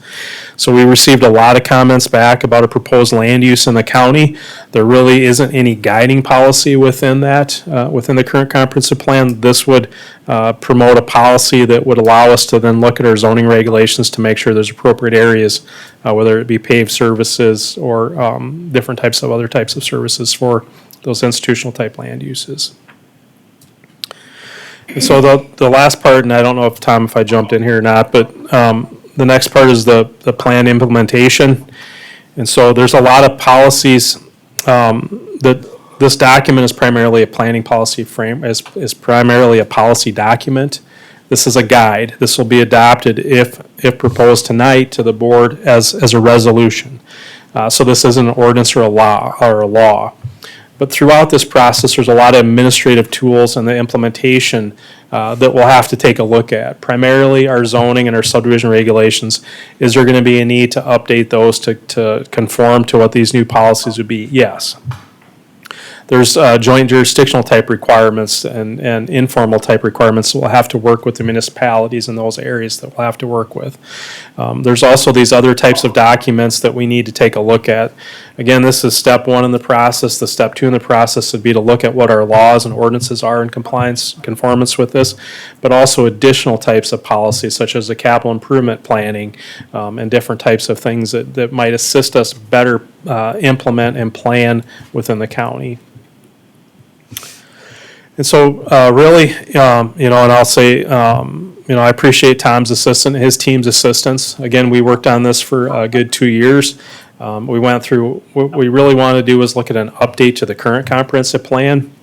So we received a lot of comments back about a proposed land use in the county. There really isn't any guiding policy within that, within the current comprehensive plan. This would promote a policy that would allow us to then look at our zoning regulations to make sure there's appropriate areas, whether it be paved services or different types of other types of services for those institutional type land uses. And so the last part, and I don't know if Tom, if I jumped in here or not, but the next part is the plan implementation. And so there's a lot of policies that this document is primarily a planning policy frame, is primarily a policy document. This is a guide. This will be adopted if proposed tonight to the board as a resolution. So this isn't an ordinance or a law. But throughout this process, there's a lot of administrative tools and the implementation that we'll have to take a look at. Primarily our zoning and our subdivision regulations. Is there going to be a need to update those to conform to what these new policies would be? Yes. There's joint jurisdictional type requirements and informal type requirements that we'll have to work with the municipalities in those areas that we'll have to work with. There's also these other types of documents that we need to take a look at. Again, this is step one in the process. The step two in the process would be to look at what our laws and ordinances are in conformance with this, but also additional types of policies such as the capital improvement planning and different types of things that might assist us better implement and plan within the county. And so really, and I'll say, I appreciate Tom's assistant, his team's assistance. Again, we worked on this for a good 2 years. We went through, what we really wanted to do was look at an update to the current comprehensive plan.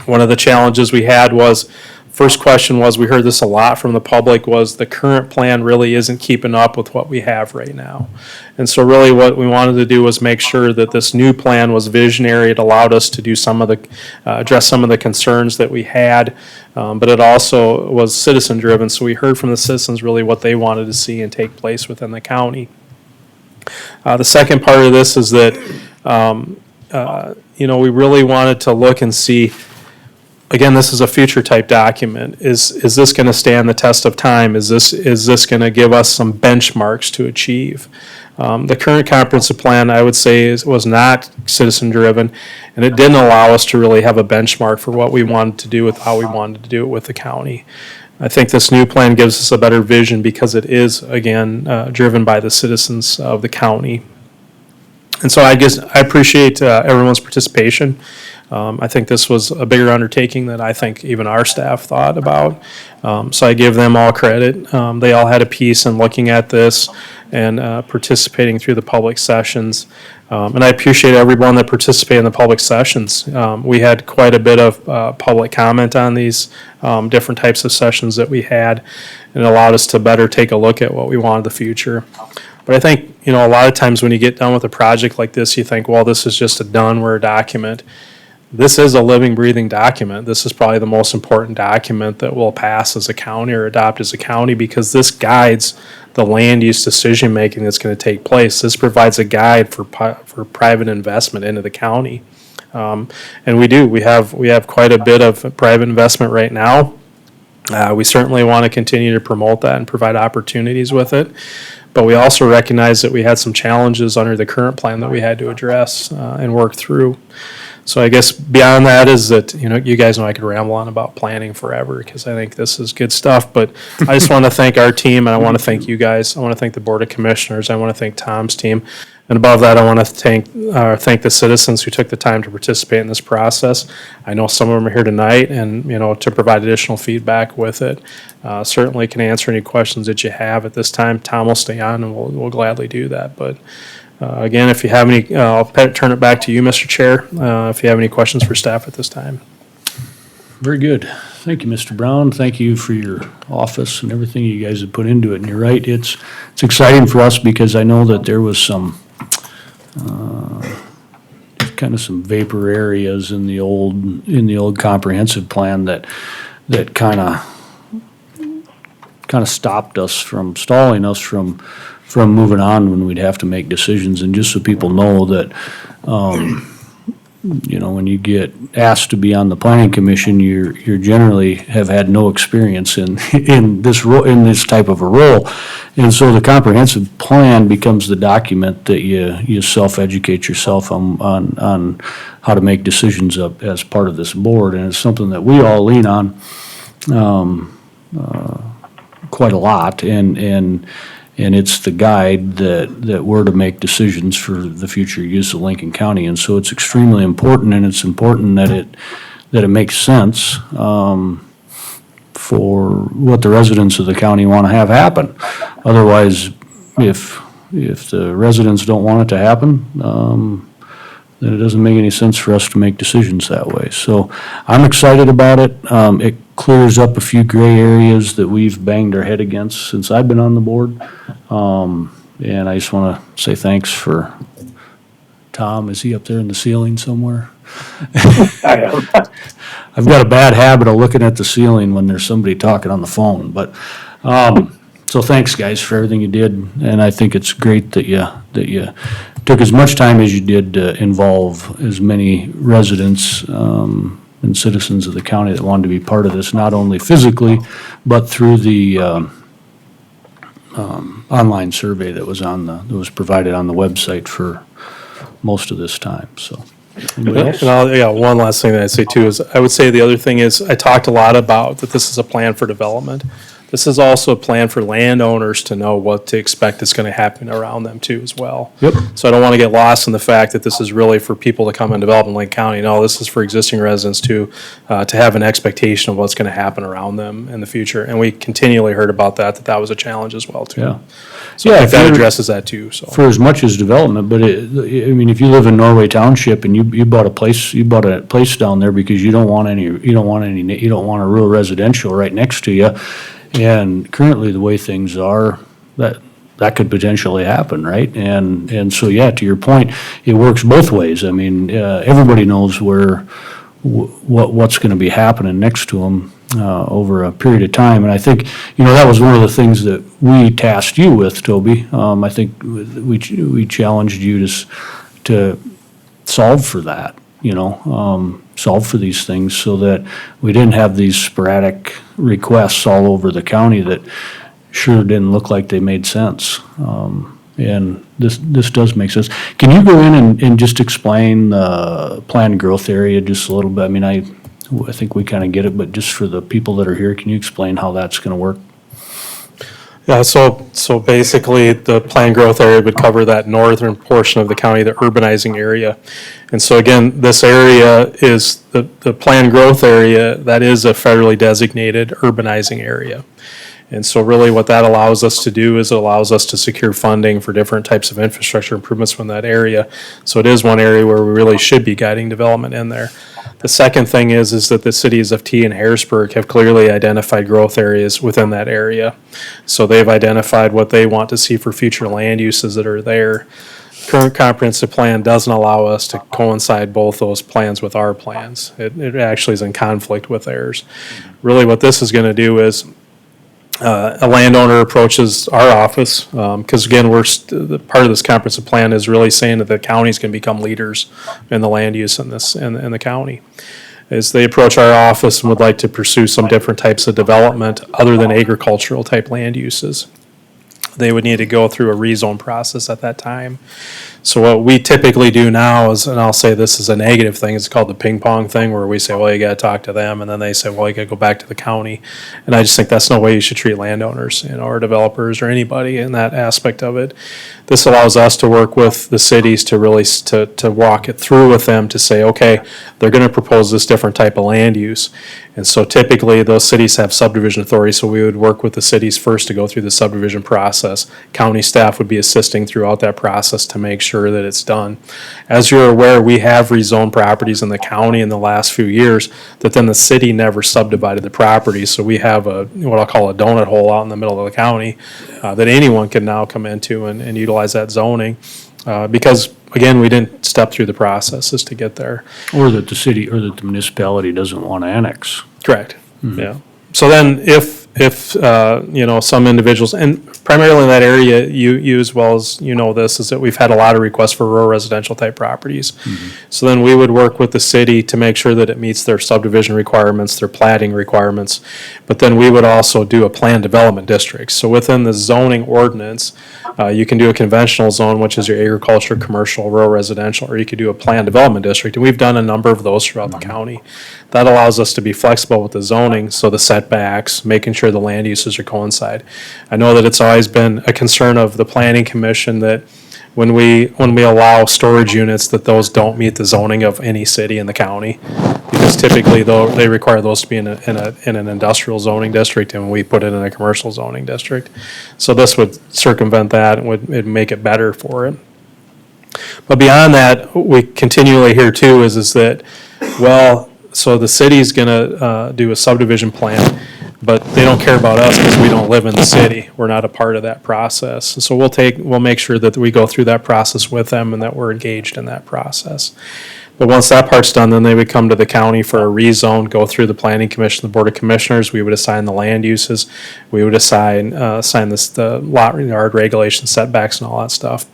One of the challenges we had was, first question was, we heard this a lot from the public, was the current plan really isn't keeping up with what we have right now. And so really what we wanted to do was make sure that this new plan was visionary. It allowed us to do some of the, address some of the concerns that we had, but it also was citizen driven. So we heard from the citizens really what they wanted to see and take place within the county. The second part of this is that, we really wanted to look and see, again, this is a future type document. Is this going to stand the test of time? Is this going to give us some benchmarks to achieve? The current comprehensive plan, I would say, was not citizen driven, and it didn't allow us to really have a benchmark for what we wanted to do with how we wanted to do it with the county. I think this new plan gives us a better vision because it is, again, driven by the citizens of the county. And so I appreciate everyone's participation. I think this was a bigger undertaking than I think even our staff thought about. So I give them all credit. They all had a piece in looking at this and participating through the public sessions. And I appreciate everyone that participated in the public sessions. We had quite a bit of public comment on these different types of sessions that we had, and it allowed us to better take a look at what we want in the future. But I think, a lot of times when you get done with a project like this, you think, well, this is just we're a document. this is a living, breathing document. This is probably the most important document that we'll pass as a county or adopt as a county, because this guides the land use decision-making that's going to take place. This provides a guide for private investment into the county. And we have quite a bit of private investment right now. We certainly want to continue to promote that and provide opportunities with it. But we also recognize that we had some challenges under the current plan that we had to address and work through. So I guess beyond that is that, you guys know I could ramble on about planning forever, because I think this is good stuff. But I just want to thank our team, and I want to thank you guys. I want to thank the Board of Commissioners. I want to thank Tom's team. And above that, I want to thank the citizens who took the time to participate in this process. I know some of them are here tonight, and, to provide additional feedback with it. Certainly can answer any questions that you have at this time. Tom will stay on, and we'll gladly do that. But again, if you have any, I'll turn it back to you, Mr. Chair, if you have any questions for staff at this time. Very good. Thank you, Mr. Brown. Thank you for your office and everything you guys have put into it. And you're right, it's exciting for us because I know that there was some kind of some vapor areas in the old comprehensive plan that kind of stopped us from, stalling us from moving on when we'd have to make decisions. And just so people know that, when you get asked to be on the planning commission, you're generally have had no experience in this type of a role. And so the comprehensive plan becomes the document that you self-educate yourself on how to make decisions up as part of this board. And it's something that we all lean on quite a lot, and it's the guide that we're to make decisions for the future use of Lincoln County. And so it's extremely important, and it's important that it makes sense for what the residents of the county want to have happen. Otherwise, if the residents don't want it to happen, then it doesn't make any sense for us to make decisions that way. So I'm excited about it. It clears up a few gray areas that we've banged our head against since I've been on the board. And I just want to say thanks for Tom. Is he up there in the ceiling somewhere? I am. I've got a bad habit of looking at the ceiling when there's somebody talking on the phone, but, so thanks, guys, for everything you did, and I think it's great that you took as much time as you did to involve as many residents, and citizens of the county that wanted to be part of this, not only physically, but through the, online survey that was provided on the website for most of this time, so. Anybody else? One last thing that I'd say too is, I would say the other thing is, I talked a lot about that this is a plan for development. This is also a plan for landowners to know what to expect is going to happen around them too as well. Yep. So I don't want to get lost in the fact that this is really for people to come and develop in Lincoln County. No, this is for existing residents to have an expectation of what's going to happen around them in the future. And we continually heard about that was a challenge as well too. Yeah. So I think that addresses that too, so. For as much as development, but if you live in Norway Township and you bought a place down there because you don't want a rural residential right next to you. And currently, the way things are, that could potentially happen, right? And so, yeah, to your point, it works both ways. I mean, everybody knows what's going to be happening next to them over a period of time. And I think, that was one of the things that we tasked you with, Toby. I think we challenged you to solve for that, solve for these things so that we didn't have these sporadic requests all over the county that sure didn't look like they made sense. And this does make sense. Can you go in and just explain the planned growth area just a little bit? I mean, I think we kind of get it, but just for the people that are here, can you explain how that's going to work? Yeah, so basically, the planned growth area would cover that northern portion of the county, the urbanizing area. And so again, this area is the planned growth area, that is a federally designated urbanizing area. And so really what that allows us to do is it allows us to secure funding for different types of infrastructure improvements from that area. So it is one area where we really should be guiding development in there. The second thing is that the cities of T and Harrisburg have clearly identified growth areas within that area. So they've identified what they want to see for future land uses that are there. current comprehensive plan doesn't allow us to coincide both those plans with our plans. It actually is in conflict with theirs. Really what this is gonna do is, a landowner approaches our office, because again, part of this comprehensive plan is really saying that the county's gonna become leaders in the land use in the county. Is they approach our office and would like to pursue some different types of development other than agricultural type land uses. They would need to go through a rezone process at that time. So what we typically do now is, and I'll say this is a negative thing, it's called the ping pong thing, where we say, well, you gotta talk to them, and then they say, well, you gotta go back to the county. And I just think that's no way you should treat landowners, or developers, or anybody in that aspect of it. This allows us to work with the cities to really, to walk it through with them to say, okay, they're gonna propose this different type of land use. And so typically, those cities have subdivision authority, so we would work with the cities first to go through the subdivision process. County staff would be assisting throughout that process to make sure that it's done. As you're aware, we have rezoned properties in the county in the last few years that then the city never subdivided the property. So we have what I'll call a donut hole out in the middle of the county that anyone can now come into and utilize that zoning. Because, again, we didn't step through the processes to get there. Or that the city, or that the municipality doesn't want to annex. Correct, yeah. So then if some individuals, and primarily in that area, you as well as you know this, is that we've had a lot of requests for rural residential type properties. So then we would work with the city to make sure that it meets their subdivision requirements, their plating requirements. But then we would also do a planned development district. So within the zoning ordinance, you can do a conventional zone, which is your agriculture, commercial, rural residential, or you could do a planned development district. And we've done a number of those throughout the county. That allows us to be flexible with the zoning, so the setbacks, making sure the land uses are coincide. I know that it's always been a concern of the planning commission that when we allow storage units, that those don't meet the zoning of any city in the county. Because typically, though, they require those to be in an industrial zoning district, and we put it in a commercial zoning district. So this would circumvent that and would make it better for it. But beyond that, we continually hear too is that, well, so the city's gonna do a subdivision plan, but they don't care about us because we don't live in the city. We're not a part of that process. And so we'll make sure that we go through that process with them and that we're engaged in that process. But once that part's done, then they would come to the county for a rezone, go through the planning commission, the board of commissioners. We would assign the land uses. We would assign the lot yard regulations, setbacks, and all that stuff.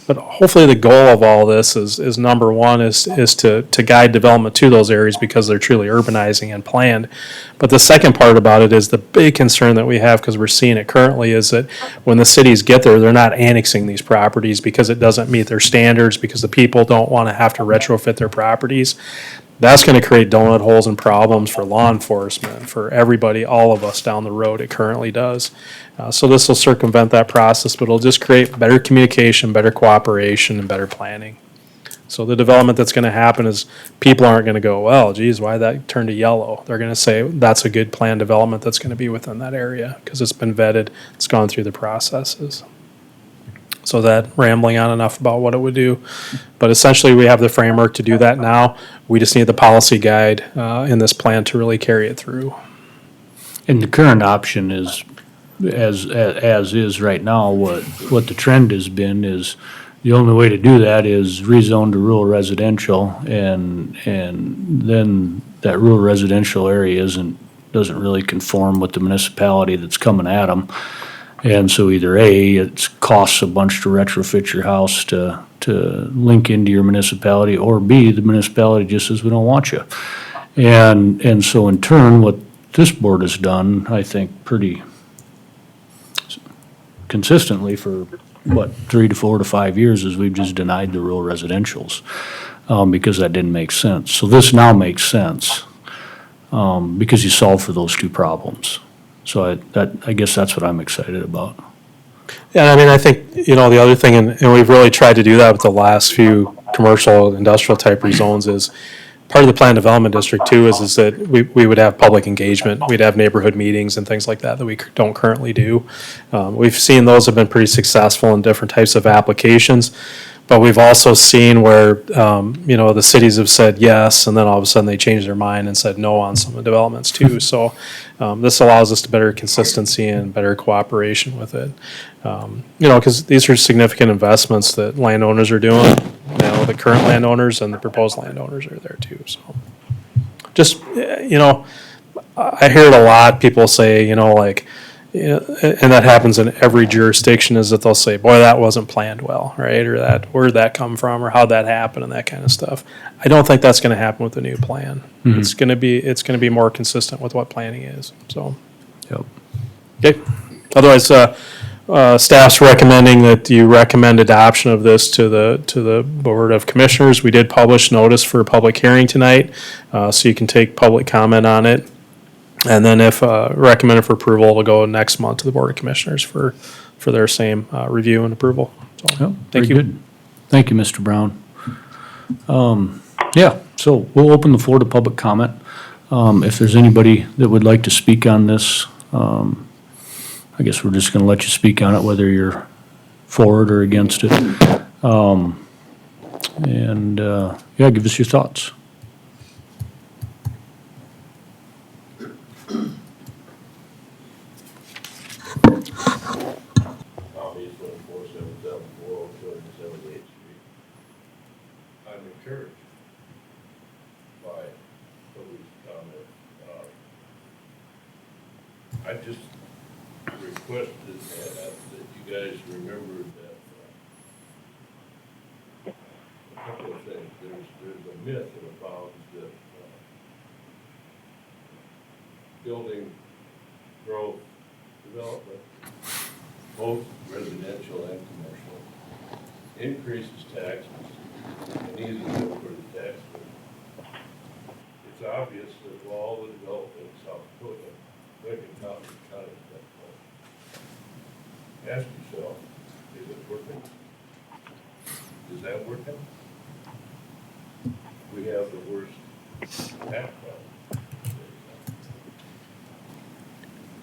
But hopefully the goal of all this is number one is to guide development to those areas because they're truly urbanizing and planned. But the second part about it is the big concern that we have, because we're seeing it currently, is that when the cities get there, they're not annexing these properties because it doesn't meet their standards, because the people don't want to have to retrofit their properties. That's going to create donut holes and problems for law enforcement, for everybody, all of us down the road. It currently does. So this will circumvent that process, but it'll just create better communication, better cooperation, and better planning. So the development that's going to happen is people aren't going to go, well, geez, why that turned to yellow? They're going to say that's a good planned development that's going to be within that area because it's been vetted, it's gone through the processes. So that rambling on enough about what it would do. But essentially, we have the framework to do that now. We just need the policy guide in this plan to really carry it through. And the current option is, as is right now, what the trend has been is the only way to do that is rezone to rural residential, and then that rural residential area doesn't really conform with the municipality that's coming at them. And so either A, it costs a bunch to retrofit your house to link into your municipality, or B, the municipality just says, we don't want you. And so in turn, what this board has done, I think, pretty consistently for, 3 to 4 to 5 years, is we've just denied the rural residentials because that didn't make sense. So this now makes sense because you solve for those two problems. So I guess that's what I'm excited about. Yeah, I mean, I think, the other thing, and we've really tried to do that with the last few commercial, industrial type rezones, is part of the planned development district too is that we would have public engagement. We'd have neighborhood meetings and things like that we don't currently do. We've seen those have been pretty successful in different types of applications. But we've also seen where, the cities have said yes, and then all of a sudden they changed their mind and said no on some of the developments too. So this allows us to better consistency and better cooperation with it. Because these are significant investments that landowners are doing. The current landowners and the proposed landowners are there too, so. Just, I hear it a lot, people say, and that happens in every jurisdiction, is that they'll say, boy, that wasn't planned well, right? Or that, where'd that come from, or how'd that happen, and that kind of stuff. I don't think that's gonna happen with the new plan. Mhm. It's gonna be more consistent with what planning is, so. Yep. Okay, otherwise, staff's recommending that you recommend adoption of this to the Board of Commissioners. We did publish notice for a public hearing tonight, so you can take public comment on it. And then if recommended for approval, it'll go next month to the Board of Commissioners for their same review and approval. So, Yep, thank very you. good. Thank you, Mr. Brown. Yeah, so we'll open the floor to public comment. If there's anybody that would like to speak on this, I guess we're just gonna let you speak on it, whether you're for it or against it. Yeah, give us your thoughts. I'm encouraged by Toby's comment. I just requested that you guys remembered that a couple of things. There's a myth that abounds that building growth development, both residential and commercial, increases taxes and eases over the tax bill. It's obvious that all the development in South Dakota, Lincoln County, at that point. Ask yourself, is it working? Is that working? We have the worst tax problem.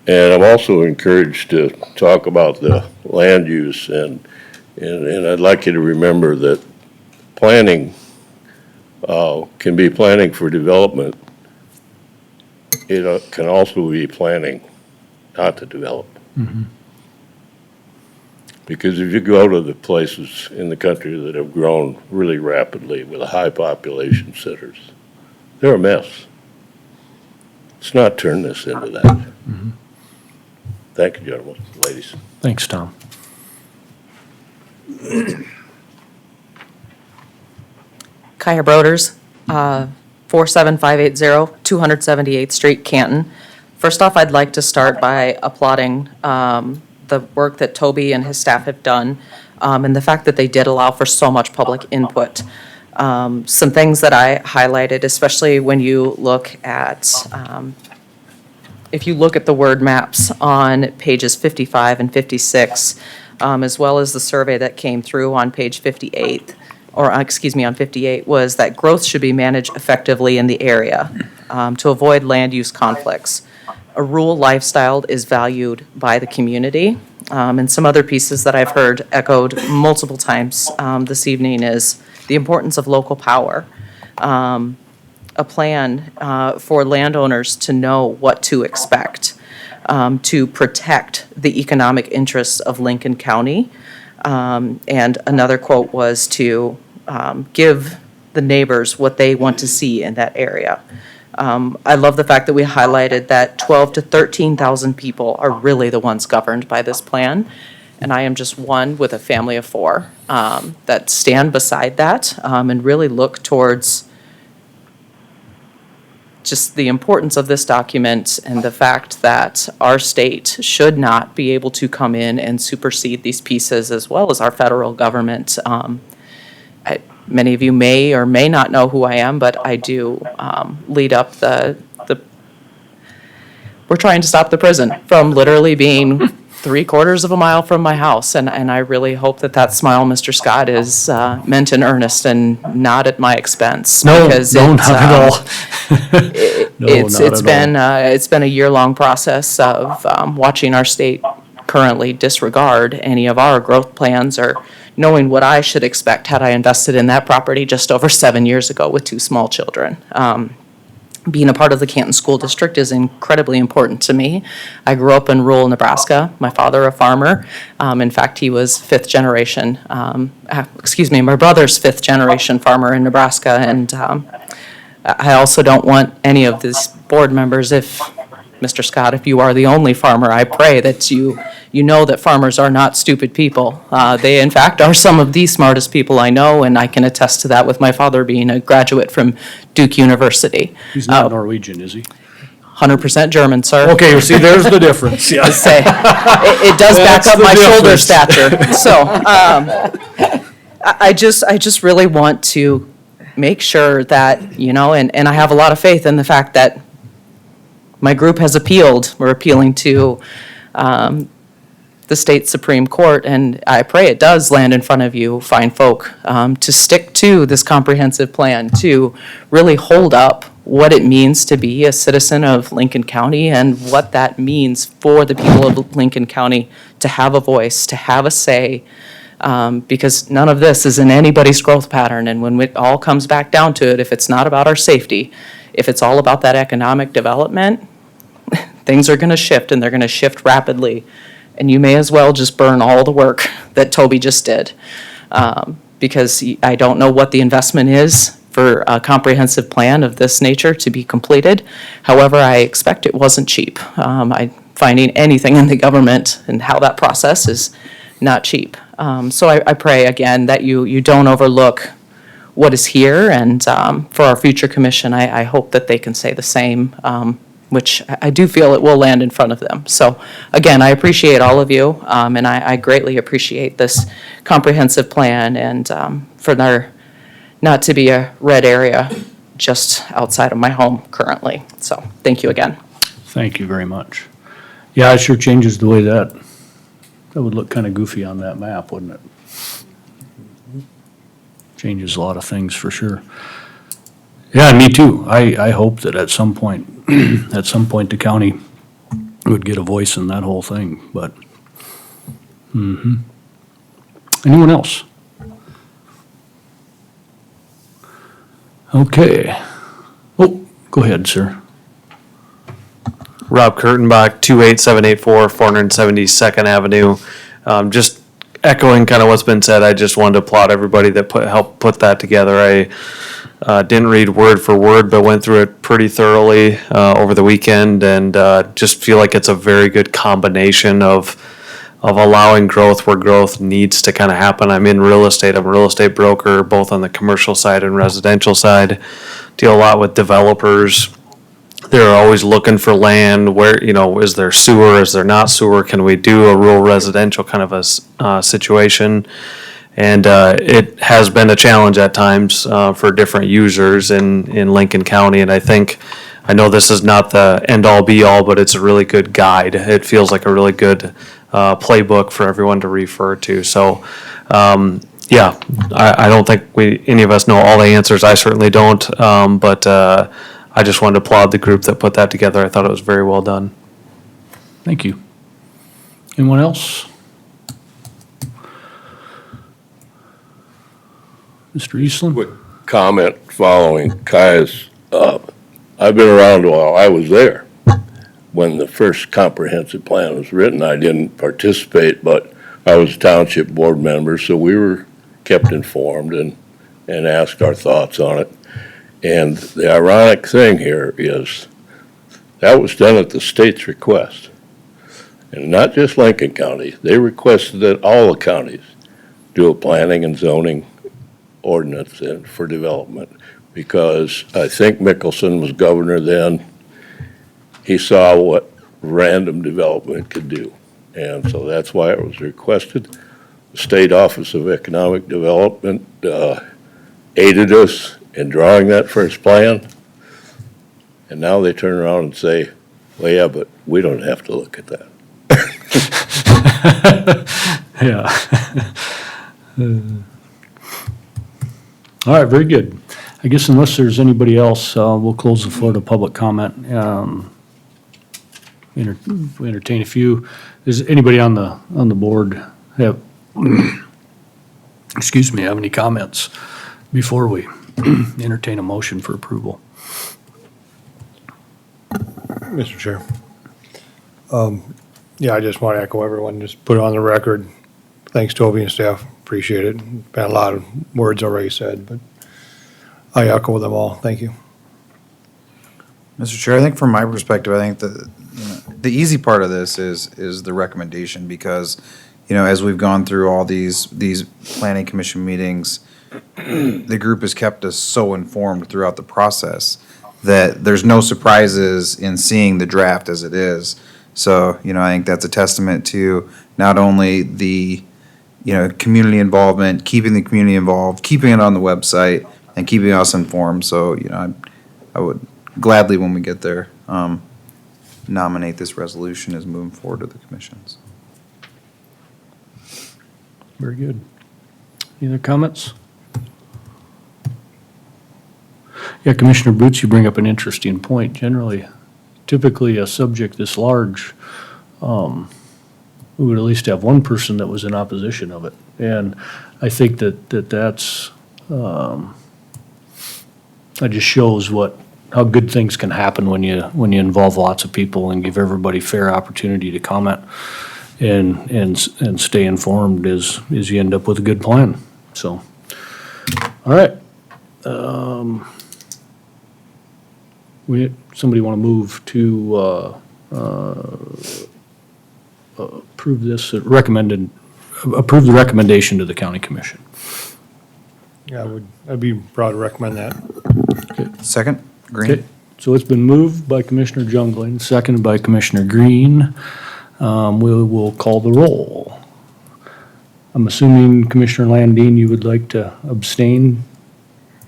And I'm also encouraged to talk about the land use, and I'd like you to remember that planning can be planning for development. It can also be planning not to develop. Mhm. Because if you go to the places in the country that have grown really rapidly with high population centers, they're a mess. Let's not turn this into that. Mhm. Thank you, gentlemen, ladies. Thanks, Tom. Kaya Broders, 47580, 278th Street, Canton. First off, I'd like to start by applauding the work that Toby and his staff have done, and the fact that they did allow for so much public input. Some things that I highlighted, especially when you look at, if you look at the word maps on pages 55 and 56, as well as the survey that came through on page 58, on 58, was that growth should be managed effectively in the area to avoid land use conflicts. A rural lifestyle is valued by the community. And some other pieces that I've heard echoed multiple times this evening is the importance of local power. A plan for landowners to know what to expect, to protect the economic interests of Lincoln County. And another quote was to give the neighbors what they want to see in that area. I love the fact that we highlighted that 12 to 13,000 people are really the ones governed by this plan. And I am just one with a family of four that stand beside that and really look towards just the importance of this document and the fact that our state should not be able to come in and supersede these pieces, as well as our federal government. Many of you may or may not know who I am, but I do lead up we're trying to stop the prison from literally being 3/4 of a mile from my house. And I really hope that smile, Mr. Scott, is meant in earnest and not at my expense. No, because no, it's, not at all. No, It's not at all. it's been a year-long process of watching our state currently disregard any of our growth plans or knowing what I should expect had I invested in that property just over 7 years ago with 2 small children. Being a part of the Canton School District is incredibly important to me. I grew up in rural Nebraska. My father, a farmer. In fact, he was my brother's 5th generation farmer in Nebraska. And I also don't want any of these board members, Mr. Scott, if you are the only farmer, I pray that you know that farmers are not stupid people. They, in fact, are some of the smartest people I know, and I can attest to that with my father being a graduate from Duke University. He's not Norwegian, is he? 100% German, sir. Okay, see, there's the difference. Yeah. It does back That's up the my shoulder difference. stature. So I just really want to make sure that, and I have a lot of faith in the fact that my group has appealed. We're appealing to the state Supreme Court, and I pray it does land in front of you, fine folk, to stick to this comprehensive plan, to really hold up what it means to be a citizen of Lincoln County and what that means for the people of Lincoln County to have a voice, to have a say, because none of this is in anybody's growth pattern. And when it all comes back down to it, if it's not about our safety, if it's all about that economic development, things are going to shift, and they're going to shift rapidly. And you may as well just burn all the work that Toby just did, because I don't know what the investment is for a comprehensive plan of this nature to be completed. However, I expect it wasn't cheap. Finding anything in the government and how that process is not cheap. So I pray again that you don't overlook what is here, and for our future commission, I hope that they can say the same, which I do feel it will land in front of them. So again, I appreciate all of you, and I greatly appreciate this comprehensive plan, and for there not to be a red area just outside of my home currently. So thank you again. Thank you very much. Yeah, it sure changes the way that would look kind of goofy on that map, wouldn't it? Changes a lot of things for sure. Yeah, me too. I hope that at some point, the county would get a voice in that whole thing, but, Anyone else? Okay. Oh, go ahead, sir. Rob Kurtenbach, 28784 472nd Avenue. Just echoing kind of what's been said, I just wanted to applaud everybody that helped put that together. I didn't read word for word, but went through it pretty thoroughly over the weekend, and just feel like it's a very good combination of allowing growth where growth needs to kind of happen. I'm in real estate. I'm a real estate broker, both on the commercial side and residential side. Deal a lot with developers. They're always looking for land. Where, is there sewer? Is there not sewer? Can we do a rural residential kind of a situation? And it has been a challenge at times for different users in Lincoln County. And I know this is not the end-all be-all, but it's a really good guide. It feels like a really good playbook for everyone to refer to. So, I don't think any of us know all the answers. I certainly don't. But I just wanted to applaud the group that put that together. I thought it was very well done. Thank you. Anyone else? Mr. Eastland? Quick comment following Kaya's. I've been around a while. I was there when the first comprehensive plan was written. I didn't participate, but I was a township board member, so we were kept informed and asked our thoughts on it. And the ironic thing here is that was done at the state's request. And not just Lincoln County. They requested that all the counties do a planning and zoning ordinance for development, because I think Mickelson was governor then. He saw what random development could do. And so that's why it was requested. The State Office of Economic Development aided us in drawing that first plan. And now they turn around and say, well, yeah, but we don't have to look at that. Yeah. All right, very good. I guess unless there's anybody else, we'll close the floor to public comment. We entertain a few. Does anybody on the board have excuse me, have any comments before we entertain a motion for approval? Mr. Chair. Yeah, I just want to echo everyone, just put it on the record. Thanks, Toby and staff, appreciate it. Been a lot of words already said, but I echo them all. Thank you. Mr. Chair, I think from my perspective, I think the easy part of this is the recommendation because, as we've gone through all these planning commission meetings, the group has kept us so informed throughout the process that there's no surprises in seeing the draft as it is. So, I think that's a testament to not only the, community involvement, keeping the community involved, keeping it on the website, and keeping us informed. So, I would gladly, when we get there, nominate this resolution as moving forward to the commissions. Very good. Any other comments? Yeah, Commissioner Boots, you bring up an interesting point. Generally, typically a subject this large, we would at least have one person that was in opposition of it. And I think that's, that just shows how good things can happen when you involve lots of people and give everybody fair opportunity to comment and stay informed as you end up with a good plan. So, all right. Somebody want to move to approve this, approve the recommendation to the county commission? Yeah, I'd be proud to recommend that. Second, Green. Okay, so it's been moved by Commissioner Jungling, seconded by Commissioner Green. We will call the roll. I'm assuming Commissioner Landine, you would like to abstain,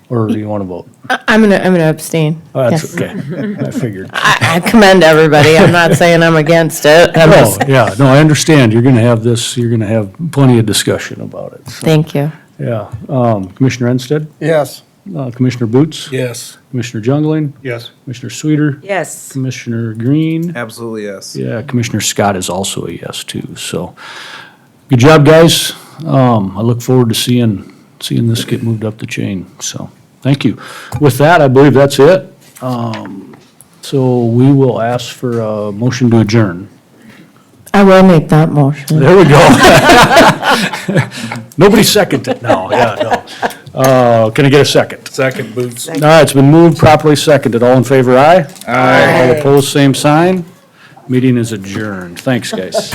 or do you want to vote? I'm gonna abstain. Oh, that's Yes. okay. I figured. I commend everybody. I'm not saying I'm against it. I'm Oh, just- yeah, no, I understand. You're gonna have plenty of discussion about it. So, Thank you. yeah, Commissioner Ensted, Yes. Commissioner Boots, Yes. Commissioner Jungling, Yes. Commissioner Sweeter, Yes. Commissioner Green. Absolutely, yes. Yeah, Commissioner Scott is also a yes too, so. Good job, guys. I look forward to seeing this get moved up the chain, so, thank you. With that, I believe that's it. So we will ask for a motion to adjourn. I will make that motion. There we go. Nobody seconded, no, yeah, no. Can I get a second? Second, Boots. All right, it's been moved, properly seconded. All in favor, aye? Aye. All opposed, same sign. Meeting is adjourned. Thanks, guys.